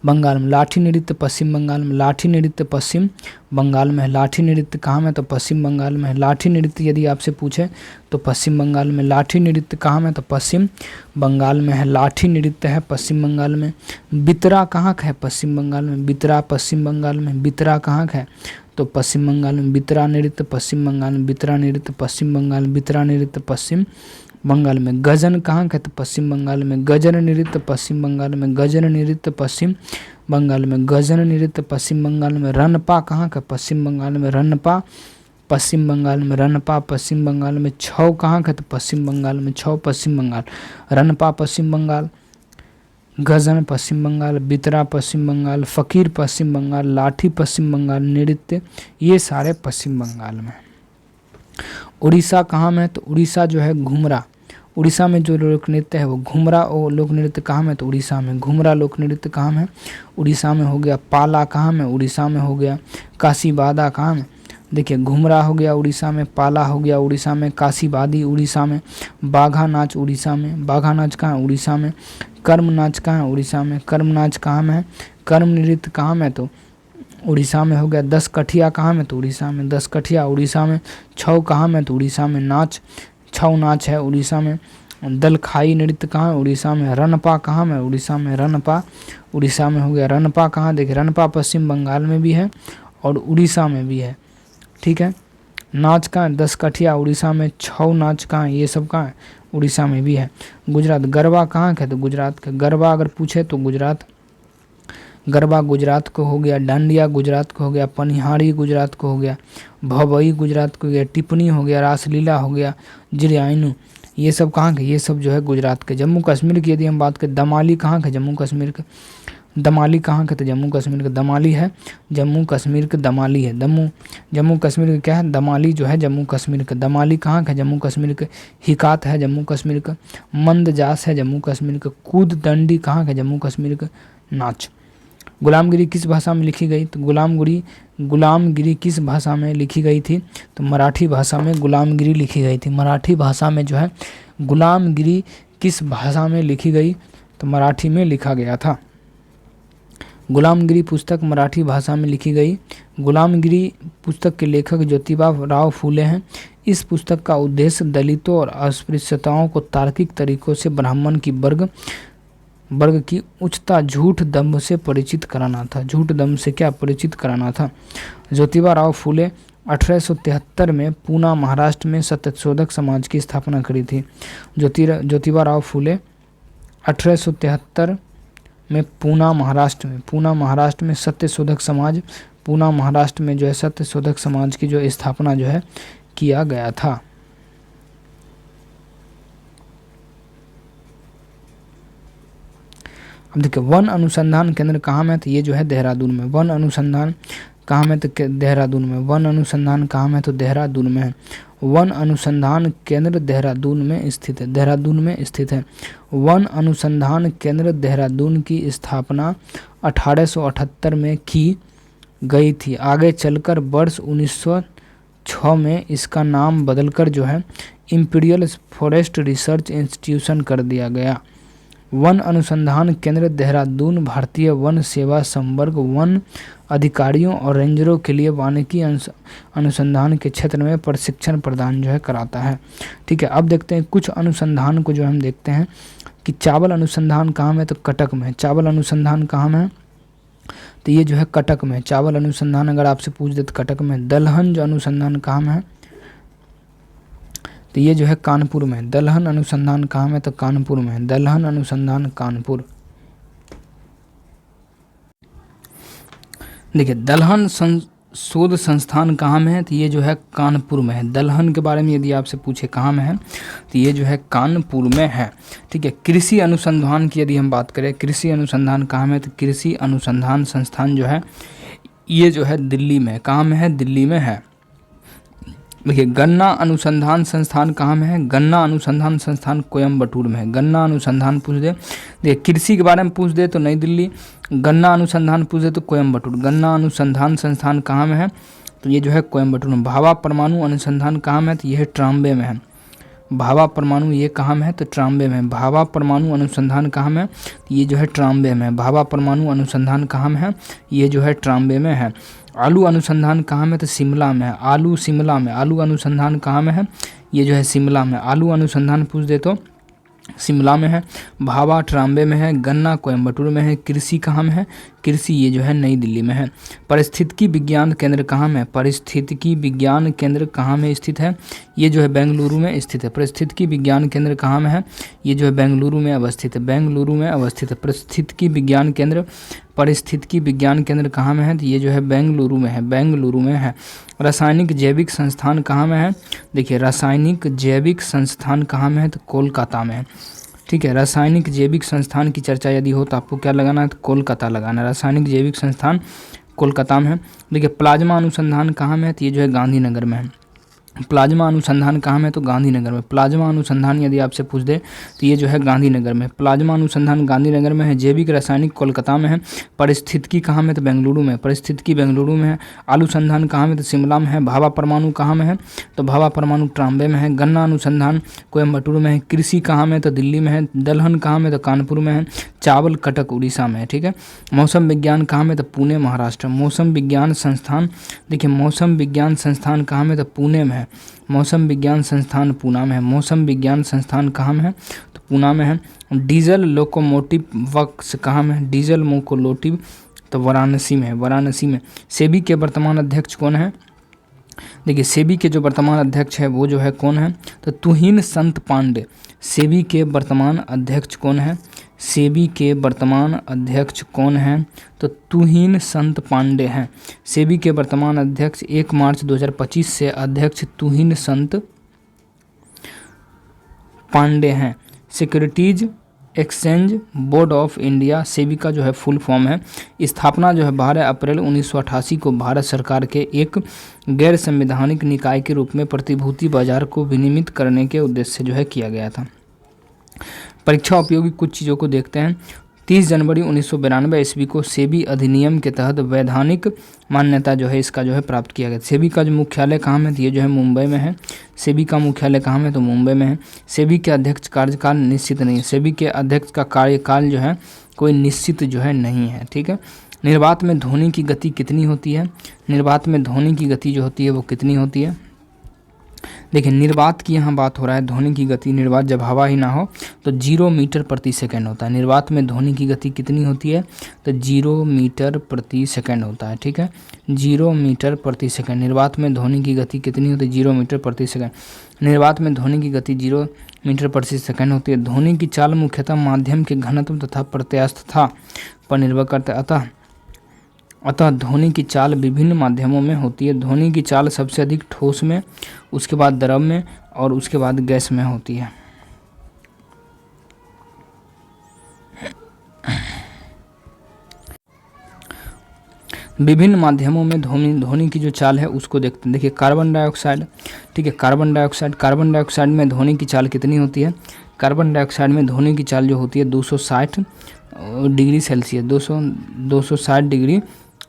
बंगाल में। लाठी नृत्य पश्चिम बंगाल में। लाठी नृत्य पश्चिम बंगाल में है। लाठी नृत्य कहाँ में? तो पश्चिम बंगाल में है। लाठी नृत्य यदि आपसे पूछे तो पश्चिम बंगाल में। लाठी नृत्य कहाँ में? तो पश्चिम बंगाल में है। लाठी नृत्य है पश्चिम बंगाल में। बितरा कहाँ का है? पश्चिम बंगाल में। बितरा पश्चिम बंगाल में। बितरा कहाँ का है? तो पश्चिम बंगाल में। बितरा नृत्य पश्चिम बंगाल में। बितरा नृत्य पश्चिम बंगाल में। बितरा नृत्य पश्चिम बंगाल में। गजन कहाँ का? तो पश्चिम बंगाल में। गजन नृत्य पश्चिम बंगाल में। गजन नृत्य पश्चिम बंगाल में। गजन नृत्य पश्चिम बंगाल में। रनपा कहाँ का? पश्चिम बंगाल में। रनपा पश्चिम बंगाल में। रनपा पश्चिम बंगाल में। छौ कहाँ का? तो पश्चिम बंगाल में। छौ पश्चिम बंगाल। रनपा पश्चिम बंगाल, गजन पश्चिम बंगाल, बितरा पश्चिम बंगाल, फ़कीर पश्चिम बंगाल, लाठी पश्चिम बंगाल, नृत्य ये सारे पश्चिम बंगाल में। उड़ीसा कहाँ में? तो उड़ीसा जो है घुमरा, उड़ीसा में जो लोक नृत्य है वो घुमरा और लोक नृत्य कहाँ में? तो उड़ीसा में। घुमरा लोक नृत्य कहाँ में? उड़ीसा में हो गया। पाला कहाँ में? उड़ीसा में हो गया। काशीबादा कहाँ में? देखिए घुमरा हो गया उड़ीसा में, पाला हो गया उड़ीसा में, काशीबादी उड़ीसा में, बाघा नाच उड़ीसा में। बाघा नाच कहाँ? उड़ीसा में। कर्म नाच कहाँ? उड़ीसा में। कर्म नाच कहाँ में है? कर्म नृत्य कहाँ में? तो उड़ीसा में हो गया। 10 कठिया कहाँ में? तो उड़ीसा में। 10 कठिया उड़ीसा में। छौ कहाँ में? तो उड़ीसा में। नाच छौ नाच है उड़ीसा में। दलखाई नृत्य कहाँ है? उड़ीसा में। रनपा कहाँ में? उड़ीसा में। रनपा उड़ीसा में हो गया। रनपा कहाँ? देखिए रनपा पश्चिम बंगाल में भी है और उड़ीसा में भी है। ठीक है। नाच कहाँ? 10 कठिया उड़ीसा में। छौ नाच कहाँ? ये सब कहाँ है? उड़ीसा में भी है। गुजरात, गरबा कहाँ का है? तो गुजरात का। गरबा अगर पूछे तो गुजरात, गरबा गुजरात को हो गया। डांडिया गुजरात को हो गया। पनिहारी गुजरात को हो गया। भवई गुजरात को हो गया। टिप्पणी हो गया। रासलीला हो गया। जिरयाइनु ये सब कहाँ के? ये सब जो है गुजरात के। जम्मू कश्मीर की यदि हम बात करें, दमाली कहाँ के? जम्मू कश्मीर के। दमाली कहाँ के? तो जम्मू कश्मीर के। दमाली है जम्मू कश्मीर के। दमाली है जम्मू कश्मीर के। क्या है? दमाली जो है जम्मू कश्मीर के। दमाली कहाँ के? जम्मू कश्मीर के। हिकात है जम्मू कश्मीर का। मंदजास है जम्मू कश्मीर का। कूद दंडी कहाँ के? जम्मू कश्मीर का। नाच। गुलामगिरी किस भाषा में लिखी गई? तो गुलामगिरी किस भाषा में लिखी गई थी? तो मराठी भाषा में गुलामगिरी लिखी गई थी। मराठी भाषा में जो है गुलामगिरी किस भाषा में लिखी गई? तो मराठी में लिखा गया था। गुलामगिरी पुस्तक मराठी भाषा में लिखी गई। गुलामगिरी पुस्तक के लेखक ज्योतिबा राव फूले हैं। इस पुस्तक का उद्देश्य दलितों और अस्पृश्यताओं को तार्किक तरीकों से ब्राह्मण की वर्ग की उच्चता झूठ दम्भ से परिचित कराना था। झूठ दम्भ से क्या परिचित कराना था। ज्योतिबा राव फूले 1873 में पूना महाराष्ट्र में सत्यशोधक समाज की स्थापना करी थी। ज्योतिबा राव फूले 1873 में पूना महाराष्ट्र में सत्यशोधक समाज, पूना महाराष्ट्र में जो है सत्यशोधक समाज की जो स्थापना जो है किया गया था। अब देखिए वन अनुसंधान केंद्र कहाँ में, तो ये जो है देहरादून में। वन अनुसंधान कहाँ में, तो देहरादून में। वन अनुसंधान कहाँ में, तो देहरादून में है। वन अनुसंधान केंद्र देहरादून में स्थित है। देहरादून में स्थित है। वन अनुसंधान केंद्र देहरादून की स्थापना 1878 में की गई थी। आगे चलकर वर्ष 1906 में इसका नाम बदलकर जो है इंपीरियल फॉरेस्ट रिसर्च इंस्टीट्यूशन कर दिया गया। वन अनुसंधान केंद्र देहरादून भारतीय वन सेवा संवर्ग वन अधिकारियों और रेंजरों के लिए वानिकी अनुसंधान के क्षेत्र में प्रशिक्षण प्रदान जो है कराता है। ठीक है, अब देखते हैं कुछ अनुसंधान को जो हम देखते हैं कि चावल अनुसंधान कहाँ में, तो कटक में। चावल अनुसंधान कहाँ में, तो ये जो है कटक में। चावल अनुसंधान अगर आपसे पूछ दे तो कटक में। दलहन जो अनुसंधान कहाँ में है, तो ये जो है कानपुर में। दलहन अनुसंधान कहाँ में, तो कानपुर में। दलहन अनुसंधान कानपुर। देखिए दलहन शोध संस्थान कहाँ में है, तो ये जो है कानपुर में है। दलहन के बारे में यदि आपसे पूछे कहाँ में है, तो ये जो है कानपुर में है। ठीक है, कृषि अनुसंधान की यदि हम बात करें, कृषि अनुसंधान कहाँ में, तो कृषि अनुसंधान संस्थान जो है ये जो है दिल्ली में। कहाँ में है, दिल्ली में है। देखिए गन्ना अनुसंधान संस्थान कहाँ में है, गन्ना अनुसंधान संस्थान कोयम्बटूर में है। गन्ना अनुसंधान पूछ दे, देखिए कृषि के बारे में पूछ दे तो नई दिल्ली, गन्ना अनुसंधान पूछ दे तो कोयम्बटूर। गन्ना अनुसंधान संस्थान कहाँ में है, तो ये जो है कोयम्बटूर में। भाभा परमाणु अनुसंधान कहाँ में है, तो ये है ट्राम्बे में है। भाभा परमाणु ये कहाँ में है, तो ट्राम्बे में। भाभा परमाणु अनुसंधान कहाँ में है, तो ये जो है ट्राम्बे में। भाभा परमाणु अनुसंधान कहाँ में है, ये जो है ट्राम्बे में है। आलू अनुसंधान कहाँ में, तो शिमला में है। आलू शिमला में। आलू अनुसंधान कहाँ में है, ये जो है शिमला में। आलू अनुसंधान पूछ दे तो शिमला में है। भाभा ट्राम्बे में है। गन्ना कोयम्बटूर में है। कृषि कहाँ में है, कृषि ये जो है नई दिल्ली में है। पारिस्थितिकी विज्ञान केंद्र कहाँ में है, पारिस्थितिकी विज्ञान केंद्र कहाँ में स्थित है, ये जो है बेंगलुरु में स्थित है। पारिस्थितिकी विज्ञान केंद्र कहाँ में है, ये जो है बेंगलुरु में अवस्थित है। बेंगलुरु में अवस्थित है पारिस्थितिकी विज्ञान केंद्र। पारिस्थितिकी विज्ञान केंद्र कहाँ में है, तो ये जो है बेंगलुरु में है। बेंगलुरु में है। रासायनिक जैविक संस्थान कहाँ में है, देखिए रासायनिक जैविक संस्थान कहाँ में है, तो कोलकाता में है। ठीक है, रासायनिक जैविक संस्थान की चर्चा यदि हो तो आपको क्या लगाना है, तो कोलकाता लगाना है। रासायनिक जैविक संस्थान कोलकाता में है। देखिए प्लाज्मा अनुसंधान कहाँ में है, तो ये जो है गांधीनगर में है। प्लाज्मा अनुसंधान कहाँ में, तो गांधीनगर में। प्लाज्मा अनुसंधान यदि आपसे पूछ दे तो ये जो है गांधीनगर में। प्लाज्मा अनुसंधान गांधीनगर में है। जैविक रासायनिक कोलकाता में है। पारिस्थितिकी कहाँ में, तो बेंगलुरु में। पारिस्थितिकी बेंगलुरु में है। आलू संधान कहाँ में, तो शिमला में है। भाभा परमाणु कहाँ में है, तो भाभा परमाणु ट्राम्बे में है। गन्ना अनुसंधान कोयम्बटूर में है। कृषि कहाँ में, तो दिल्ली में है। दलहन कहाँ में, तो कानपुर में है। चावल कटक उड़ीसा में है। ठीक है, मौसम विज्ञान कहाँ में, तो पुणे महाराष्ट्र। मौसम विज्ञान संस्थान, देखिए मौसम विज्ञान संस्थान कहाँ में, तो पुणे में है। मौसम विज्ञान संस्थान पूना में है। मौसम विज्ञान संस्थान कहाँ में है, तो पूना में है। डीजल लोकोमोटिव वर्क्स कहाँ में है, डीजल लोकोमोटिव तो वाराणसी में है। वाराणसी में। सेबी के वर्तमान अध्यक्ष कौन है, देखिए सेबी के जो वर्तमान अध्यक्ष है वो जो है कौन है, तो तुहिन संत पांडे। सेबी के वर्तमान अध्यक्ष कौन है, सेबी के वर्तमान अध्यक्ष कौन है, तो तुहिन संत पांडे हैं। सेबी के वर्तमान अध्यक्ष 1 मार्च 2025 से अध्यक्ष तुहिन संत पांडे हैं। Securities exchange board of India SEBI का जो है फुल फॉर्म है। स्थापना जो है 12 अप्रैल 1988 को भारत सरकार के एक गैर संवैधानिक निकाय के रूप में प्रतिभूति बाजार को विनियमित करने के उद्देश्य से जो है किया गया था। परीक्षा उपयोगी कुछ चीज़ों को देखते हैं। 30 जनवरी 1992 ईस्वी को सेबी अधिनियम के तहत वैधानिक मान्यता जो है इसका जो है प्राप्त किया गया। सेबी का जो मुख्यालय कहाँ में, ये जो है मुंबई में है। सेबी का मुख्यालय कहाँ में, तो मुंबई में है। सेबी के अध्यक्ष कार्यकाल निश्चित नहीं है। सेबी के अध्यक्ष का कार्यकाल जो है कोई निश्चित जो है नहीं है। ठीक है, निर्वात में ध्वनि की गति कितनी होती है? निर्वात में ध्वनि की गति जो होती है वो कितनी होती है? देखिए निर्वात की यहाँ बात हो रहा है, ध्वनि की गति, निर्वात जब हवा ही ना हो तो 0 मीटर प्रति सेकंड होता है। निर्वात में ध्वनि की गति कितनी होती है? तो 0 मीटर प्रति सेकंड होता है। ठीक है, 0 मीटर प्रति सेकंड। निर्वात में ध्वनि की गति कितनी होती है? 0 मीटर प्रति सेकंड। निर्वात में ध्वनि की गति 0 मीटर प्रति सेकंड होती है। ध्वनि की चाल मुख्यतः माध्यम के घनत्व तथा प्रत्यास्थता पर निर्भर करता है। अतः ध्वनि की चाल विभिन्न माध्यमों में होती है। ध्वनि की चाल सबसे अधिक ठोस में, उसके बाद द्रव में और उसके बाद गैस में होती है। विभिन्न माध्यमों में ध्वनि की जो चाल है उसको देखते हैं। देखिए कार्बन डाइऑक्साइड, ठीक है, कार्बन डाइऑक्साइड में ध्वनि की चाल कितनी होती है? कार्बन डाइऑक्साइड में ध्वनि की चाल जो होती है 260 डिग्री सेल्सियस, 260 डिग्री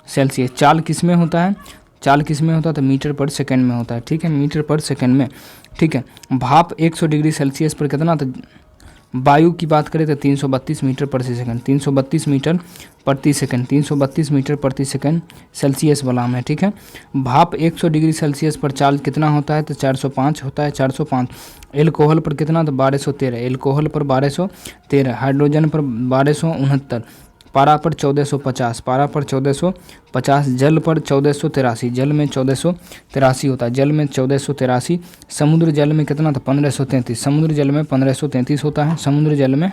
सेल्सियस। चाल किस में होता है? चाल किस में होता है? तो मीटर पर सेकंड में होता है। ठीक है, मीटर पर सेकंड में। ठीक है, भाप 100 डिग्री सेल्सियस पर कितना? तो वायु की बात करें तो 332 मीटर प्रति सेकंड, 332 मीटर प्रति सेकंड, 332 मीटर प्रति सेकंड सेल्सियस वाला में। ठीक है, भाप 100 डिग्री सेल्सियस पर चाल कितना होता है? तो 405 होता है, 405। एल्कोहल पर कितना? तो 1213, एल्कोहल पर 1213, हाइड्रोजन पर 1269, पारा पर 1450, पारा पर 1450, जल पर 1483, जल में 1483 होता है, जल में 1483। समुद्र जल में कितना? तो 1533, समुद्र जल में 1533 होता है, समुद्र जल में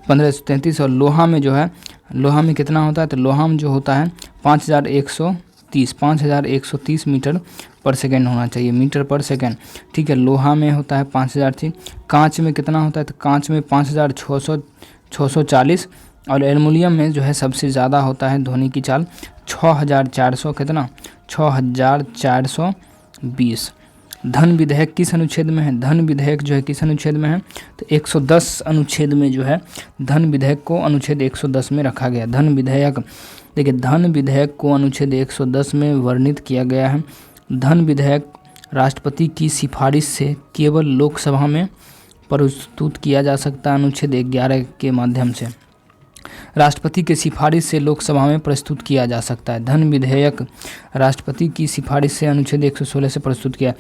1533। और लोहा में जो है, लोहा में कितना होता है? तो लोहा में जो होता है 5130 मीटर पर सेकेंड होना चाहिए, मीटर पर सेकेंड। ठीक है, लोहा में होता है 5030। कांच में कितना होता है? तो कांच में 5640। और एल्युमिनियम में जो है सबसे ज़्यादा होता है ध्वनि की चाल 6400, कितना? 6420। धन विधेयक किस अनुच्छेद में है? धन विधेयक जो है किस अनुच्छेद में है? तो 110 अनुच्छेद में जो है धन विधेयक को अनुच्छेद 110 में रखा गया। धन विधेयक, देखिए धन विधेयक को अनुच्छेद 110 में वर्णित किया गया है। धन विधेयक राष्ट्रपति की सिफारिश से केवल लोकसभा में प्रस्तुत किया जा सकता है, अनुच्छेद 11 के माध्यम से। राष्ट्रपति के सिफारिश से लोकसभा में प्रस्तुत किया जा सकता है। धन विधेयक राष्ट्रपति की सिफारिश से अनुच्छेद 116 से प्रस्तुत किया।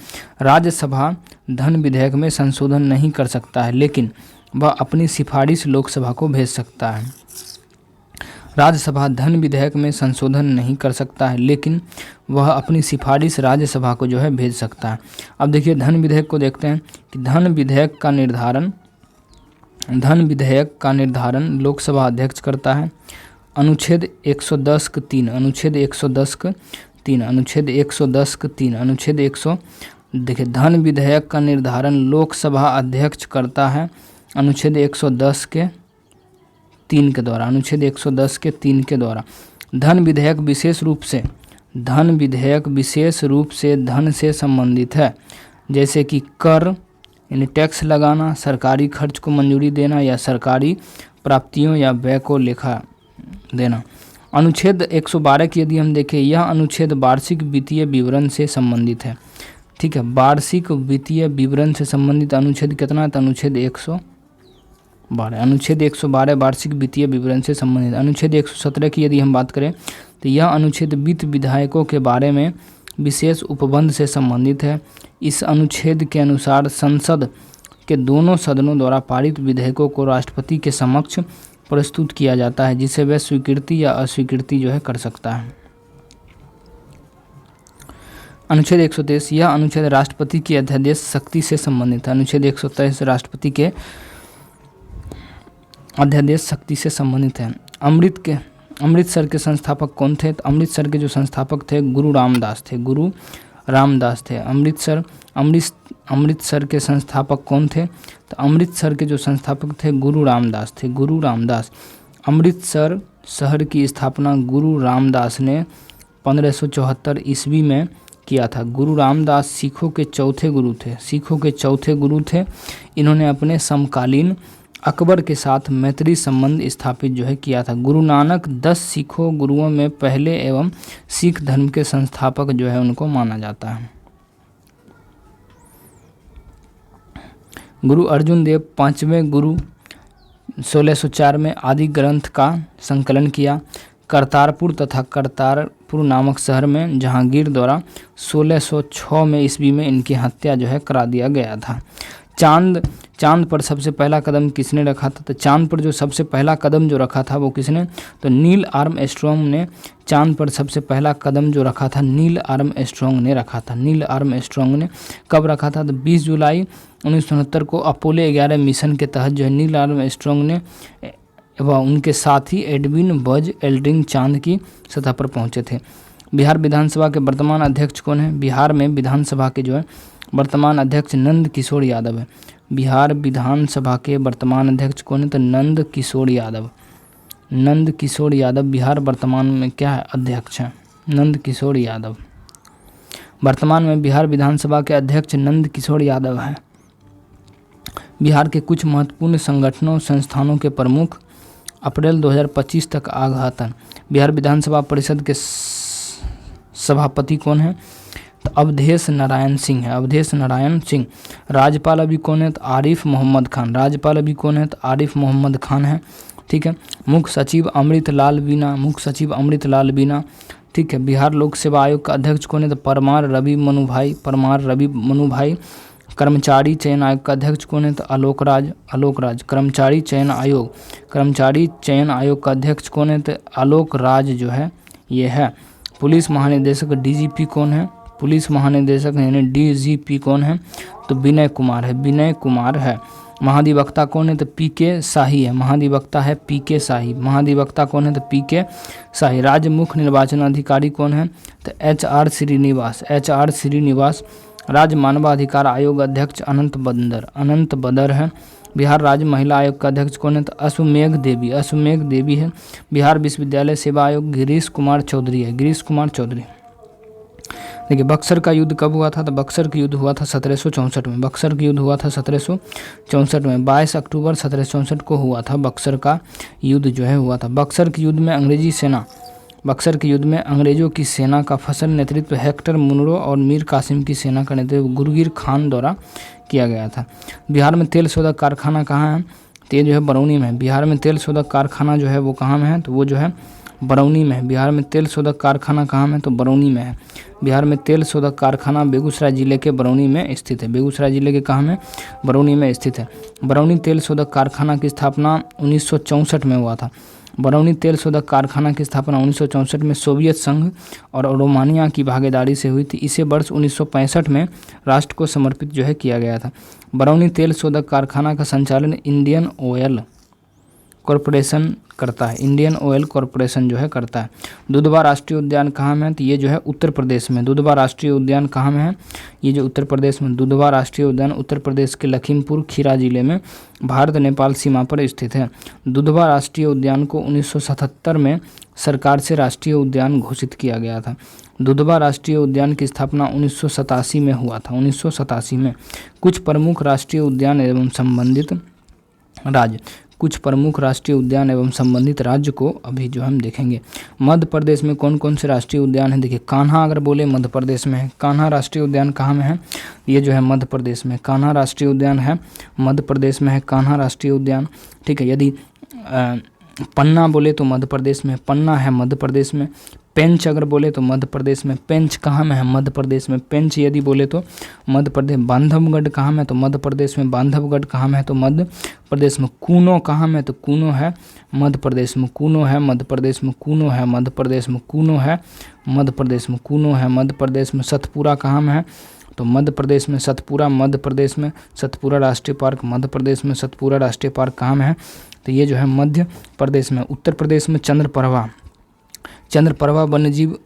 राज्यसभा धन विधेयक में संशोधन नहीं कर सकता है, लेकिन वह अपनी सिफारिश लोकसभा को भेज सकता है। राज्यसभा धन विधेयक में संशोधन नहीं कर सकता है, लेकिन वह अपनी सिफारिश राज्यसभा को जो है भेज सकता है। अब देखिए धन विधेयक को देखते हैं कि धन विधेयक का निर्धारण लोकसभा अध्यक्ष करता है। अनुच्छेद 110 के 3, अनुच्छेद 110 के 3, अनुच्छेद 110 के 3, अनुच्छेद 100। देखिए धन विधेयक का निर्धारण लोकसभा अध्यक्ष करता है अनुच्छेद 110 के 3 के द्वारा, अनुच्छेद 110 के 3 के द्वारा। धन विधेयक विशेष रूप से धन से संबंधित है, जैसे कि कर यानी टैक्स लगाना, सरकारी खर्च को मंजूरी देना या सरकारी प्राप्तियों या व्यय को लेखा देना। अनुच्छेद 112 की यदि हम देखें, यह अनुच्छेद वार्षिक वित्तीय विवरण से संबंधित है। ठीक है, वार्षिक वित्तीय विवरण से संबंधित अनुच्छेद कितना है? अनुच्छेद 112, अनुच्छेद 112 वार्षिक वित्तीय विवरण से संबंधित। अनुच्छेद 117 की यदि हम बात करें तो यह अनुच्छेद वित्त विधायकों के बारे में विशेष उपबंध से संबंधित है। इस अनुच्छेद के अनुसार संसद के दोनों सदनों द्वारा पारित विधेयकों को राष्ट्रपति के समक्ष प्रस्तुत किया जाता है, जिसे वह स्वीकृति या अस्वीकृति जो है कर सकता है। अनुच्छेद 123, यह अनुच्छेद राष्ट्रपति की अध्यादेश शक्ति से संबंधित है। अनुच्छेद 123 राष्ट्रपति के अध्यादेश शक्ति से संबंधित है। अमृतसर के संस्थापक कौन थे? तो अमृतसर के जो संस्थापक थे गुरु रामदास थे, गुरु रामदास थे। अमृतसर के संस्थापक कौन थे? तो अमृतसर के जो संस्थापक थे गुरु रामदास थे, गुरु रामदास। अमृतसर शहर की स्थापना गुरु रामदास ने 1574 ईस्वी में किया था। गुरु रामदास सिखों के चौथे गुरु थे। इन्होंने अपने समकालीन अकबर के साथ मैत्री संबंध स्थापित जो है किया था। गुरु नानक 10 सिखों गुरुओं में पहले एवं सिख धर्म के संस्थापक जो है उनको माना जाता है। गुरु अर्जुन देव 5वें गुरु 1604 में आदि ग्रंथ का संकलन किया। करतारपुर तथा करतारपुर नामक शहर में जहांगीर द्वारा 1606 में ईस्वी में इनकी हत्या जो है करा दिया गया था। चांद पर सबसे पहला कदम किसने रखा था? तो चांद पर जो सबसे पहला कदम जो रखा था वो किसने? तो नील आर्मस्ट्रॉन्ग ने चांद पर सबसे पहला कदम जो रखा था नील आर्मस्ट्रॉन्ग ने रखा था। नील आर्मस्ट्रॉन्ग ने कब रखा था? तो 20 जुलाई 1969 को अपोलो 11 मिशन के तहत जो है नील आर्मस्ट्रॉन्ग ने व उनके साथी एडविन बज एल्ड्रिन चांद की सतह पर पहुंचे थे। बिहार विधानसभा के वर्तमान अध्यक्ष कौन है? बिहार में विधानसभा के जो है वर्तमान अध्यक्ष नंद किशोर यादव है। बिहार विधानसभा के वर्तमान अध्यक्ष कौन है? तो नंद किशोर यादव। नंद किशोर यादव बिहार वर्तमान में क्या है? अध्यक्ष हैं नंद किशोर यादव। वर्तमान में बिहार विधानसभा के अध्यक्ष नंद किशोर यादव हैं। बिहार के कुछ महत्वपूर्ण संगठनों संस्थानों के प्रमुख अप्रैल 2025 तक आघातन। बिहार विधानसभा परिषद के सभापति कौन है? तो अवधेश नारायण सिंह है। अवधेश नारायण सिंह। राज्यपाल अभी कौन है? तो आरिफ मोहम्मद खान। राज्यपाल अभी कौन है? तो आरिफ मोहम्मद खान है। ठीक है। मुख्य सचिव अमृतलाल बीना। मुख्य सचिव अमृतलाल बीना। ठीक है। बिहार लोक सेवा आयोग का अध्यक्ष कौन है? तो परमार रवि मनुभाई। परमार रवि मनुभाई। कर्मचारी चयन आयोग का अध्यक्ष कौन है? तो आलोक राज। आलोक राज। कर्मचारी चयन आयोग का अध्यक्ष कौन है? तो आलोक राज जो है ये है। पुलिस महानिदेशक डीजीपी कौन है? पुलिस महानिदेशक यानी डीजीपी कौन है? तो विनय कुमार है। विनय कुमार है। महाधिवक्ता कौन है? तो पीके शाही है। महाधिवक्ता है पीके शाही। महाधिवक्ता कौन है? तो पीके शाही। राज्य मुख्य निर्वाचन अधिकारी कौन है? तो HR श्रीनिवास। HR श्रीनिवास। राज्य मानवाधिकार आयोग अध्यक्ष अनंत बदर है। बिहार राज्य महिला आयोग का अध्यक्ष कौन है? तो अश्वमेघ देवी। अश्वमेघ देवी है। बिहार विश्वविद्यालय सेवा आयोग गिरीश कुमार चौधरी है। गिरीश कुमार चौधरी। देखिए बक्सर का युद्ध कब हुआ था? तो बक्सर का युद्ध हुआ था 1764 में। बक्सर का युद्ध हुआ था 1764 में। 22 अक्टूबर 1764 को हुआ था बक्सर का युद्ध जो है हुआ था। बक्सर के युद्ध में अंग्रेजों की सेना का फसल नेतृत्व हेक्टर मुनरो और मीर कासिम की सेना का नेतृत्व गुरगीर खान द्वारा किया गया था। बिहार में तेल शोधक कारखाना कहाँ है? तो ये जो है बरौनी में है। बिहार में तेल शोधक कारखाना जो है वो कहाँ में है? तो वो जो है बरौनी में है। बिहार में तेल शोधक कारखाना कहाँ में? तो बरौनी में है। बिहार में तेल शोधक कारखाना बेगूसराय जिले के बरौनी में स्थित है। बेगूसराय जिले के कहाँ में? बरौनी में स्थित है। बरौनी तेल शोधक कारखाना की स्थापना 1964 में हुआ था। बरौनी तेल शोधक कारखाना की स्थापना 1964 में सोवियत संघ और रोमानिया की भागीदारी से हुई थी। इसे वर्ष 1965 में राष्ट्र को समर्पित जो है किया गया था। बरौनी तेल शोधक कारखाना का संचालन इंडियन ऑयल कॉरपोरेशन करता है। इंडियन ऑयल कॉरपोरेशन जो है करता है। दुधवा राष्ट्रीय उद्यान कहाँ में है? तो ये जो है उत्तर प्रदेश में। दुधवा राष्ट्रीय उद्यान कहाँ में है? ये जो उत्तर प्रदेश में दुधवा राष्ट्रीय उद्यान उत्तर प्रदेश के लखीमपुर खीरा जिले में भारत नेपाल सीमा पर स्थित है। दुधवा राष्ट्रीय उद्यान को 1977 में सरकार से राष्ट्रीय उद्यान घोषित किया गया था। दुधवा राष्ट्रीय उद्यान की स्थापना 1987 में हुआ था। 1987 में। कुछ प्रमुख राष्ट्रीय उद्यान एवं संबंधित राज्य को अभी जो हम देखेंगे। मध्य प्रदेश में कौन कौन से राष्ट्रीय उद्यान हैं? देखिए कान्हा अगर बोले मध्य प्रदेश में है। कान्हा राष्ट्रीय उद्यान कहाँ में है? ये जो है मध्य प्रदेश में। कान्हा राष्ट्रीय उद्यान है मध्य प्रदेश में है। कान्हा राष्ट्रीय उद्यान। ठीक है। यदि पन्ना बोले तो मध्य प्रदेश में पन्ना है मध्य प्रदेश में। पेंच अगर बोले तो मध्य प्रदेश में पेंच कहाँ में है? मध्य प्रदेश में। पेंच यदि बोले तो मध्य प्रदेश। बांधवगढ़ कहाँ में? तो मध्य प्रदेश में। बांधवगढ़ कहाँ में है? तो मध्य प्रदेश में। कूनो कहाँ में? तो कूनो है मध्य प्रदेश में। कूनो है मध्य प्रदेश में। कूनो है मध्य प्रदेश में। कूनो है मध्य प्रदेश में। कूनो है मध्य प्रदेश में। सतपुरा कहाँ में है? तो मध्य प्रदेश में। सतपुरा मध्य प्रदेश में। सतपुरा राष्ट्रीय पार्क मध्य प्रदेश में। सतपुरा राष्ट्रीय पार्क कहाँ में है? तो ये जो है मध्य प्रदेश में। उत्तर प्रदेश में चंद्रप्रभा वन्यजीव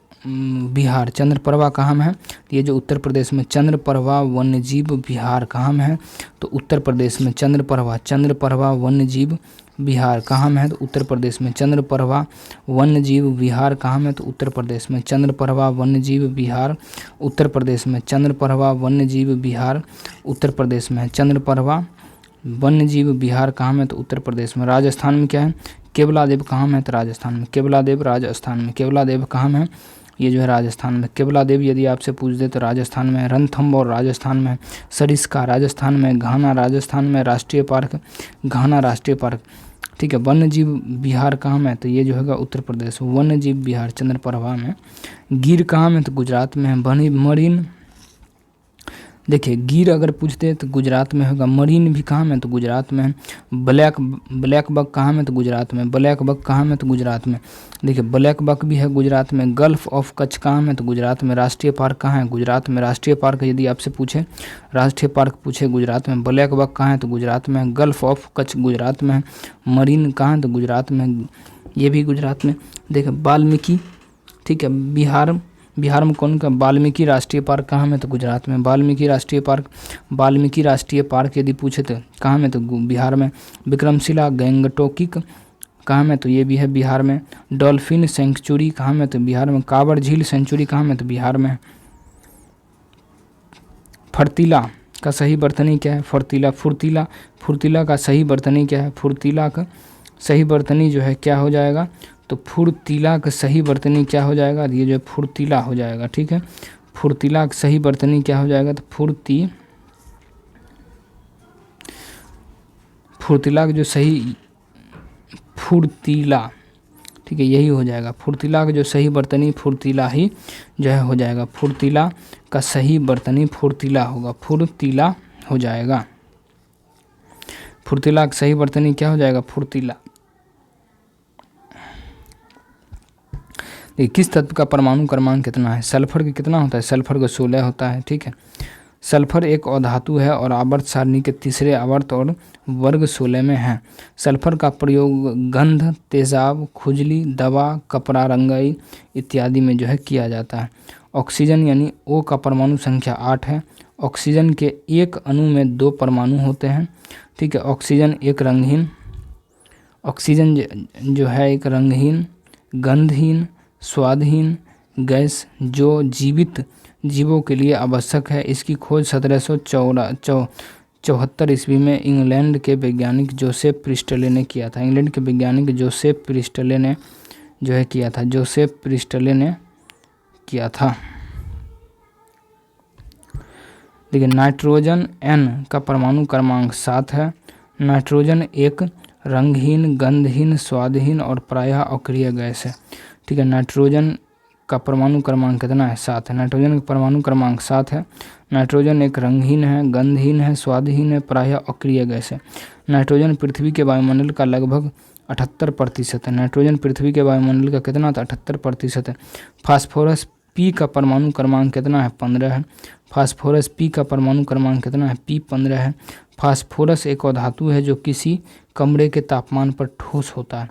विहार। चंद्रप्रभा कहाँ में है? तो ये जो उत्तर प्रदेश में चंद्रप्रभा वन्यजीव विहार कहाँ में है? तो उत्तर प्रदेश में। चंद्रप्रभा वन्यजीव विहार कहाँ में है? तो उत्तर प्रदेश में। चंद्रप्रभा वन्यजीव विहार कहाँ में? तो उत्तर प्रदेश में। चंद्रप्रभा वन्यजीव विहार उत्तर प्रदेश में। चंद्रप्रभा वन्यजीव विहार उत्तर प्रदेश में। चंद्रप्रभा वन्यजीव विहार कहाँ में? तो उत्तर प्रदेश में। राजस्थान में क्या है? केवलादेव कहाँ में है? तो राजस्थान में। केवलादेव राजस्थान में। केवलादेव कहाँ में है? ये जो है राजस्थान में। केवलादेव यदि आपसे पूछ दे तो राजस्थान में। रणथंभौर राजस्थान में। सरिस्का राजस्थान में। घाना राजस्थान में। राष्ट्रीय पार्क घाना राष्ट्रीय पार्क ठीक है। वन्य जीव विहार कहाँ में है, तो ये जो है उत्तर प्रदेश। वन्य जीव विहार चंद्रप्रभा में। गिर कहाँ में, तो गुजरात में है। मरीन, देखिए गिर अगर पूछते हैं तो गुजरात में होगा। मरीन भी कहाँ में, तो गुजरात में है। ब्लैक बक कहाँ में, तो गुजरात में। ब्लैक बक कहाँ में, तो गुजरात में। देखिए ब्लैक बक भी है गुजरात में। गल्फ ऑफ कच्छ कहाँ में, तो गुजरात में। राष्ट्रीय पार्क कहाँ है, गुजरात में। राष्ट्रीय पार्क यदि आपसे पूछे, राष्ट्रीय पार्क पूछे गुजरात में। ब्लैक बक कहाँ है, तो गुजरात में। गल्फ ऑफ कच्छ गुजरात में है। मरीन कहाँ है, तो गुजरात में, ये भी गुजरात में। देखिए वाल्मीकि, ठीक है, बिहार में कौन का, वाल्मीकि राष्ट्रीय पार्क कहाँ में, तो गुजरात में। वाल्मीकि राष्ट्रीय पार्क यदि पूछे तो कहाँ में, तो बिहार में। विक्रमशिला गैंगटोकिक कहाँ में, तो ये भी है बिहार में। डॉल्फिन सेंचुरी कहाँ में, तो बिहार में। कांवड़ झील सेंचुरी कहाँ में, तो बिहार में। फुर्तीला का सही वर्तनी क्या है, फुर्तीला का सही वर्तनी क्या है। फुर्तीला का सही वर्तनी जो है क्या हो जाएगा, तो फुर्तीला का सही वर्तनी क्या हो जाएगा, ये जो फुर्तीला हो जाएगा। ठीक है, फुर्तीला का सही वर्तनी क्या हो जाएगा, तो फुर्तीला का जो सही, फुर्तीला, ठीक है, यही हो जाएगा। फुर्तीला का जो सही वर्तनी फुर्तीला ही जो है हो जाएगा। फुर्तीला का सही वर्तनी फुर्तीला होगा, फुर्तीला हो जाएगा। फुर्तीला का सही वर्तनी क्या हो जाएगा, फुर्तीला। किस तत्व का परमाणु क्रमांक कितना है, सल्फर का कितना होता है, सल्फर का 16 होता है। ठीक है, सल्फर एक अधातु है और आवर्त सारणी के तीसरे आवर्त और वर्ग 16 में है। सल्फर का प्रयोग गंध, तेजाब, खुजली, दवा, कपड़ा रंगाई इत्यादि में जो है किया जाता है। ऑक्सीजन यानी O का परमाणु संख्या 8 है। ऑक्सीजन के एक अणु में 2 परमाणु होते हैं। ठीक है, ऑक्सीजन जो है एक रंगहीन, गंधहीन, स्वादहीन गैस जो जीवित जीवों के लिए आवश्यक है। इसकी खोज 1774 ईस्वी में इंग्लैंड के वैज्ञानिक जोसेफ प्रिस्टले ने किया था। इंग्लैंड के वैज्ञानिक जोसेफ प्रिस्टले ने जो है किया था, जोसेफ प्रिस्टले ने किया था। देखिए नाइट्रोजन N का परमाणु क्रमांक 7 है। नाइट्रोजन एक रंगहीन, गंधहीन, स्वादहीन और प्रायः अक्रिय गैस है। ठीक है, नाइट्रोजन का परमाणु क्रमांक कितना है, 7 है। नाइट्रोजन का परमाणु क्रमांक 7 है। नाइट्रोजन एक रंगहीन है, गंधहीन है, स्वादहीन है, प्रायः अक्रिय गैस है। नाइट्रोजन पृथ्वी के वायुमंडल का लगभग 78% है। नाइट्रोजन पृथ्वी के वायुमंडल का कितना था, 78% है। फास्फोरस P का परमाणु क्रमांक कितना है, 15 है। फास्फोरस P का परमाणु क्रमांक कितना है, P 15 है। फास्फोरस एक धातु है जो किसी कमरे के तापमान पर ठोस होता है।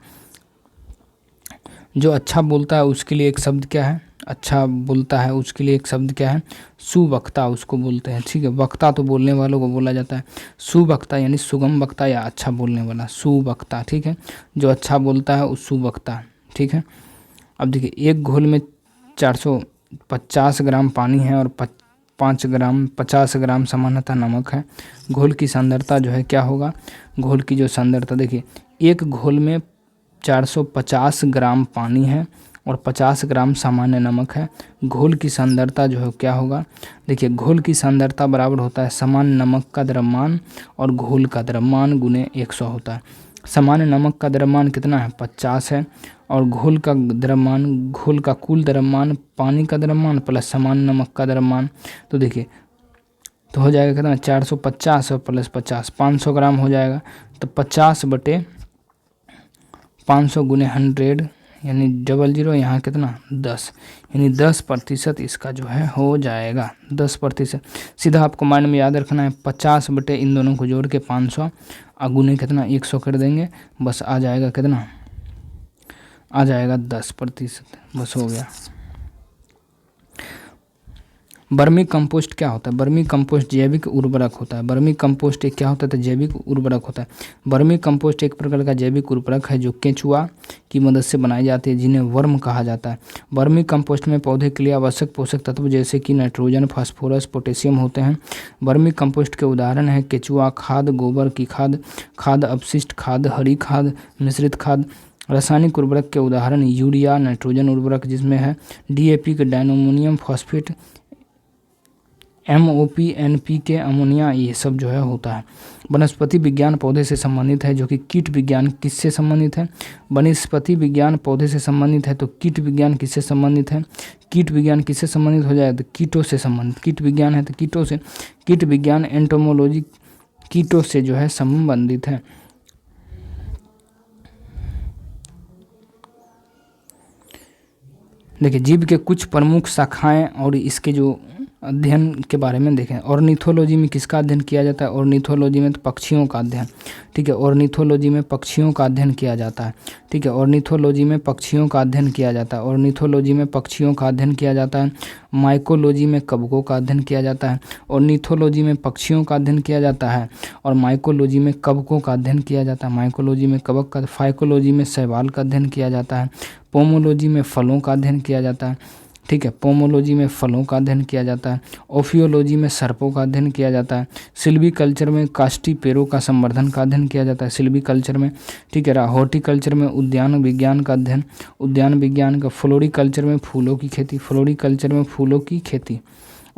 जो अच्छा बोलता है उसके लिए एक शब्द क्या है, अच्छा बोलता है उसके लिए एक शब्द क्या है, सुवक्ता उसको बोलते हैं। ठीक है, वक्ता तो बोलने वालों को बोला जाता है, सुवक्ता यानी सुगम वक्ता या अच्छा बोलने वाला, सुवक्ता। ठीक है, जो अच्छा बोलता है उस सुवक्ता। ठीक है, अब देखिए एक घोल में 450 ग्राम पानी है और 50 ग्राम सामान्यतः नमक है। घोल की सांद्रता जो है क्या होगा, घोल की जो सांद्रता, देखिए एक घोल में 450 ग्राम पानी है और 50 ग्राम सामान्य नमक है। घोल की सांद्रता जो है क्या होगा, देखिए घोल की सांद्रता बराबर होता है सामान्य नमक का द्रव्यमान और घोल का द्रव्यमान गुने 100 होता है। सामान्य नमक का द्रव्यमान कितना है, 50 है और घोल का द्रव्यमान, घोल का कुल द्रव्यमान पानी का द्रव्यमान प्लस सामान्य नमक का द्रव्यमान, तो देखिए तो हो जाएगा कितना, 450 और प्लस 50 500 ग्राम हो जाएगा। तो 50/500 गुने 100 यानी 00, यहाँ कितना 10, यानी 10% इसका जो है हो जाएगा, 10%। सीधा आपको माइंड में याद रखना है 50 बटे इन दोनों को जोड़ के 500 गुने कितना 100 कर देंगे, बस आ जाएगा कितना, आ जाएगा 10%, बस हो गया। वर्मी कंपोस्ट क्या होता है, वर्मी कंपोस्ट जैविक उर्वरक होता है। वर्मी कंपोस्ट एक क्या होता है, तो जैविक उर्वरक होता है। वर्मी कंपोस्ट एक प्रकार का जैविक उर्वरक है जो केंचुआ की मदद से बनाई जाती है, जिन्हें वर्म कहा जाता है। वर्मी कंपोस्ट में पौधे के लिए आवश्यक पोषक तत्व जैसे कि नाइट्रोजन, फास्फोरस, पोटेशियम होते हैं। वर्मी कंपोस्ट के उदाहरण है केंचुआ खाद, गोबर की खाद, खाद अपशिष्ट खाद, हरी खाद, मिश्रित खाद। रासायनिक उर्वरक के उदाहरण यूरिया, नाइट्रोजन उर्वरक जिसमें है DAP के diammonium phosphate, MOP, NPK, ammonia, ये सब जो है होता है। वनस्पति विज्ञान पौधे से संबंधित है, जो कि कीट विज्ञान किससे संबंधित है? वनस्पति विज्ञान पौधे से संबंधित है, तो कीट विज्ञान किससे संबंधित है? कीट विज्ञान किससे संबंधित हो जाए तो कीटों से संबंधित। कीट विज्ञान है तो कीटों से। कीट विज्ञान एंटोमोलॉजी कीटों से जो है संबंधित है। देखिए, जीव के कुछ प्रमुख शाखाएं और इसके जो अध्ययन के बारे में देखें। ऑर्निथोलॉजी में किसका अध्ययन किया जाता है? ऑर्निथोलॉजी में तो पक्षियों का अध्ययन, ठीक है। ऑर्निथोलॉजी में पक्षियों का अध्ययन किया जाता है, ठीक है। ऑर्निथोलॉजी में पक्षियों का अध्ययन किया जाता है। ऑर्निथोलॉजी में पक्षियों का अध्ययन किया जाता है। माइकोलॉजी में कवकों का अध्ययन किया जाता है। ऑर्निथोलॉजी में पक्षियों का अध्ययन किया जाता है और माइकोलॉजी में कवकों का अध्ययन किया जाता है। माइकोलॉजी में कवक का, फाइकोलॉजी में शैवाल का अध्ययन किया जाता है। पोमोलॉजी में फलों का अध्ययन किया जाता है, ठीक है। पोमोलॉजी में फलों का अध्ययन किया जाता है। ओफियोलॉजी में सर्पों का अध्ययन किया जाता है। सिल्वीकल्चर में काष्ठी पेड़ों का संवर्धन का अध्ययन किया जाता है सिल्वीकल्चर में, ठीक है। हॉर्टिकल्चर में उद्यान विज्ञान का अध्ययन, उद्यान विज्ञान का। फ्लोरिकल्चर में फूलों की खेती, फ्लोरिकल्चर में फूलों की खेती।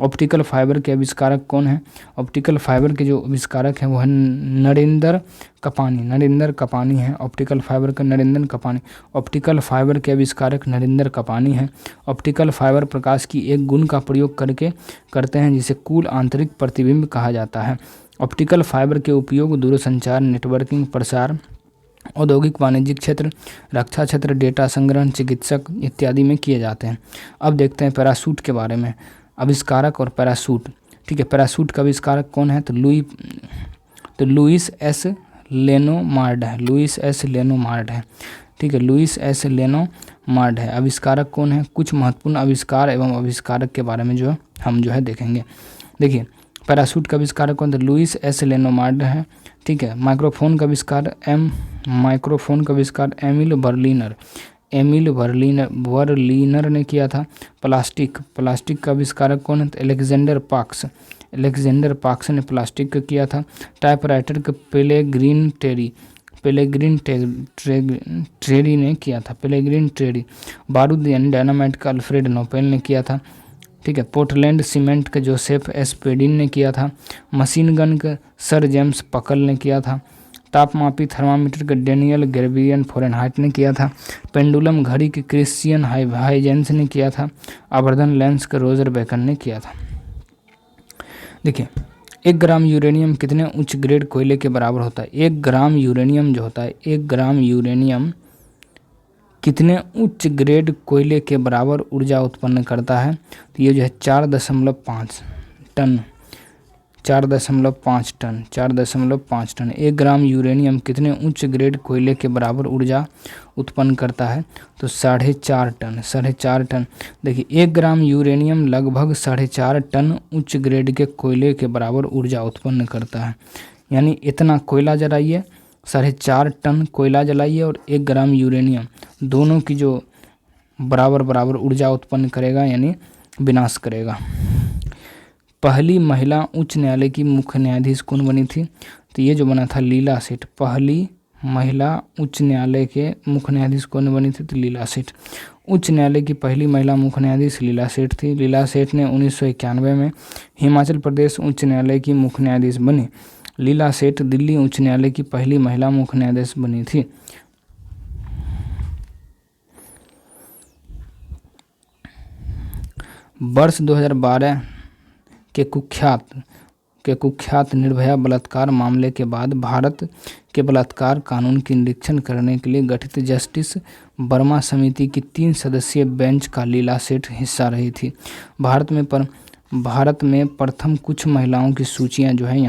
ऑप्टिकल फाइबर के आविष्कारक कौन है? ऑप्टिकल फाइबर के जो आविष्कारक हैं वो है नरेंद्र कपानी। नरेंद्र कपानी है ऑप्टिकल फाइबर का, नरेंद्र कपानी। ऑप्टिकल फाइबर के आविष्कारक नरेंद्र कपानी हैं। ऑप्टिकल फाइबर प्रकाश की एक गुण का प्रयोग करके करते हैं जिसे कुल आंतरिक प्रतिबिंब कहा जाता है। ऑप्टिकल फाइबर के उपयोग दूरसंचार, नेटवर्किंग, प्रसार, औद्योगिक वाणिज्यिक क्षेत्र, रक्षा क्षेत्र, डेटा संग्रहण, चिकित्सक इत्यादि में किए जाते हैं। अब देखते हैं पैराशूट के बारे में। आविष्कारक और पैराशूट, ठीक है। पैराशूट का आविष्कारक कौन है? तो लुइस एस लेनोमार्ड है। लुइस एस लेनोमार्ड है, ठीक है। लुइस एस लेनोमार्ड है। आविष्कारक कौन है? कुछ महत्वपूर्ण आविष्कार एवं आविष्कारक के बारे में जो हम जो है देखेंगे। देखिए, पैराशूट का आविष्कारक कौन था? लुइस एस लेनोमार्ड है, ठीक है। माइक्रोफोन का आविष्कार एमिल बर्लिनर, एमिल वर्लिनर ने किया था। प्लास्टिक का आविष्कारक कौन है? अलेक्जेंडर पाक्स ने प्लास्टिक का किया था। टाइपराइटर का पेलेग्रिन ट्रेरी ने किया था, पेलेग्रिन ट्रेरी। बारूद यानी डायनामाइट का अल्फ्रेड नोबेल ने किया था, ठीक है। पोर्टलैंड सीमेंट का जोसेफ एस्पेडिन ने किया था। मशीन गन का सर जेम्स पकल ने किया था। तापमापी थर्मामीटर का डेनियल ग्रेवियन फ़ारेनहाइट ने किया था। पेंडुलम घड़ी के क्रिश्चियन हाइजेंस ने किया था। आवर्धन लेंस का रोजर बेकन ने किया था। देखिए, 1 ग्राम यूरेनियम कितने उच्च ग्रेड कोयले के बराबर होता है? 1 ग्राम यूरेनियम जो होता है, 1 ग्राम यूरेनियम कितने उच्च ग्रेड कोयले के बराबर ऊर्जा उत्पन्न करता है? तो ये जो है 4.5 टन। 4.5 टन। 1 ग्राम यूरेनियम कितने उच्च ग्रेड कोयले के बराबर ऊर्जा उत्पन्न करता है? तो 4.5 टन। देखिए, 1 ग्राम यूरेनियम लगभग 4.5 टन उच्च ग्रेड के कोयले के बराबर ऊर्जा उत्पन्न करता है। यानी इतना कोयला जलाइए, 4.5 टन कोयला जलाइए और 1 ग्राम यूरेनियम, दोनों की जो बराबर ऊर्जा उत्पन्न करेगा यानी विनाश करेगा। पहली महिला उच्च न्यायालय की मुख्य न्यायाधीश कौन बनी थी? तो ये जो बना था लीला सेठ। पहली महिला उच्च न्यायालय के मुख्य न्यायाधीश कौन बनी थी? तो लीला सेठ। उच्च न्यायालय की पहली महिला मुख्य न्यायाधीश लीला सेठ थी। लीला सेठ ने 1991 में हिमाचल प्रदेश उच्च न्यायालय की मुख्य न्यायाधीश बनी। लीला सेठ दिल्ली उच्च न्यायालय की पहली महिला मुख्य न्यायाधीश बनी थी। वर्ष 2012 के कुख्यात निर्भया बलात्कार मामले के बाद भारत के बलात्कार कानून की निरीक्षण करने के लिए गठित जस्टिस वर्मा समिति की 3 सदस्यीय बेंच का लीला सेठ हिस्सा रही थी। भारत में प्रथम कुछ महिलाओं की सूचियां जो है